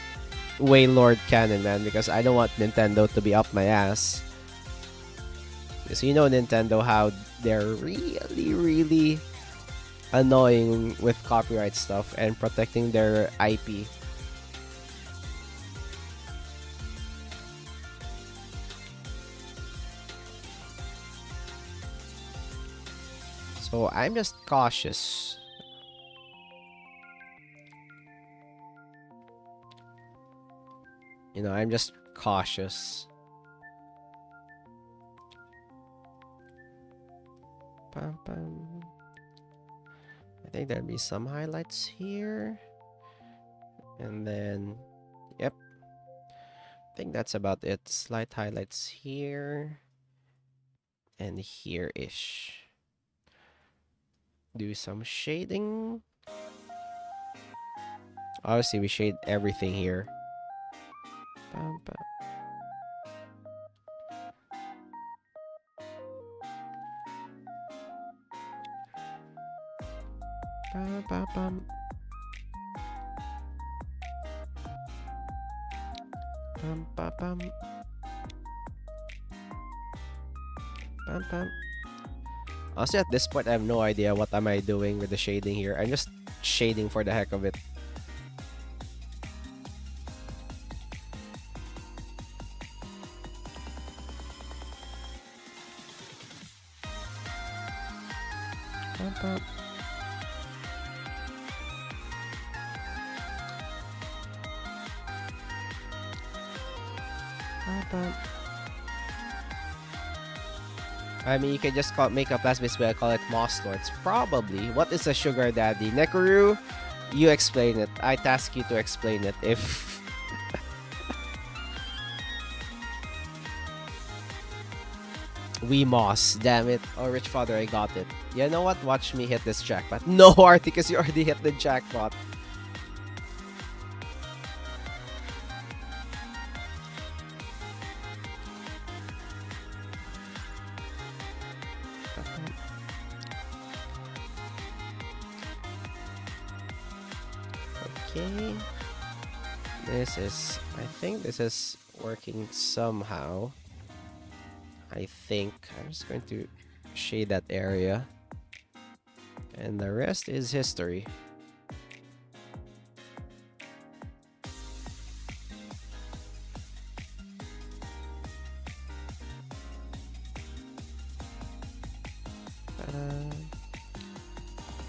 A: Waylord canon, man, because I don't want Nintendo to be up my ass. Because you know Nintendo, how they're really annoying with copyright stuff and protecting their IP. So I'm just cautious. You know, I'm just cautious. Bum, bum. I think there'll be some highlights here. And then, yep. I think that's about it. Slight highlights here. And here-ish. Do some shading. Obviously, we shade everything here. Bam, bam. Bam, bam, bam. Bam, bam, bam. Bam, bam. Honestly, at this point, I have no idea what am I doing with the shading here. I'm just shading for the heck of it. Bam, bam. Bam, bam. I mean, you can just make a plastic way. I call it Moss Lords. Probably. What is a sugar daddy? Nekuru, you explain it. I task you to explain it. If we Moss, damn it. Oh, Rich Father, I got it. You know what? Watch me hit this jackpot. No, Articus, you already hit the jackpot. Okay. I think this is working somehow. I think I'm just going to shade that area. And the rest is history.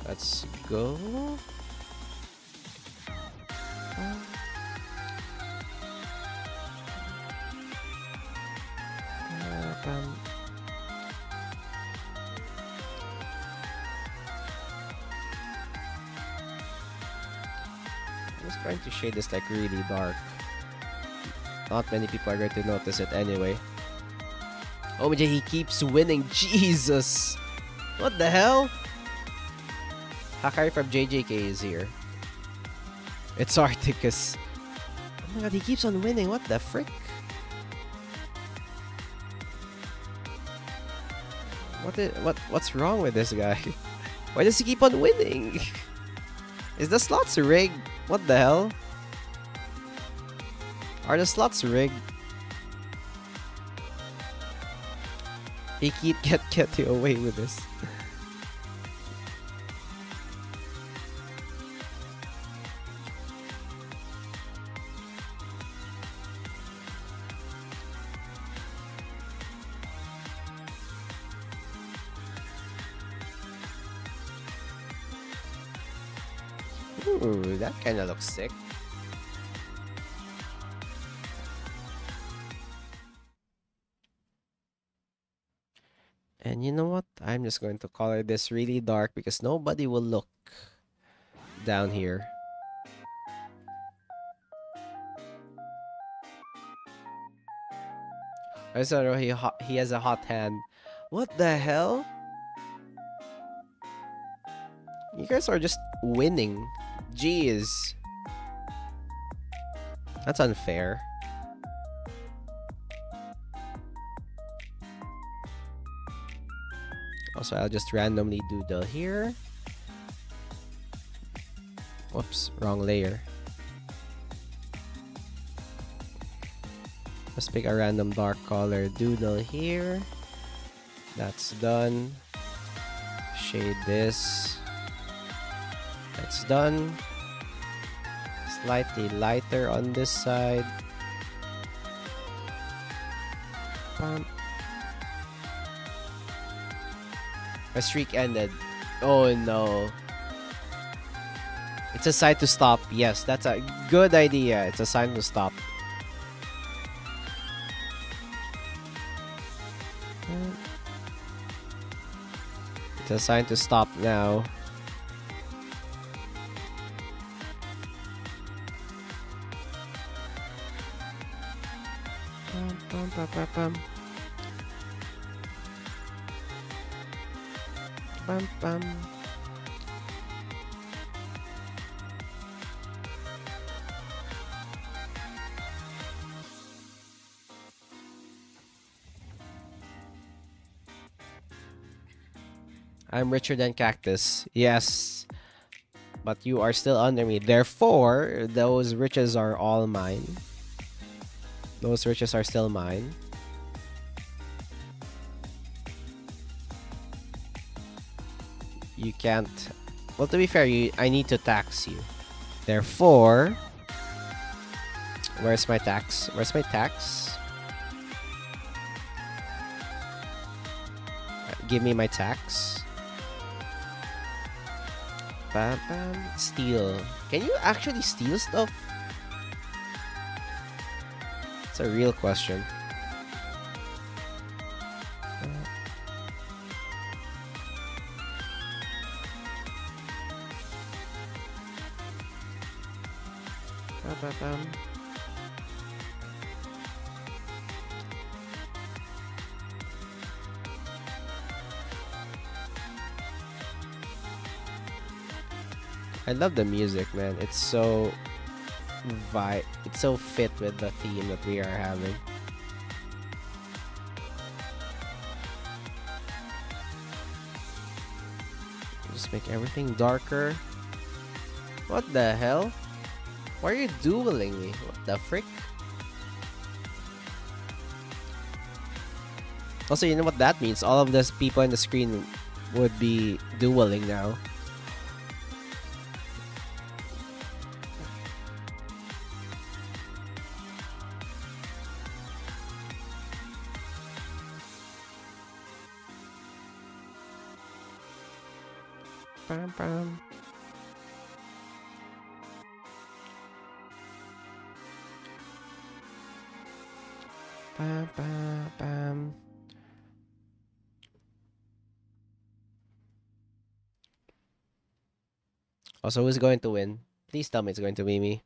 A: Let's go. I'm just trying to shade this like really dark. Not many people are going to notice it anyway. Oh my god, he keeps winning. Jesus! What the hell? Hakari from JJK is here. It's Articus. Oh my god, he keeps on winning. What the frick? What's wrong with this guy? Why does he keep on winning? Is the slots rigged? What the hell? Are the slots rigged? He keep getting away with this. Ooh, that kind of looks sick. And you know what? I'm just going to color this really dark because nobody will look down here. I saw he has a hot hand. What the hell? You guys are just winning. Jeez. That's unfair. Also, I'll just randomly doodle here. Whoops, wrong layer. Let's pick a random dark color. Doodle here. That's done. Shade this. That's done. Slightly lighter on this side. Bam. My streak ended. Oh no. It's a sign to stop. Yes, that's a good idea. It's a sign to stop. It's a sign to stop now. Bam. Bam, bam. I'm richer than Cactus. Yes. But you are still under me. Therefore, those riches are all mine. Those riches are still mine. You can't... Well, to be fair, I need to tax you. Therefore... Where's my tax? Where's my tax? Give me my tax. Bam, bam. Steal. Can you actually steal stuff? It's a real question. Bam, bam, bam. I love the music, man. It's so it's so fit with the theme that we are having. Just make everything darker. What the hell? Why are you dueling me? What the frick? Also, you know what that means? All of those people on the screen would be dueling now. Bam, bam. Bam, bam, bam. Also, who's going to win? Please tell me it's going to be me.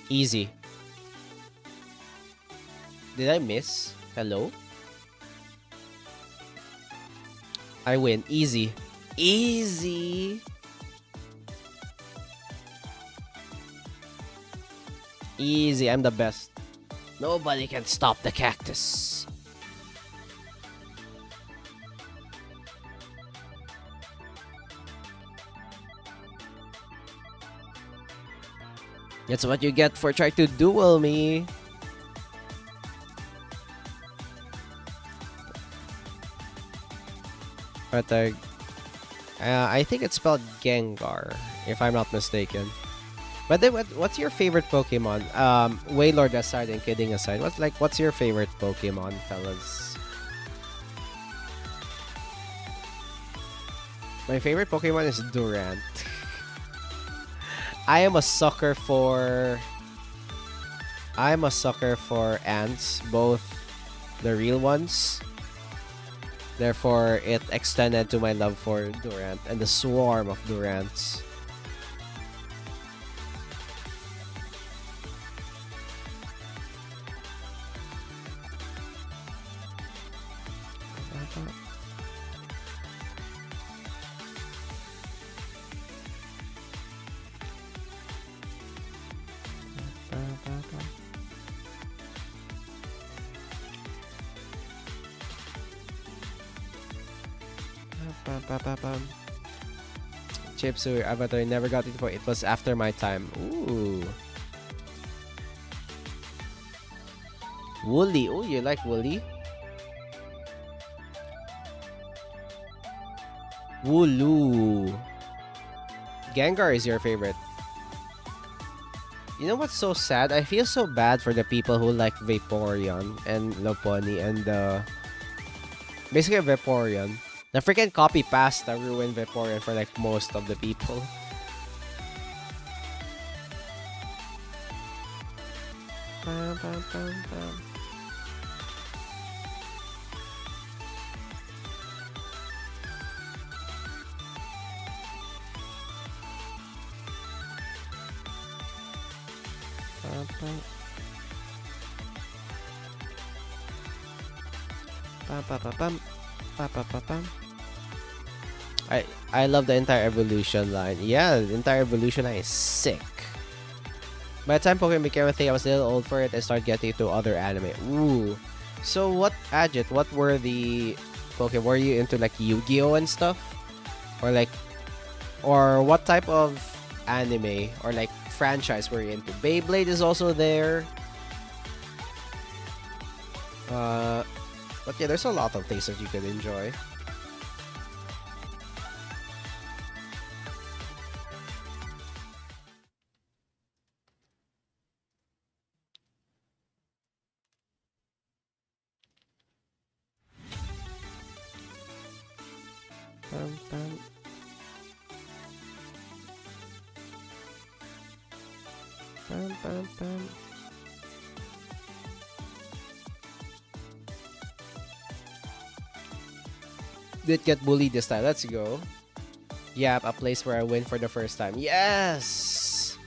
A: Easy. Did I miss? Hello? I win. Easy. Easy. Easy. I'm the best. Nobody can stop the cactus. That's what you get for trying to duel me. But I think it's spelled Gengar, if I'm not mistaken. But then, what's your favorite Pokemon? Wailord aside and kidding aside, what's your favorite Pokemon, fellas? My favorite Pokemon is Durant. I am a sucker for ants, both the real ones. Therefore, it extended to my love for Durant and the swarm of Durants. Chipsu Avatar never got it before. It was after my time. Ooh. Woolly. Oh, you like Woolly? Wooloo. Gengar is your favorite. You know what's so sad? I feel so bad for the people who like Vaporeon and Lopunny and basically Vaporeon. The freaking copy pasta ruined Vaporeon for like most of the people. Bam, bam, bam, bam. Bam, bam. Bam, bam, bam, bam. I love the entire evolution line. Yeah, the entire evolution line is sick. By the time Pokemon became a thing, I was a little old for it and started getting into other anime. Ooh. So what, Ajit, what were the Pokemon? Were you into like Yu-Gi-Oh and stuff, or like, or what type of anime or like franchise were you into? Beyblade is also there. But yeah, there's a lot of things that you could enjoy. Pam, pam. Pam, pam, pam. Did get bullied this time. Let's go. Yep, a place where I win for the first time. Yes!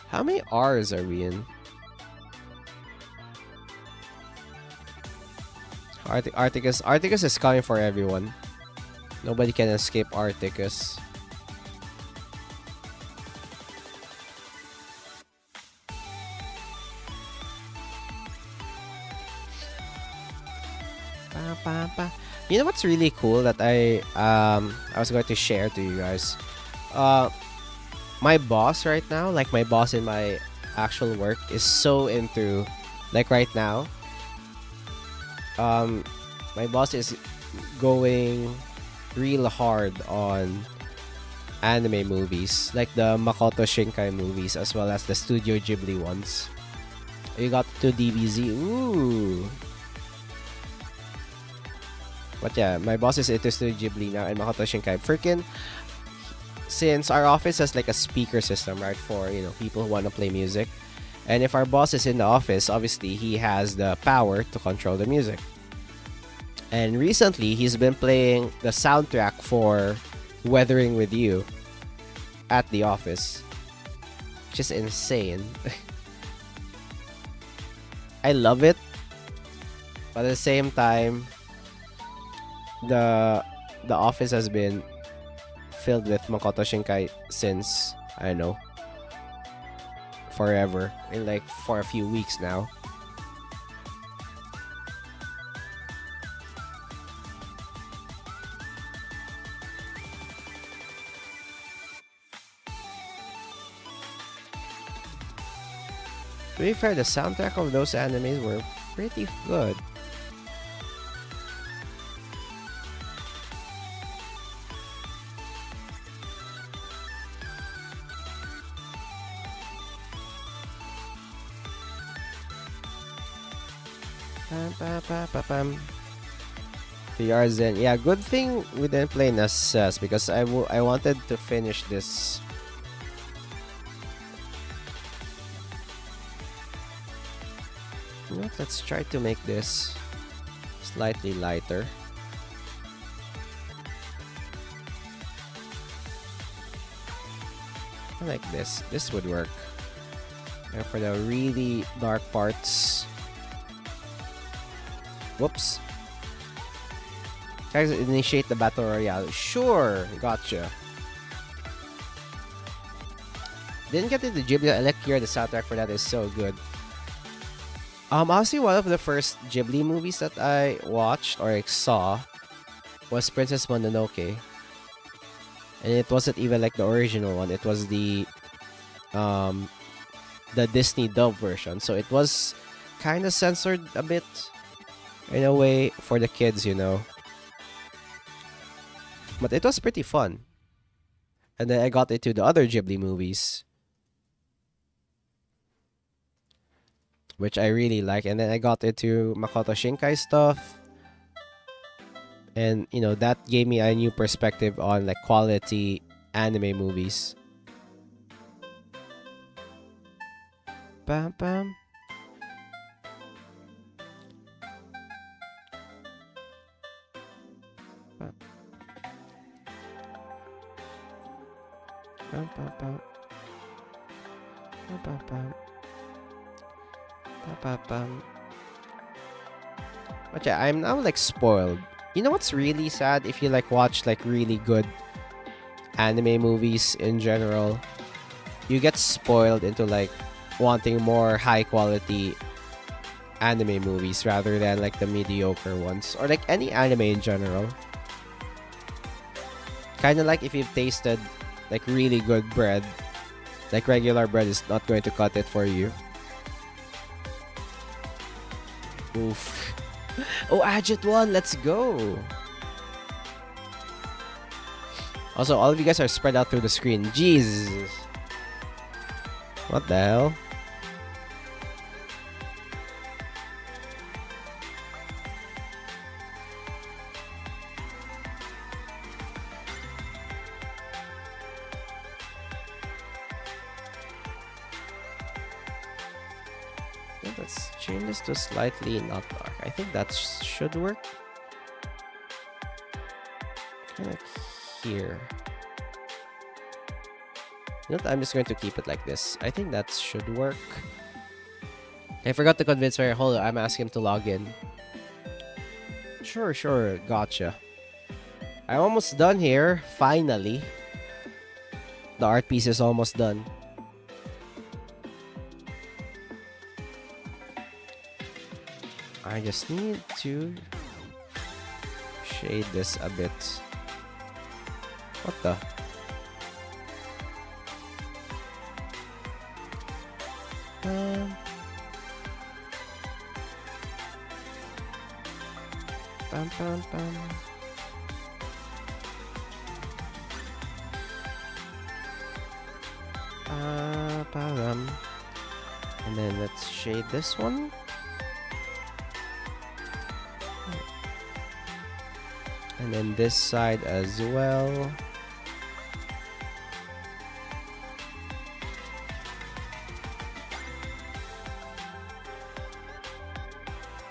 A: How many R's are we in? Articus. Articus is coming for everyone. Nobody can escape Articus. You know what's really cool that I was going to share to you guys? My boss right now, like my boss in my actual work, is so into, like right now, my boss is going real hard on anime movies, like the Makoto Shinkai movies as well as the Studio Ghibli ones. You got to DBZ. Ooh. But yeah, my boss is into Studio Ghibli now and Makoto Shinkai. Freaking, since our office has like a speaker system, right, for, you know, people who want to play music. And if our boss is in the office, obviously he has the power to control the music. And recently, he's been playing the soundtrack for Weathering With You at the office. Just insane. I love it. But at the same time, the office has been filled with Makoto Shinkai since, I don't know, forever. In like for a few weeks now. To be fair, the soundtrack of those animes were pretty good. VR Zen. Yeah, good thing we didn't play Necesse because I wanted to finish this. You know what, let's try to make this slightly lighter. I like this. This would work. And for the really dark parts. Whoops. Guys, initiate the battle royale. Sure, gotcha. Didn't get into Ghibli. I like the soundtrack for that is so good. Honestly, one of the first Ghibli movies that I watched or saw was Princess Mononoke. And it wasn't even like the original one. It was the Disney dub version. So it was kind of censored a bit in a way for the kids, you know. But it was pretty fun. And then I got into the other Ghibli movies, which I really like. And then I got into Makoto Shinkai stuff. And, you know, that gave me a new perspective on, like, quality anime movies. Bam, bam. Bam. Bam, bam, bam. Bam, bam, bam. But yeah, I'm now like spoiled. You know what's really sad? If you like watch like really good anime movies in general, you get spoiled into like wanting more high quality anime movies rather than like the mediocre ones, or like any anime in general. Kind of like if you've tasted like really good bread, like regular bread is not going to cut it for you. Oof. Oh, Agit won. Let's go. Also, all of you guys are spread out through the screen. Jesus. What the hell? Let's change this to slightly not dark. I think that should work. Kind of here. You know what? I'm just going to keep it like this. I think that should work. I forgot to convince her. Hold on, I'm asking him to log in. Sure, gotcha. I'm almost done here. Finally. The art piece is almost done. I just need to shade this a bit. What the? Pam pam pam. And then let's shade this one. And then this side as well.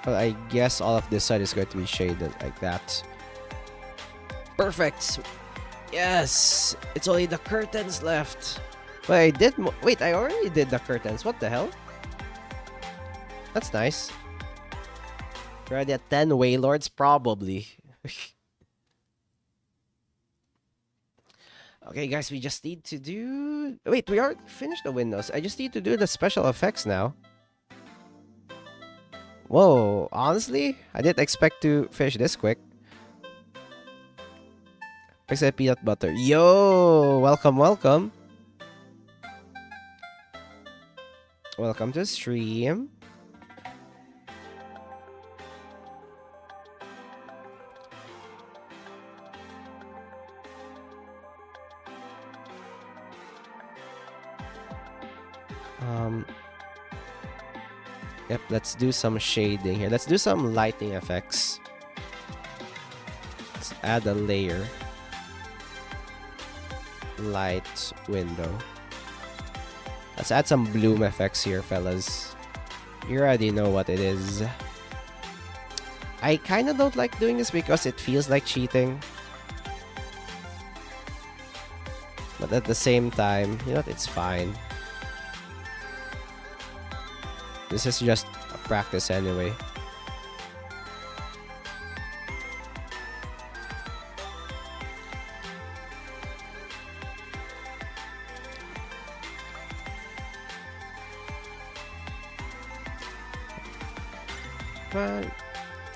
A: Well, I guess all of this side is going to be shaded like that. Perfect! Yes! It's only the curtains left. But I did wait, I already did the curtains. What the hell? That's nice. We're already at 10 Wailords, probably. Okay, guys, we just need to do... Wait, we already finished the windows. I just need to do the special effects now. Whoa, honestly, I didn't expect to finish this quick. Except peanut butter. Yo, welcome. Welcome to stream. Yep, let's do some shading here. Let's do some lighting effects. Let's add a layer. Light window. Let's add some bloom effects here, fellas. You already know what it is. I kind of don't like doing this because it feels like cheating. But at the same time, you know what? It's fine. This is just a practice anyway.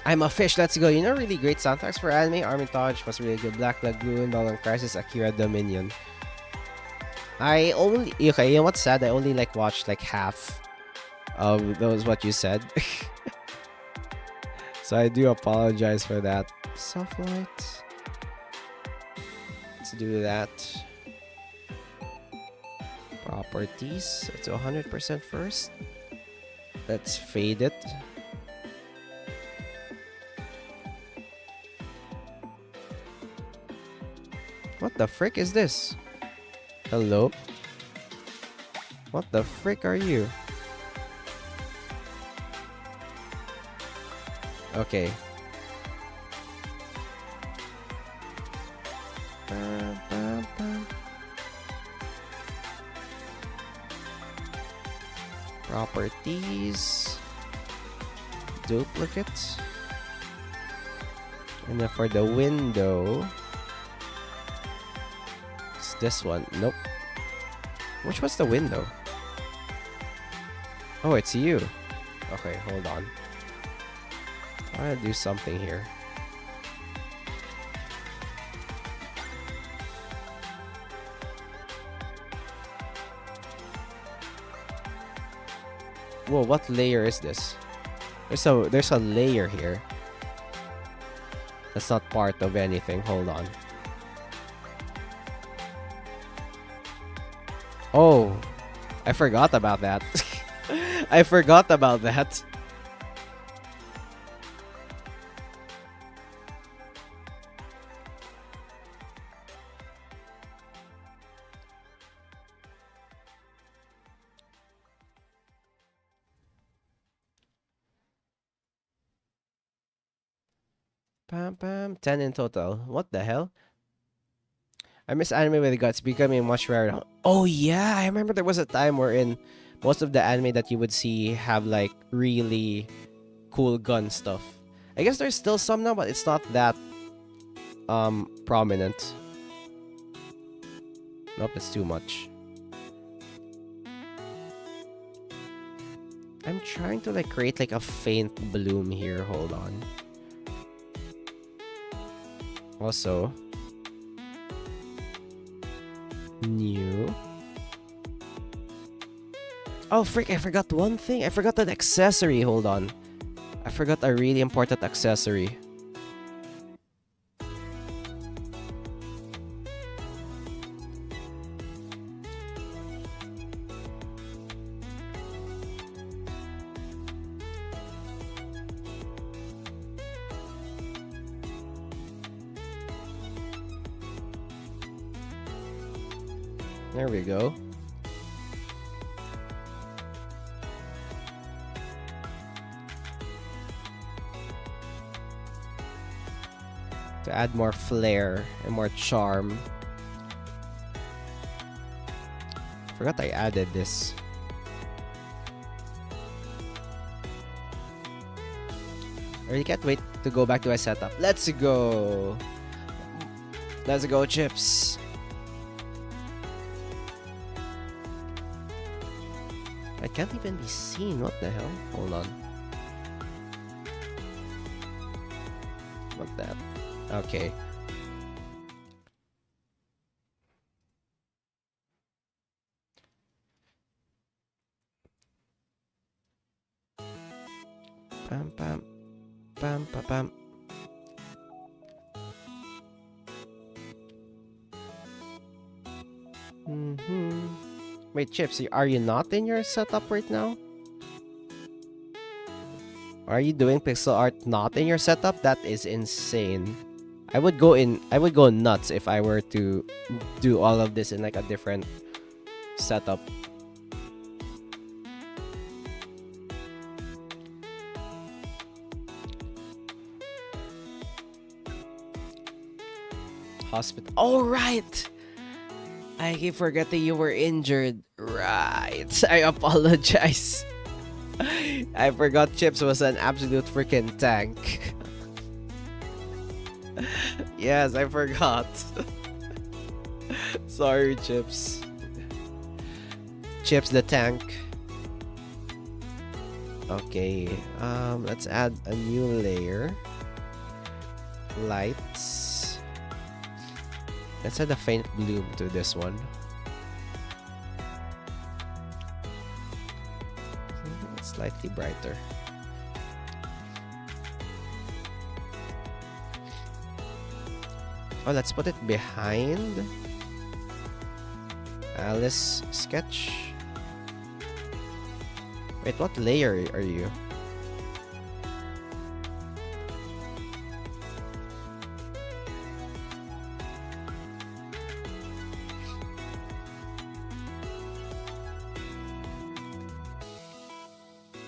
A: I'm a fish, let's go. You know, really great soundtracks for anime. Armitage was really good. Black Lagoon, Ballon Crisis, Akira Dominion. I only... Okay, you know what's sad? I only like watched like half of those what you said. So I do apologize for that. Soft light. Let's do that. Properties. It's 100% first. Let's fade it. What the frick is this? Hello? What the frick are you? Okay. Properties. Duplicate. And then for the window, it's this one. Nope. Which was the window? Oh, it's you. Okay, hold on. trying to do something here. Whoa, what layer is this? There's a layer here. That's not part of anything. Hold on. Oh, I forgot about that. I forgot about that. Pam pam. 10 in total. What the hell? I miss anime with guts becoming much rarer. Oh yeah, I remember there was a time wherein most of the anime that you would see have like really cool gun stuff. I guess there's still some now, but it's not that prominent. Nope, it's too much. I'm trying to like create like a faint bloom here. Hold on. Also, new. Oh frick, I forgot one thing. I forgot that accessory. Hold on. I forgot a really important accessory. There we go. To add more flair and more charm. Forgot I added this. I really can't wait to go back to my setup. Let's go! Let's go, Chips! I can't even be seen. What the hell? Hold on. What that? Okay. Pam pam. Pam pam pam. Wait, Chips, are you not in your setup right now? Are you doing pixel art not in your setup? That is insane. I would go nuts if I were to do all of this in like a different setup. Hospital. Oh, right! I keep forgetting you were injured. Right. I apologize. I forgot Chips was an absolute freaking tank. Yes, I forgot. Sorry, Chips. Chips the tank. Okay. Let's add a new layer. Lights. Let's add a faint bloom to this one. Slightly brighter. Oh, let's put it behind Alice sketch. Wait, what layer are you?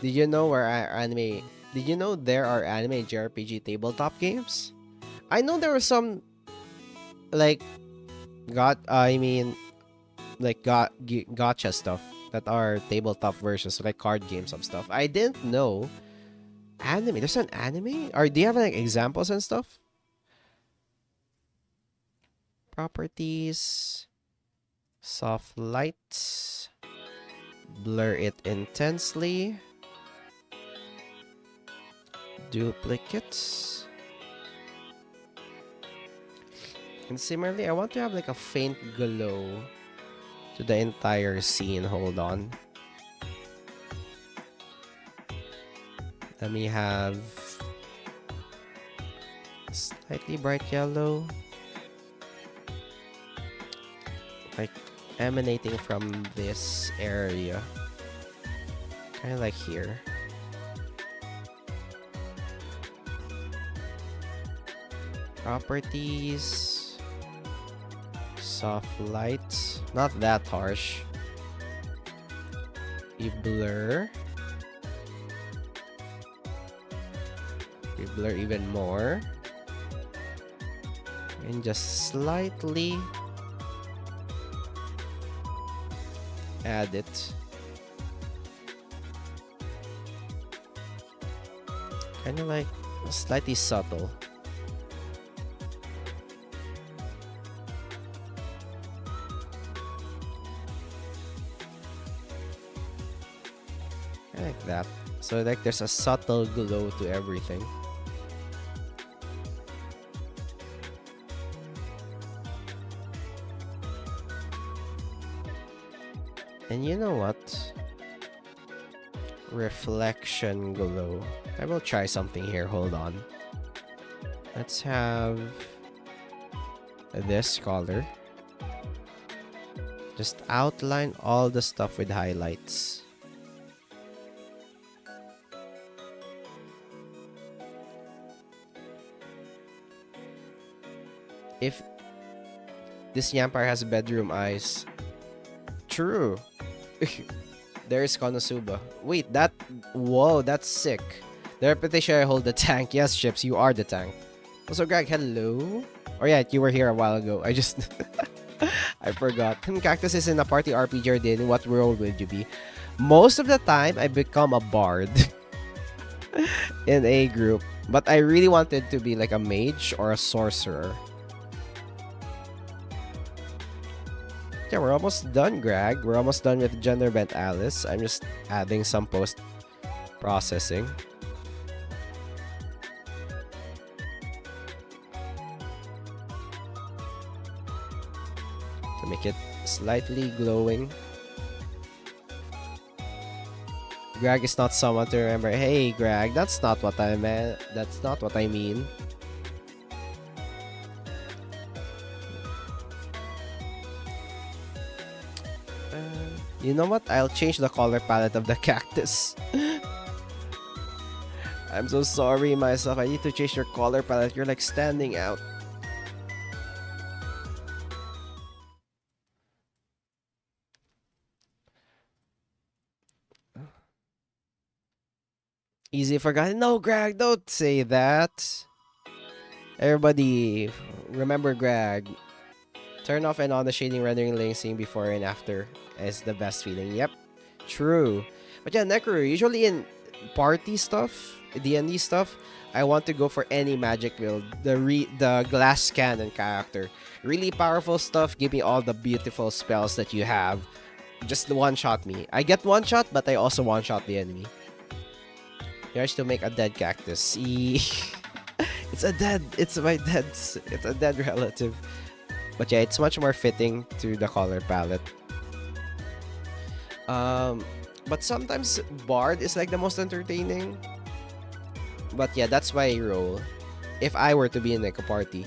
A: Did you know Did you know there are anime JRPG tabletop games? I know there were some like gotcha stuff that are tabletop versions, like card games of stuff. I didn't know anime. There's an anime? Or do you have like examples and stuff? Properties, soft lights, blur it intensely. duplicates. And similarly, I want to have like a faint glow to the entire scene. Hold on. Let me have slightly bright yellow, like emanating from this area, kind of like here. Properties, soft light, not that harsh. We blur. We blur even more. And just slightly add it. Kind of like slightly subtle. Like that. So like there's a subtle glow to everything. And you know what? Reflection glow. I will try something here. Hold on. Let's have this color. Just outline all the stuff with highlights. If this Yampire has bedroom eyes. True. There's Konosuba. Wait, that... Whoa, that's sick. The reputation I hold the tank. Yes, Chips, you are the tank. Also, Greg, hello? Oh yeah, you were here a while ago. I just... I forgot. Cactus is in a party RPG or did. What role would you be? Most of the time, I become a bard. In a group. But I really wanted to be like a mage or a sorcerer. Yeah, we're almost done, Greg. We're almost done with Gender Bent Alice. I'm just adding some post-processing. To make it slightly glowing. Greg is not someone to remember. Hey, Greg, that's not what I meant. That's not what I mean. You know what? I'll change the color palette of the cactus. I'm so sorry myself. I need to change your color palette. You're like standing out. Easy forgotten. No, Greg, don't say that. Everybody, remember Greg. Turn off and on the shading rendering link seeing before and after is the best feeling. Yep, true. But yeah, Necro, usually in party stuff, D&D stuff, I want to go for any magic build. The glass cannon character. Really powerful stuff. Give me all the beautiful spells that you have. Just one-shot me. I get one-shot, but I also one-shot the enemy. You have to make a dead cactus. See? It's a dead relative. But yeah, it's much more fitting to the color palette. But sometimes Bard is like the most entertaining. But yeah, that's why I roll. If I were to be in like a party.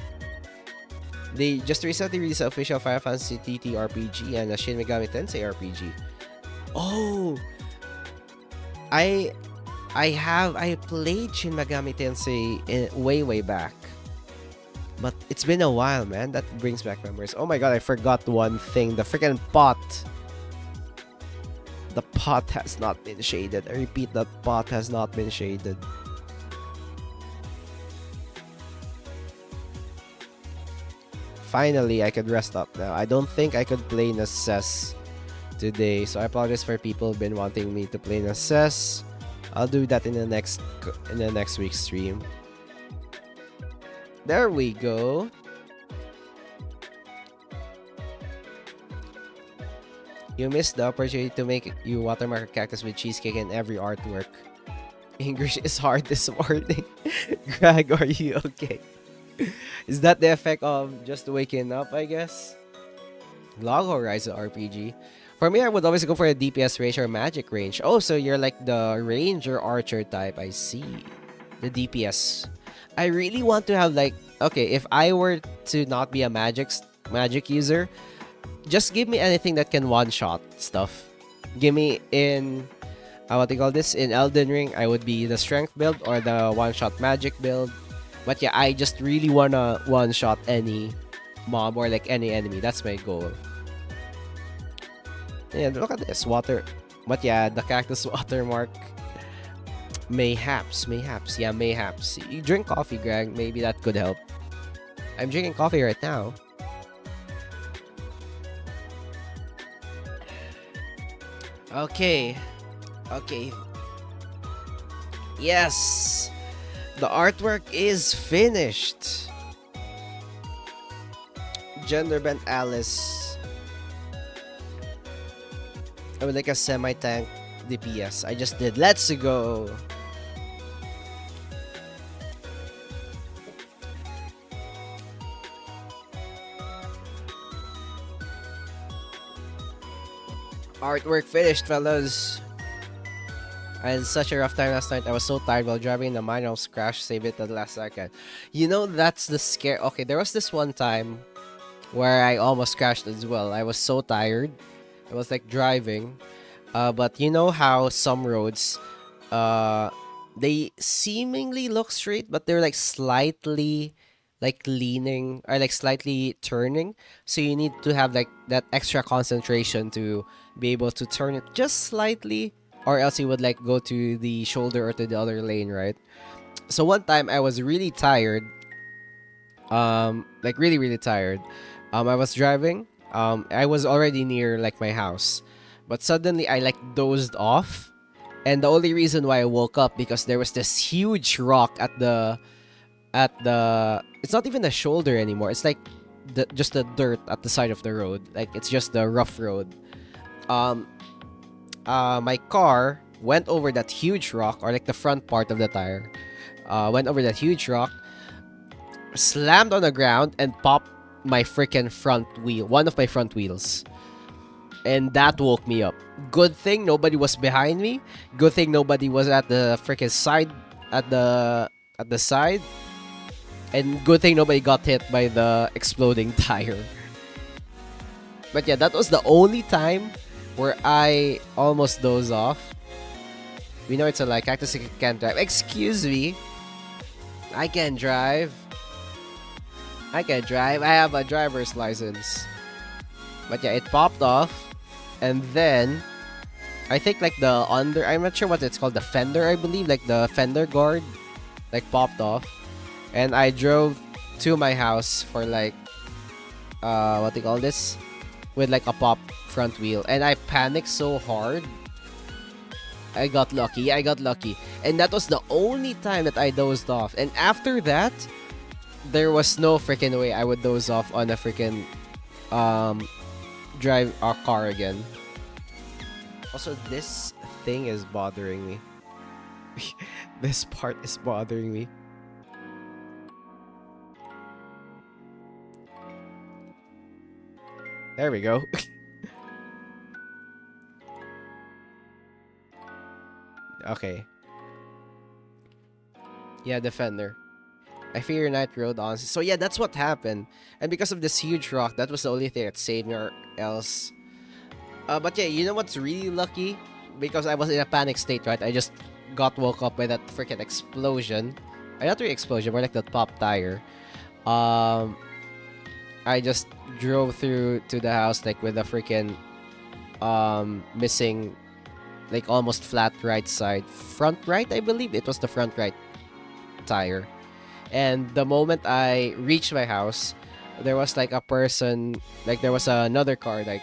A: They just recently released an official Final Fantasy TT RPG and a Shin Megami Tensei RPG. Oh! I played Shin Megami Tensei way back. But it's been a while, man. That brings back memories. Oh my god, I forgot one thing. The freaking pot. The pot has not been shaded. I repeat, that pot has not been shaded. Finally, I could rest up now. I don't think I could play Necesse today. So I apologize for people who've been wanting me to play Necesse. I'll do that in the next week's stream. There we go. You missed the opportunity to make you watermark a cactus with cheesecake in every artwork. English is hard this morning. Greg, are you okay? Is that the effect of just waking up, I guess? Log Horizon RPG. For me, I would always go for a DPS range or magic range. Oh, so you're like the ranger archer type. I see. The DPS. I really want to have like, okay, if I were to not be a magic user, just give me anything that can one shot stuff. Give me in what do you call this? In Elden Ring, I would be the strength build or the one shot magic build. But yeah, I just really wanna one shot any mob or like any enemy. That's my goal. Yeah, look at this water. But yeah, the cactus watermark. Mayhaps. Yeah, mayhaps. You drink coffee, Greg. Maybe that could help. I'm drinking coffee right now. Okay. Yes. The artwork is finished. Gender bent Alice. I would like a semi-tank DPS. I just did. Let's go. Artwork finished, fellas. I had such a rough time last night. I was so tired while driving in the mine. I almost crashed, save it at the last second. You know, that's the scare. Okay, there was this one time where I almost crashed as well. I was so tired. I was like driving. But you know how some roads, they seemingly look straight, but they're like slightly like leaning or like slightly turning. So you need to have like that extra concentration to be able to turn it just slightly, or else you would like go to the shoulder or to the other lane, right? So one time I was really tired, like really tired. I was driving. I was already near like my house, but suddenly I like dozed off, and the only reason why I woke up because there was this huge rock at the it's not even a shoulder anymore. It's like just the dirt at the side of the road. Like it's just the rough road. My car went over that huge rock, or like the front part of the tire, went over that huge rock, slammed on the ground, and popped my freaking front wheel, one of my front wheels. And that woke me up. Good thing nobody was behind me. Good thing nobody was at the freaking side, at the side. And good thing nobody got hit by the exploding tire. But yeah, that was the only time where I almost dozed off. We know it's a lie. Cactus can't drive. Excuse me. I can drive. I have a driver's license. But yeah, it popped off. And then I think like I'm not sure what it's called, the fender, I believe, like the fender guard like popped off. And I drove to my house for like what do you call this? With like a pop front wheel. And I panicked so hard. I got lucky. And that was the only time that I dozed off. And after that, there was no freaking way I would doze off on a freaking drive our car again. Also, this thing is bothering me. This part is bothering me. There we go. Okay. Yeah, Defender. I fear night road on. So yeah, that's what happened. And because of this huge rock, that was the only thing that saved me, or else. But yeah, you know what's really lucky? Because I was in a panic state, right? I just got woke up by that freaking explosion. Not really explosion, more like that pop tire. I just drove through to the house like with a freaking missing, like almost flat right side. Front right, I believe. It was the front right tire. And the moment I reached my house, there was like a person, like there was another car like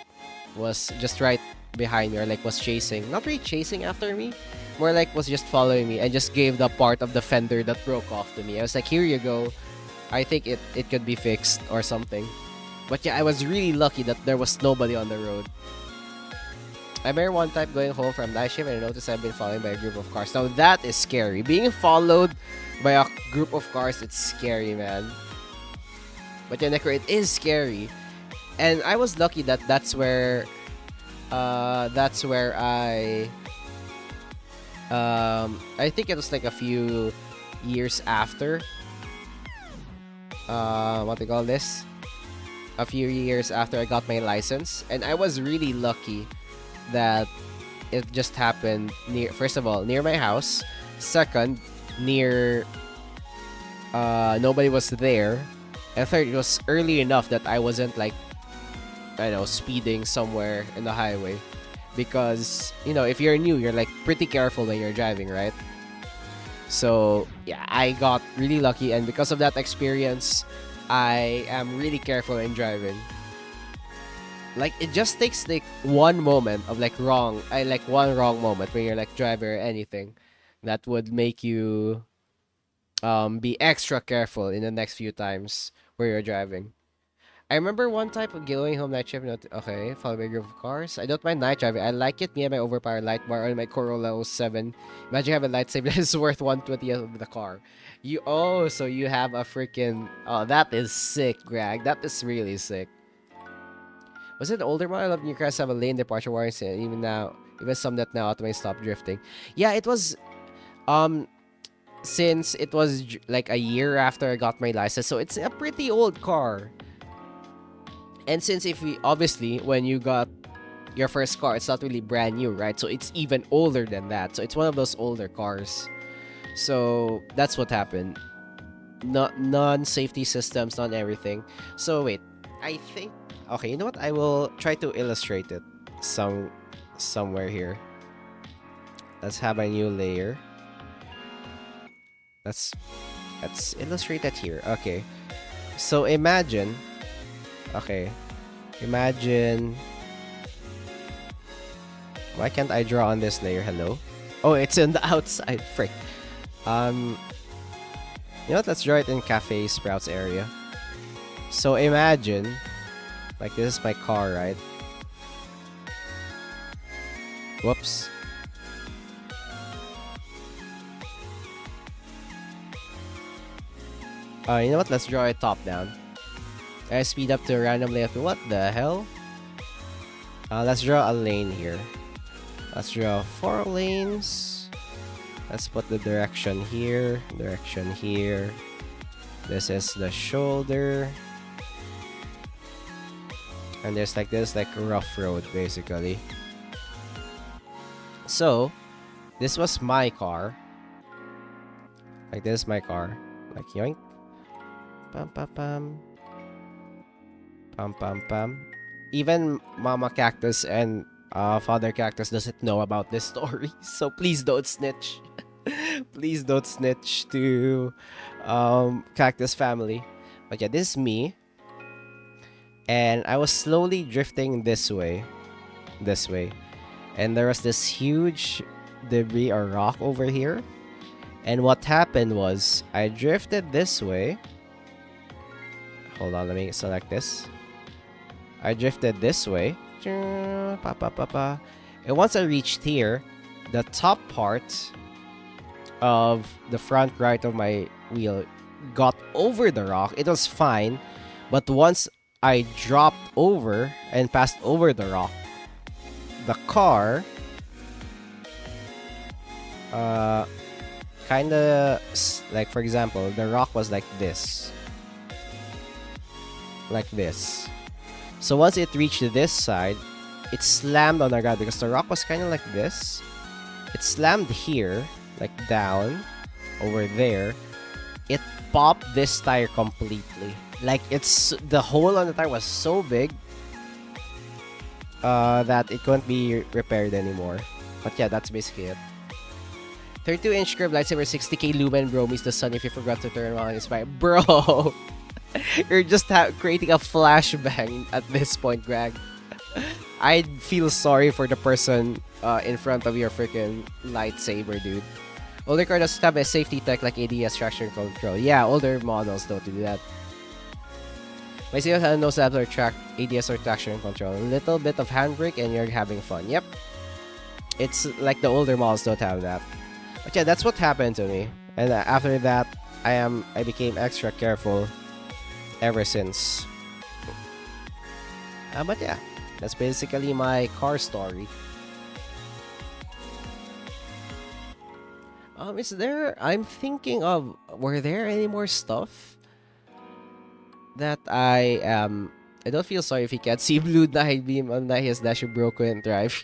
A: was just right behind me, or like was chasing, not really chasing after me, more like was just following me, and just gave the part of the fender that broke off to me. I was like, here you go. I think it could be fixed or something. But yeah, I was really lucky that there was nobody on the road. I remember one time going home from night shift and I noticed I've been followed by a group of cars. Now that is scary. Being followed by a group of cars, it's scary, man. But yeah, Necro, it is scary. And I was lucky that that's where I think it was like a few years after what do you call this? A few years after I got my license, and I was really lucky that it just happened near, first of all, near my house. Second, near nobody was there. And third, it was early enough that I wasn't like, I don't know, speeding somewhere in the highway. Because, you know, if you're new, you're like pretty careful when you're driving, right? So yeah, I got really lucky, and because of that experience, I am really careful in driving. Like, it just takes like one moment of like one wrong moment when you're like driving or anything that would make you be extra careful in the next few times where you're driving. I remember one time of going home night shift. Okay, followed by a group of cars. I don't mind night driving. I like it. Me and my overpowered light bar on my Corolla 07. Imagine having a lightsaber that is worth 1/20th of the car. So you have a freaking... Oh, that is sick, Greg. That is really sick. Was it an older model? I love new cars have a lane departure warning, and even some that now automate stop drifting. Yeah, it was... Since it was like a year after I got my license, so it's a pretty old car. And since obviously when you got your first car, it's not really brand new, right? So it's even older than that. So it's one of those older cars. So that's what happened. Non-safety systems, not everything. So wait, I think, okay, you know what? I will try to illustrate it somewhere here. Let's have a new layer. Let's illustrate that here. Okay. So imagine. Okay. Imagine. Why can't I draw on this layer? Hello? Oh, it's on the outside. Frick. You know what? Let's draw it in Cafe Sprouts area. So imagine, like, this is my car, right? Whoops. You know what? Let's draw it top down. I speed up to a random layout. What the hell? Let's draw a lane here. Let's draw 4 lanes. Let's put the direction here. Direction here. This is the shoulder. And there's like this, like rough road, basically. So, this was my car. Like, this is my car. Like, yoink. Pam pam pam. Pam pam pam. Even Mama Cactus and Father Cactus doesn't know about this story, so please don't snitch. Please don't snitch to Cactus family. But yeah, this is me. And I was slowly drifting this way. And there was this huge debris or rock over here. And what happened was, I drifted this way. Hold on, let me select this. I drifted this way. And once I reached here, the top part of the front right of my wheel got over the rock. It was fine. But once I dropped over and passed over the rock, the car kinda, like, for example, the rock was like this. Like this. So once it reached this side, it slammed on the ground because the rock was kind of like this. It slammed here, like down, over there. It popped this tire completely. Like, the hole on the tire was so big that it couldn't be repaired anymore. But yeah, that's basically it. 32-inch curved lightsaber, 60k lumen, bro, means the sun if you forgot to turn on his fire. Bro! You're just creating a flashbang at this point, Greg. I'd feel sorry for the person in front of your freaking lightsaber, dude. Older car doesn't have a safety tech like ADS traction control. Yeah, older models don't do that. My COS knows that or track ADS or traction control. A little bit of handbrake and you're having fun. Yep. It's like the older models don't have that. But yeah, that's what happened to me. And after that, I became extra careful ever since. But yeah, that's basically my car story. Is there? I'm thinking of. Were there any more stuff that I don't feel sorry if he can't see blue night beam on his dash broken drive.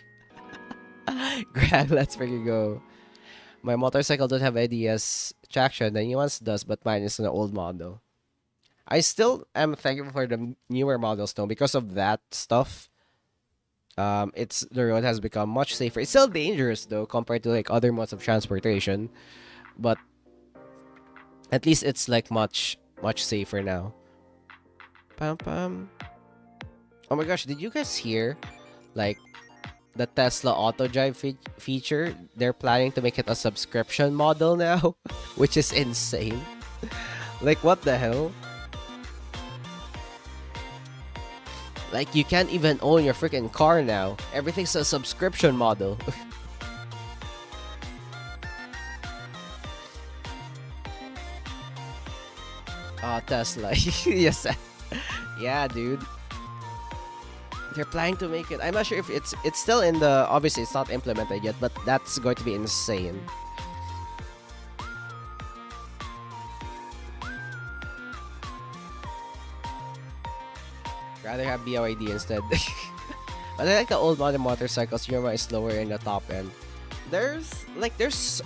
A: Greg, let's freaking go. My motorcycle don't have ADS traction. The new ones does, but mine is an old model. I still am thankful for the newer models though because of that stuff. It's the road has become much safer. It's still dangerous though compared to like other modes of transportation, but at least it's like much safer now. Pam pam. Oh my gosh, did you guys hear like the Tesla auto drive feature? They're planning to make it a subscription model now, which is insane. Like what the hell? Like you can't even own your freaking car now. Everything's a subscription model. Tesla. Yes. Yeah, dude. They're planning to make it. I'm not sure if it's still in the, obviously it's not implemented yet, but that's going to be insane. Rather have BYD instead. But I like the old modern motorcycles. Yuma is slower in the top end. There's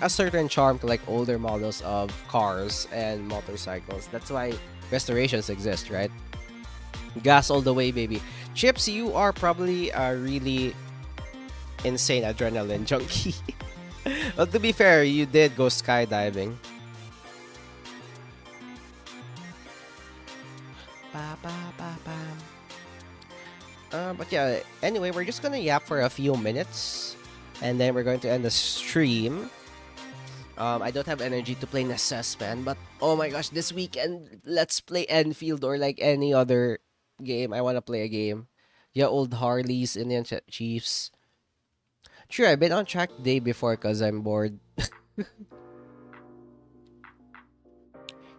A: a certain charm to like older models of cars and motorcycles. That's why restorations exist, right? Gas all the way, baby. Chips, you are probably a really insane adrenaline junkie. But to be fair, you did go skydiving. Ba, ba, ba, ba. But yeah, anyway, we're just gonna yap for a few minutes. And then we're going to end the stream. I don't have energy to play Necesse, man. But oh my gosh, this weekend, let's play Enfield or like any other game. I want to play a game. Yeah, old Harleys, Indian Chiefs. Sure, I've been on track the day before because I'm bored.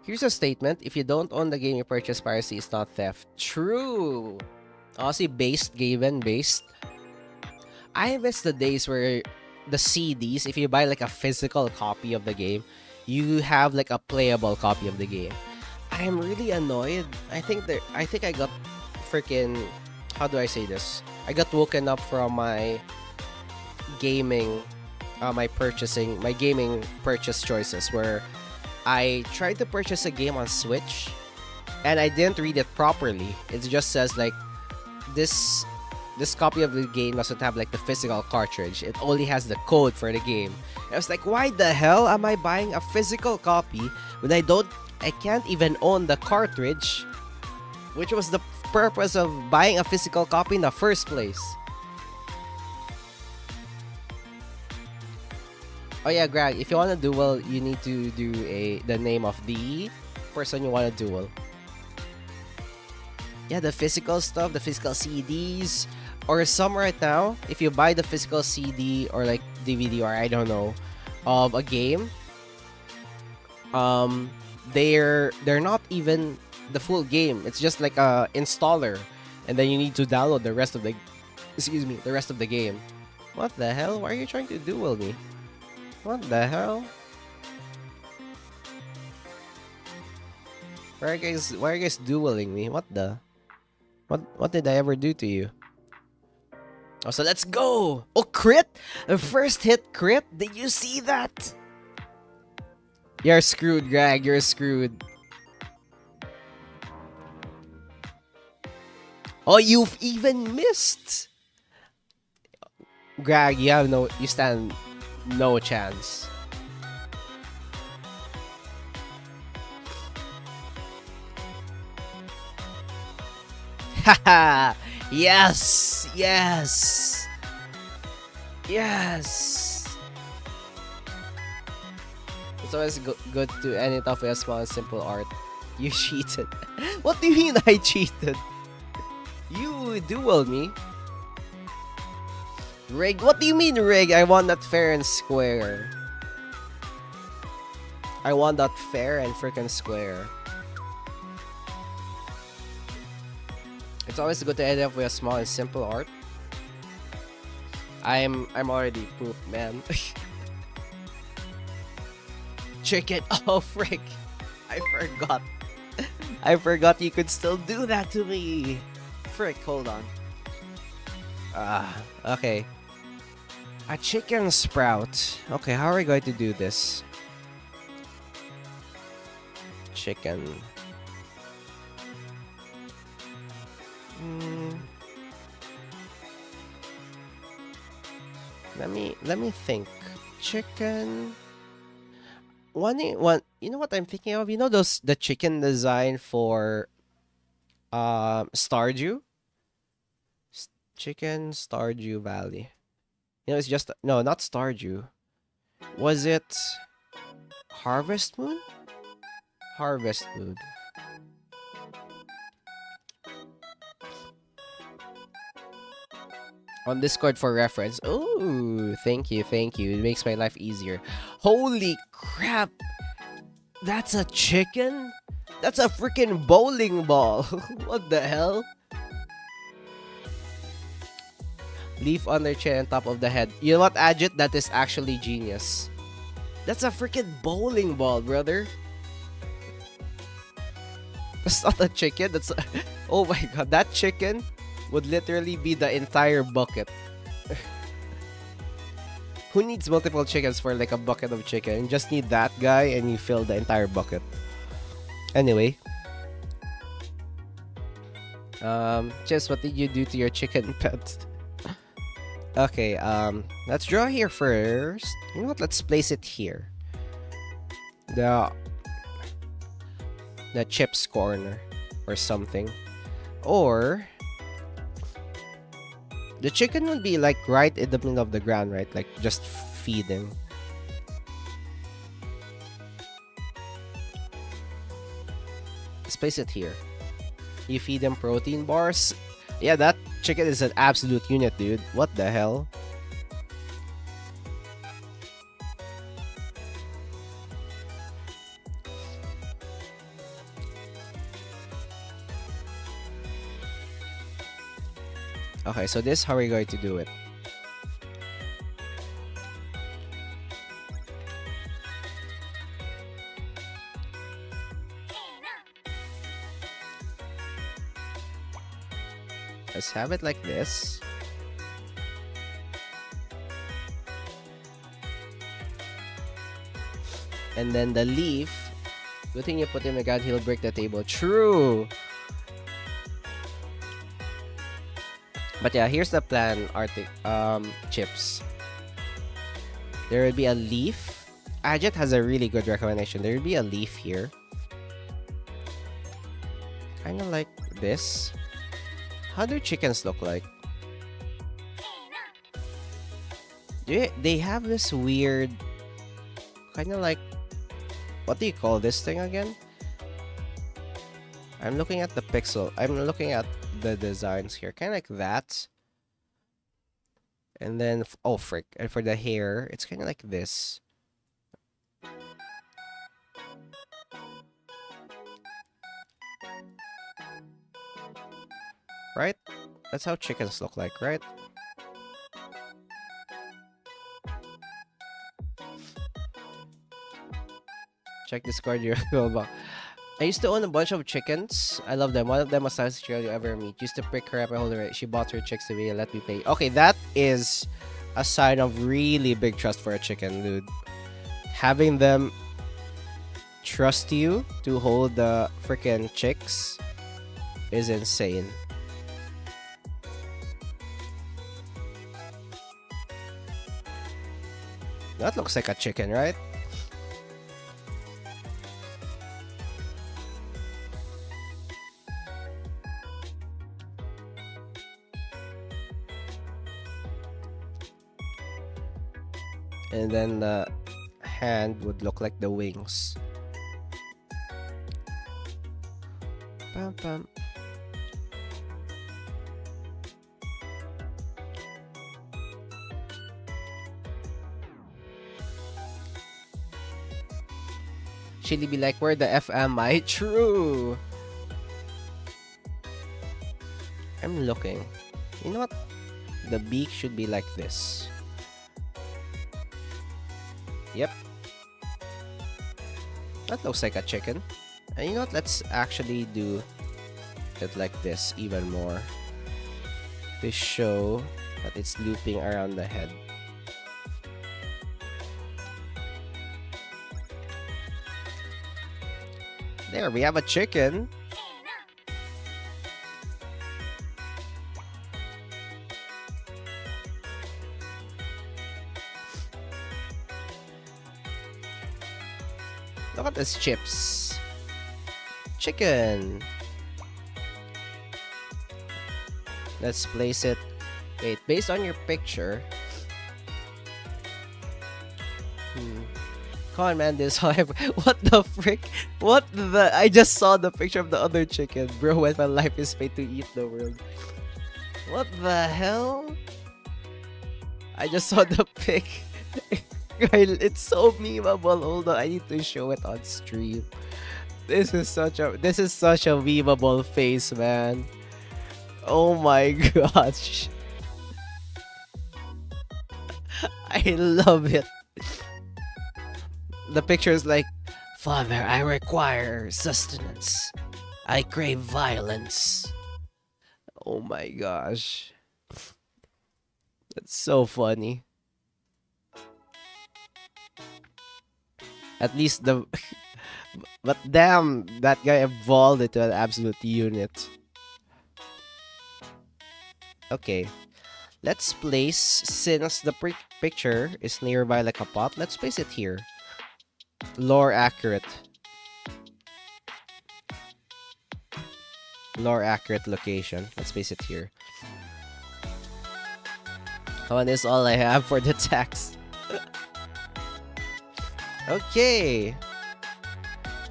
A: Here's a statement. If you don't own the game you purchase, piracy is not theft. True. Honestly, based. I miss the days where the CDs, if you buy like a physical copy of the game, you have like a playable copy of the game. I am really annoyed. I think I got freaking, how do I say this? I got woken up from my gaming gaming purchase choices where I tried to purchase a game on Switch and I didn't read it properly. It just says like this copy of the game doesn't have like the physical cartridge. It only has the code for the game. I was like, why the hell am I buying a physical copy when I can't even own the cartridge? Which was the purpose of buying a physical copy in the first place. Oh yeah, Greg, if you want to duel, you need to do the name of the person you want to duel. Yeah, the physical stuff, the physical CDs, or some right now, if you buy the physical CD or like DVD or I don't know, of a game, they're not even the full game. It's just like a installer, and then you need to download the rest of the game. What the hell? Why are you trying to duel me? What the hell? Why are you guys dueling me? What did I ever do to you? Oh, so let's go! Oh, crit! The first hit crit? Did you see that? You're screwed, Greg. You're screwed. Oh, you've even missed! Greg, you stand no chance. Haha! Yes! Yes! Yes! It's always good to end it off with a small and simple art. You cheated. What do you mean I cheated? You dueled me. Rig? What do you mean rig? I want that fair and square. I want that fair and freaking square. It's always good to end up with a small and simple art. I'm already pooped, man. Chicken. Oh frick. I forgot. I forgot you could still do that to me. Frick, hold on. Okay. A chicken sprout. Okay, how are we going to do this? Chicken. Let me think. Chicken. You know what I'm thinking of? You know the chicken design for Stardew? Chicken Stardew Valley. You know, it's just no, not Stardew. Was it Harvest Moon? Harvest Moon. On Discord for reference. Oh, thank you, thank you. It makes my life easier. Holy crap! That's a chicken? That's a freaking bowling ball. What the hell? Leaf on their chin and top of the head. You know what, Ajit? That is actually genius. That's a freaking bowling ball, brother. That's not a chicken. That's a... Oh my god, that chicken would literally be the entire bucket. Who needs multiple chickens for like a bucket of chicken? You just need that guy and you fill the entire bucket. Anyway. Just what did you do to your chicken pet? Okay, let's draw here first. You know what? Let's place it here. The chips corner or something. Or the chicken would be like right in the middle of the ground, right? Like just feeding. Let's place it here. You feed them protein bars. Yeah, that chicken is an absolute unit, dude. What the hell? Okay, so this is how we're going to do it. Let's have it like this. And then the leaf, good thing you put him in the ground, he'll break the table. True! But yeah, here's the plan, Chips. There will be a leaf. Ajit has a really good recommendation. There will be a leaf here. Kind of like this. How do chickens look like? They have this weird... Kind of like... What do you call this thing again? I'm looking at the pixel. I'm looking at the designs here. Kind of like that. And then... Oh, frick. And for the hair, it's kind of like this. Right? That's how chickens look like, right? Check Discord. I used to own a bunch of chickens. I love them. One of them was the nicest girl you ever meet. Used to pick her up and hold her. She bought her chicks to me and let me play. Okay, that is a sign of really big trust for a chicken, dude. Having them trust you to hold the freaking chicks is insane. That looks like a chicken, right? And then the hand would look like the wings. Pam pam. Chili be like, where the F am I? True. I'm looking. You know what? The beak should be like this. Yep. That looks like a chicken. And you know what? Let's actually do it like this even more. To show that it's looping around the head. There, we have a chicken. Look at this chips. Chicken. Let's place it. Wait, based on your picture. Come on, man, this life. What the frick? What the? I just saw the picture of the other chicken, bro. When my life is paid to eat the world. What the hell? I just saw the pic. It's so memeable. Hold on, I need to show it on stream. This is such a memeable face, man. Oh my gosh. I love it. The picture is like, Father, I require sustenance. I crave violence. Oh my gosh. That's so funny. At least the... But damn, that guy evolved into an absolute unit. Okay. Let's place, since the picture is nearby like a pot, let's place it here. Lore accurate. Lore accurate location. Let's place it here. Oh, and this is all I have for the text. Okay.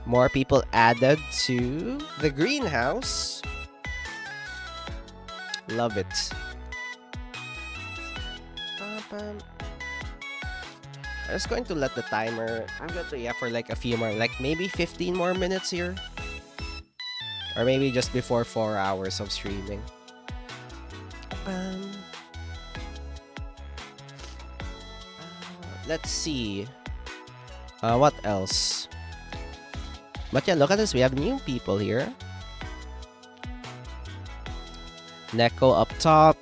A: More people added to the greenhouse. Love it. I'm just going to let the timer. I'm going to, for like a few more, like maybe 15 more minutes here. Or maybe just before 4 hours of streaming. Let's see. What else? But yeah, look at this. We have new people here. Neko up top.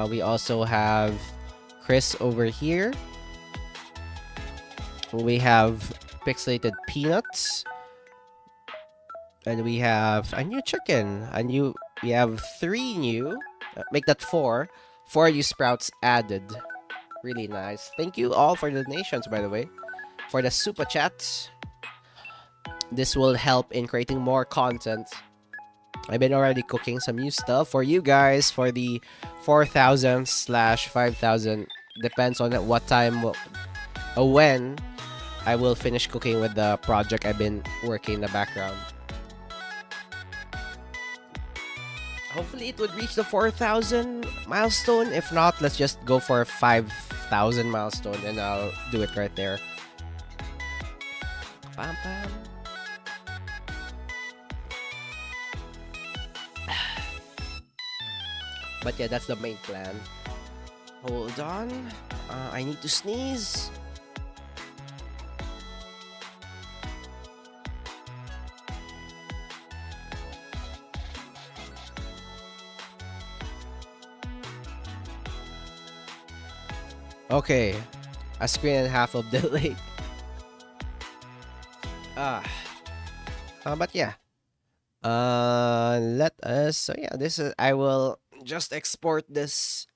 A: We also have Chris over here. We have Pixelated Peanuts. And we have a new chicken. We have 3 new. Make that 4. 4 new sprouts added. Really nice. Thank you all for the donations, by the way. For the super chats. This will help in creating more content. I've been already cooking some new stuff for you guys for the 4,000/5,000. Depends on at what time when I will finish cooking with the project I've been working in the background. Hopefully it would reach the 4,000 milestone. If not, let's just go for a 5,000 milestone and I'll do it right there. Bam, bam. But yeah, that's the main plan. Hold on. I need to sneeze. Okay. A screen and a half of delay. But yeah. Let us. So yeah, this is. I will just export this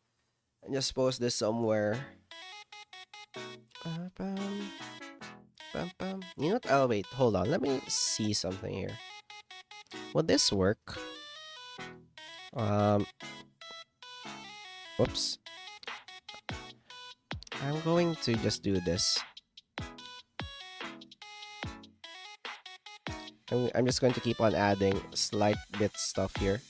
A: and just post this somewhere. You know what? Oh wait, hold on. Let me see something here. Would this work? Whoops. I'm going to just do this. I'm just going to keep on adding slight bit stuff here.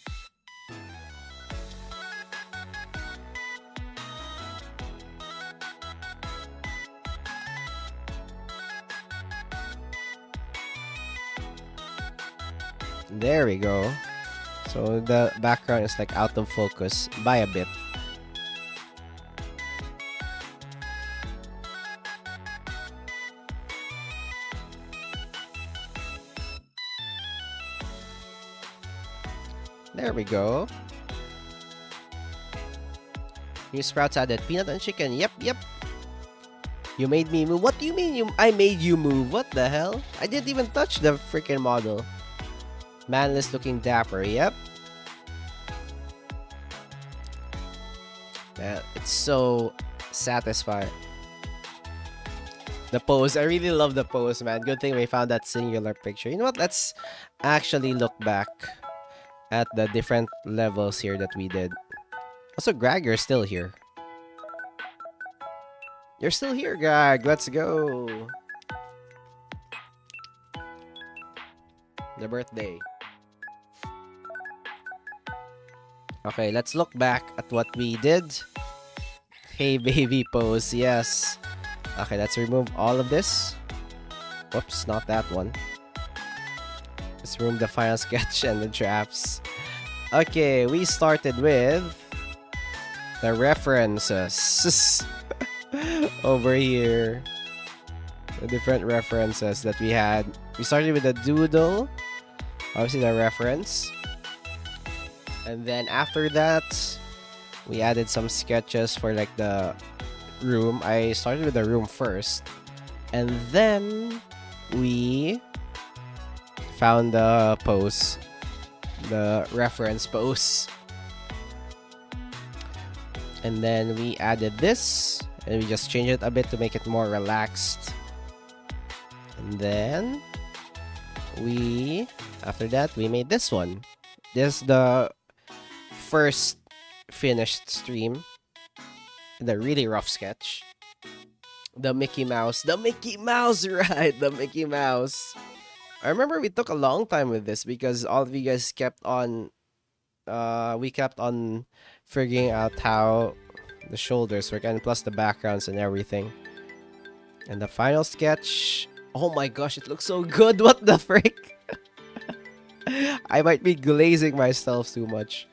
A: There we go. So the background is like out of focus by a bit. There we go. New sprouts added peanut and chicken. Yep, yep. You made me move. What do you mean I made you move? What the hell? I didn't even touch the freaking model. Manless looking dapper. Yep. Man, it's so satisfying. The pose. I really love the pose, man. Good thing we found that singular picture. You know what? Let's actually look back at the different levels here that we did. Also, Greg, you're still here. You're still here, Greg. Let's go. The birthday. Okay, let's look back at what we did. Hey, baby pose. Yes. Okay, let's remove all of this. Whoops, not that one. Let's remove the final sketch and the drafts. Okay, we started with the references. Over here. The different references that we had. We started with the doodle. Obviously the reference. And then after that, we added some sketches for like the room. I started with the room first. And then we found the pose. The reference pose. And then we added this. And we just changed it a bit to make it more relaxed. And then after that, we made this one. This is the first finished stream. The really rough sketch. The Mickey Mouse. The Mickey Mouse, right? The Mickey Mouse. I remember we took a long time with this because all of you guys kept on... we kept on figuring out how the shoulders work, and plus the backgrounds and everything. And the final sketch, oh my gosh, it looks so good. What the frick? I might be glazing myself too much.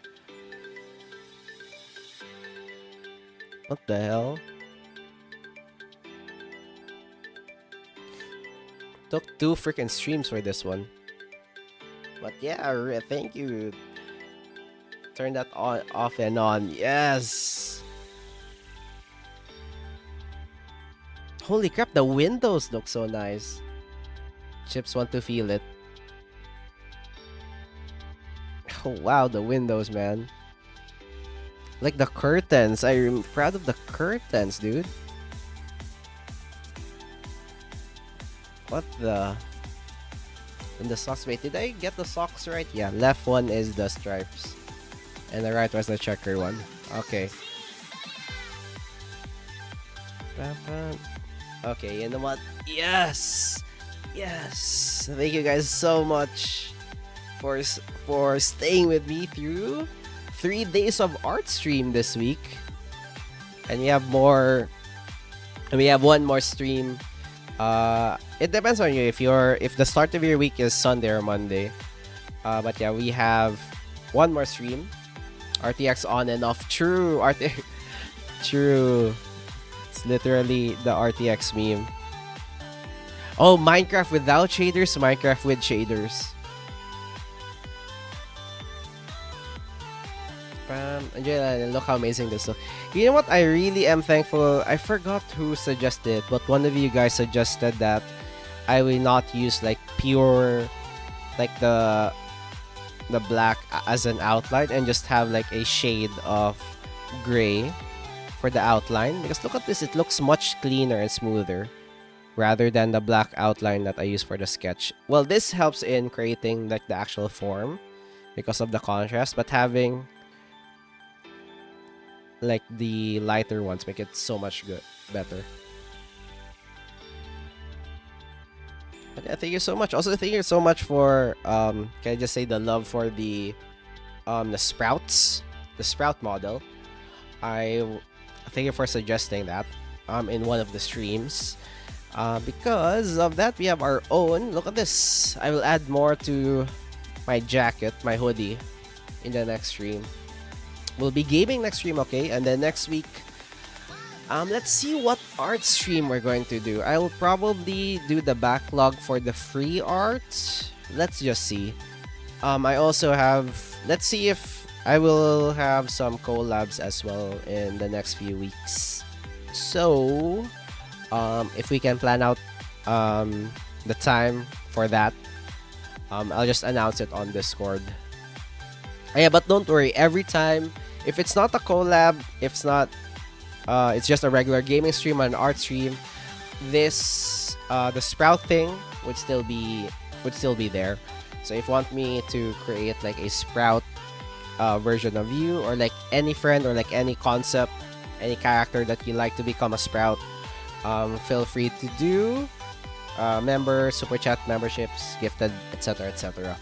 A: What the hell? Took 2 freaking streams for this one. But yeah, thank you. Turn that on, off and on. Yes. Holy crap, the windows look so nice. Chips want to feel it. Oh wow, the windows, man. Like the curtains. I'm proud of the curtains, dude. What the... And the socks, wait, did I get the socks right? Yeah, left one is the stripes. And the right was the checker one. Okay. Okay, you know what? Yes! Yes! Thank you guys so much for staying with me through 3 days of art stream this week. And we have more... And we have one more stream. It depends on you if the start of your week is Sunday or Monday. But yeah, we have one more stream. RTX on and off. True. True. It's literally the RTX meme. Oh, Minecraft without shaders, Minecraft with shaders. And look how amazing this looks. You know what? I really am thankful. I forgot who suggested it, but one of you guys suggested that I will not use like pure, like the black as an outline and just have like a shade of gray for the outline. Because look at this, it looks much cleaner and smoother rather than the black outline that I use for the sketch. Well, this helps in creating like the actual form because of the contrast, but having like the lighter ones make it so much better. But yeah, thank you so much. Also, thank you so much for can I just say the love for the sprouts, the sprout model. I thank you for suggesting that in one of the streams. Because of that, we have our own. Look at this. I will add more to my jacket, my hoodie in the next stream. We'll be gaming next stream, okay? And then next week, let's see what art stream we're going to do. I will probably do the backlog for the free art. Let's just see. I also have, let's see if I will have some collabs as well in the next few weeks. So, if we can plan out the time for that, I'll just announce it on Discord. Yeah, but don't worry, every time, if it's not a collab, if it's not, it's just a regular gaming stream or an art stream, this, the Sprout thing would still be there. So if you want me to create like a Sprout version of you, or like any friend, or like any concept, any character that you like to become a Sprout, feel free to do. Member, super chat, memberships, gifted, etc, etc.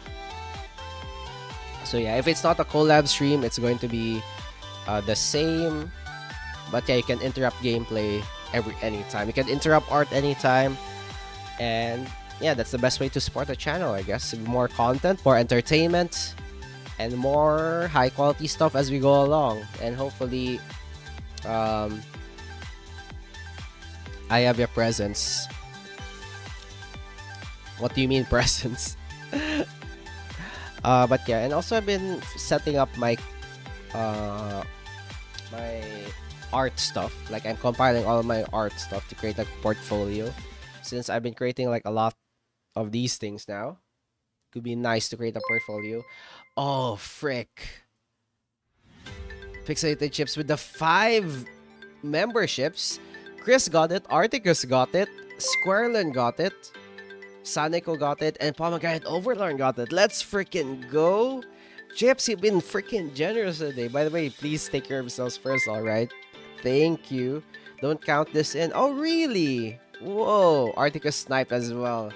A: So yeah, if it's not a collab stream, it's going to be the same. But yeah, you can interrupt gameplay anytime. You can interrupt art anytime. And yeah, that's the best way to support the channel, I guess. More content, more entertainment, and more high quality stuff as we go along. And hopefully, I have your presence. What do you mean presence? But yeah, and also I've been setting up my my art stuff. Like, I'm compiling all of my art stuff to create a portfolio. Since I've been creating like a lot of these things now, could be nice to create a portfolio. Oh frick! Pixelated Chips with the 5 memberships. Chris got it, Articus got it, Squirrelin got it, Sanico got it, and Pomegranate Overlord got it. Let's freaking go! Chips, you've been freaking generous today. By the way, please take care of yourselves first, alright? Thank you. Don't count this in. Oh, really? Whoa, Articus sniped as well.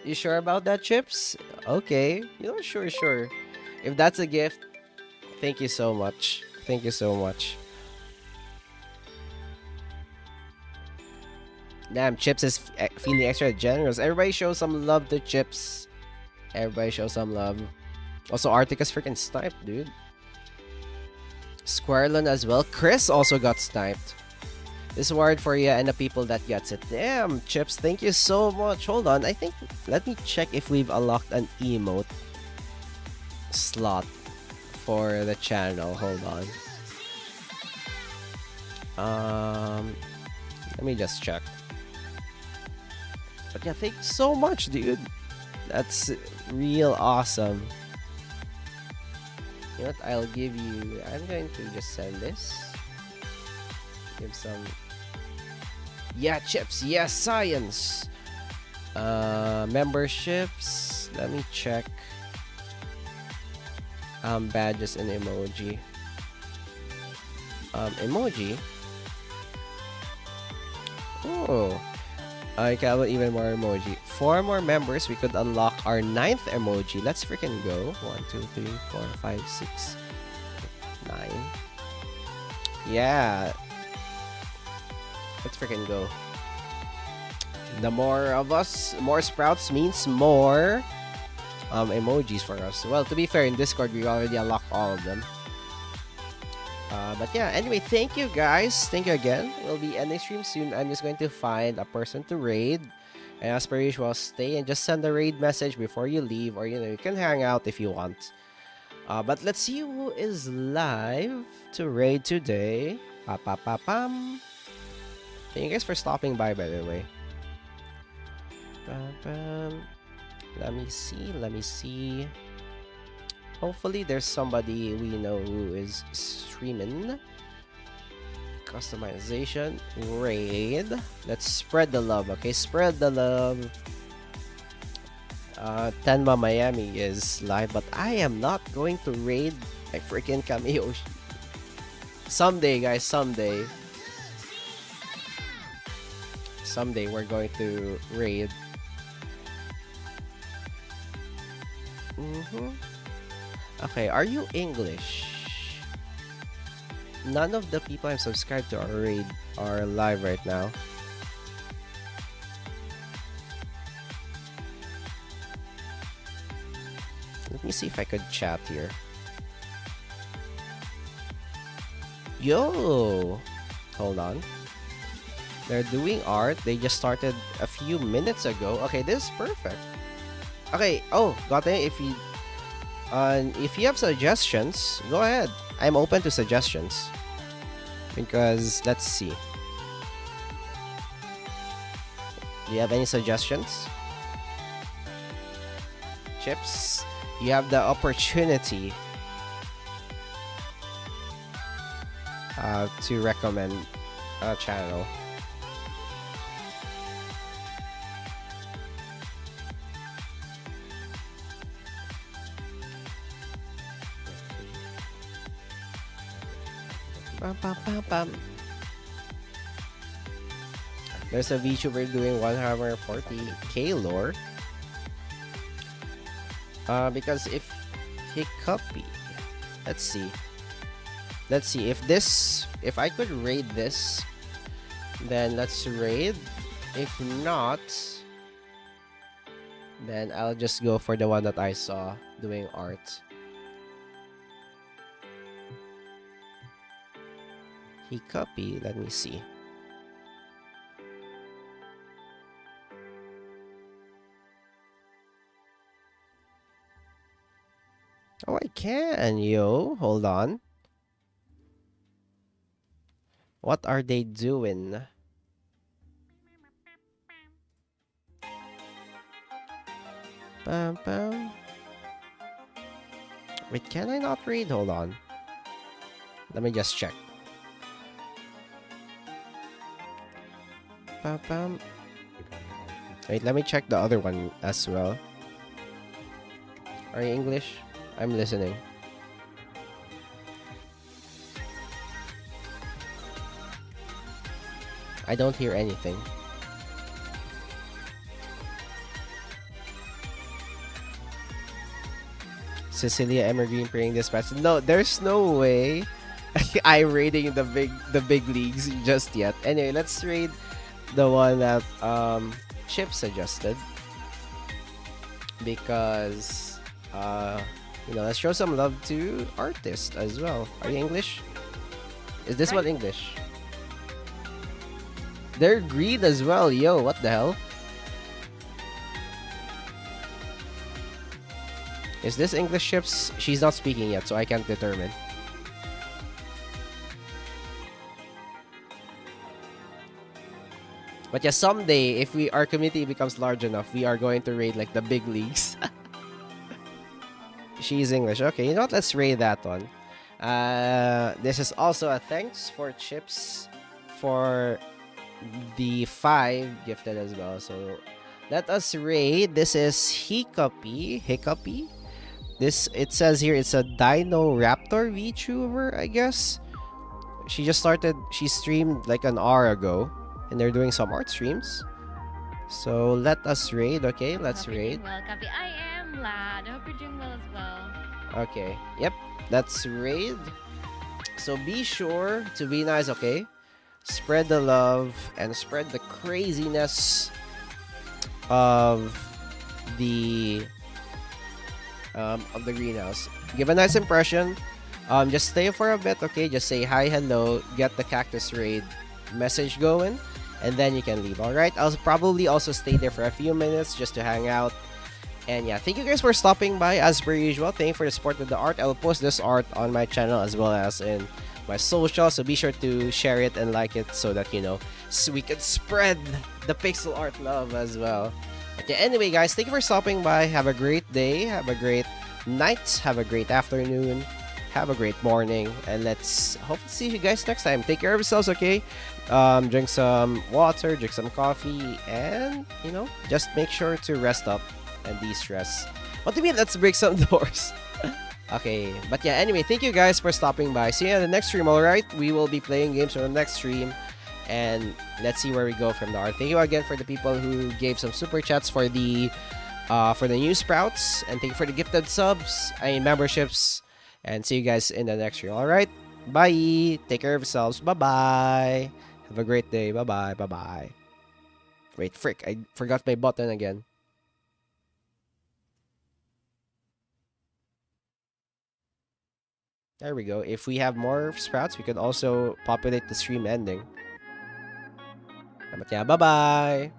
A: You sure about that, Chips? Okay. You know, sure. If that's a gift, thank you so much. Thank you so much. Damn, Chips is feeling extra generous. Everybody show some love to Chips. Everybody show some love. Also, Articus freaking sniped, dude. Squirrelin as well. Chris also got sniped. This word for you and the people that gets it. Damn, Chips, thank you so much. Hold on, I think, let me check if we've unlocked an emote slot for the channel. Hold on. Let me just check. But yeah, thanks so much, dude. That's real awesome. You know what? I'll give you. I'm going to just send this. Give some. Yeah, Chips. Yes, science. Memberships. Let me check. Badges and emoji. Emoji. Oh. I got even more emoji. 4 more members, we could unlock our 9th emoji. Let's freaking go. 1, 2, 3, 4, 5, 6, 9. Yeah. Let's freaking go. The more of us, more sprouts means more emojis for us. Well, to be fair, in Discord, we already unlocked all of them. But yeah, anyway, thank you guys. Thank you again. We'll be ending stream soon. I'm just going to find a person to raid. And as per usual, stay and just send a raid message before you leave. Or, you know, you can hang out if you want. But let's see who is live to raid today. Pa-pa-pa-pam. Thank you guys for stopping by the way. Ba-bam. Let me see. Hopefully there's somebody we know who is streaming. Customization. Raid. Let's spread the love, okay? Spread the love. Tenma Miami is live, but I am not going to raid my freaking Kamiyoshi. Someday, guys, someday. Someday we're going to raid. Okay, are you English? None of the people I'm subscribed to are live right now. Let me see if I could chat here. Yo! Hold on. They're doing art. They just started a few minutes ago. Okay, this is perfect. Okay, oh, got it. If you have suggestions, go ahead. I'm open to suggestions. Because, let's see. Do you have any suggestions? Chips, you have the opportunity to recommend a channel. Bum, bum, bum, bum. There's a VTuber doing 140k lore. Because if he copy, let's see if I could raid this, then let's raid. If not, then I'll just go for the one that I saw doing art. He copy, let me see. Oh, I can, yo. Hold on. What are they doing? Bum, bum. Wait, can I not read? Hold on. Let me just check. Bum, bum. Wait, let me check the other one as well. Are you English? I'm listening. I don't hear anything. Cecilia Evergreen praying this match. No, there's no way I'm raiding the big leagues just yet. Anyway, let's raid the one that Chip suggested. Because let's show some love to artists as well. Are you English? Is this one English? They're green as well. Yo, what the hell? Is this English Chips? She's not speaking yet, so I can't determine. But yeah, someday, if our community becomes large enough, we are going to raid like the big leagues. She's English. Okay, you know what? Let's raid that one. This is also a thanks for Chips for the 5 gifted as well. So let us raid. This is Hiccupy. This, it says here, it's a Dino Raptor VTuber, I guess. She just started, she streamed like an hour ago, and they're doing some art streams. So let us raid, okay? Let's raid.
B: Well, Copy. I am Lad. I hope you're doing well as well.
A: Okay, yep. Let's raid. So be sure to be nice, okay? Spread the love and spread the craziness of the greenhouse. Give a nice impression. Just stay for a bit, okay? Just say hi, hello, get the Cactus raid message going, and then you can leave. All right, I'll probably also stay there for a few minutes just to hang out. And yeah, thank you guys for stopping by as per usual. Thank you for the support with the art. I'll post this art on my channel as well as in my social, so be sure to share it and like it so that so we can spread the pixel art love as well. Okay, anyway guys, thank you for stopping by. Have a great day, have a great night, have a great afternoon, have a great morning, and let's hope to see you guys next time. Take care of yourselves, okay? Drink some water, drink some coffee, and just make sure to rest up and de-stress. What do you mean, let's break some doors? Okay, but yeah, anyway, thank you guys for stopping by. See you in the next stream, alright? We will be playing games on the next stream, and let's see where we go from there. Thank you again for the people who gave some super chats for the new sprouts, and thank you for the gifted subs and memberships, and see you guys in the next stream, alright? Bye! Take care of yourselves. Bye-bye! Have a great day. Bye-bye. Bye-bye. Wait, frick, I forgot my button again. There we go. If we have more sprouts, we can also populate the stream ending. But yeah, bye-bye!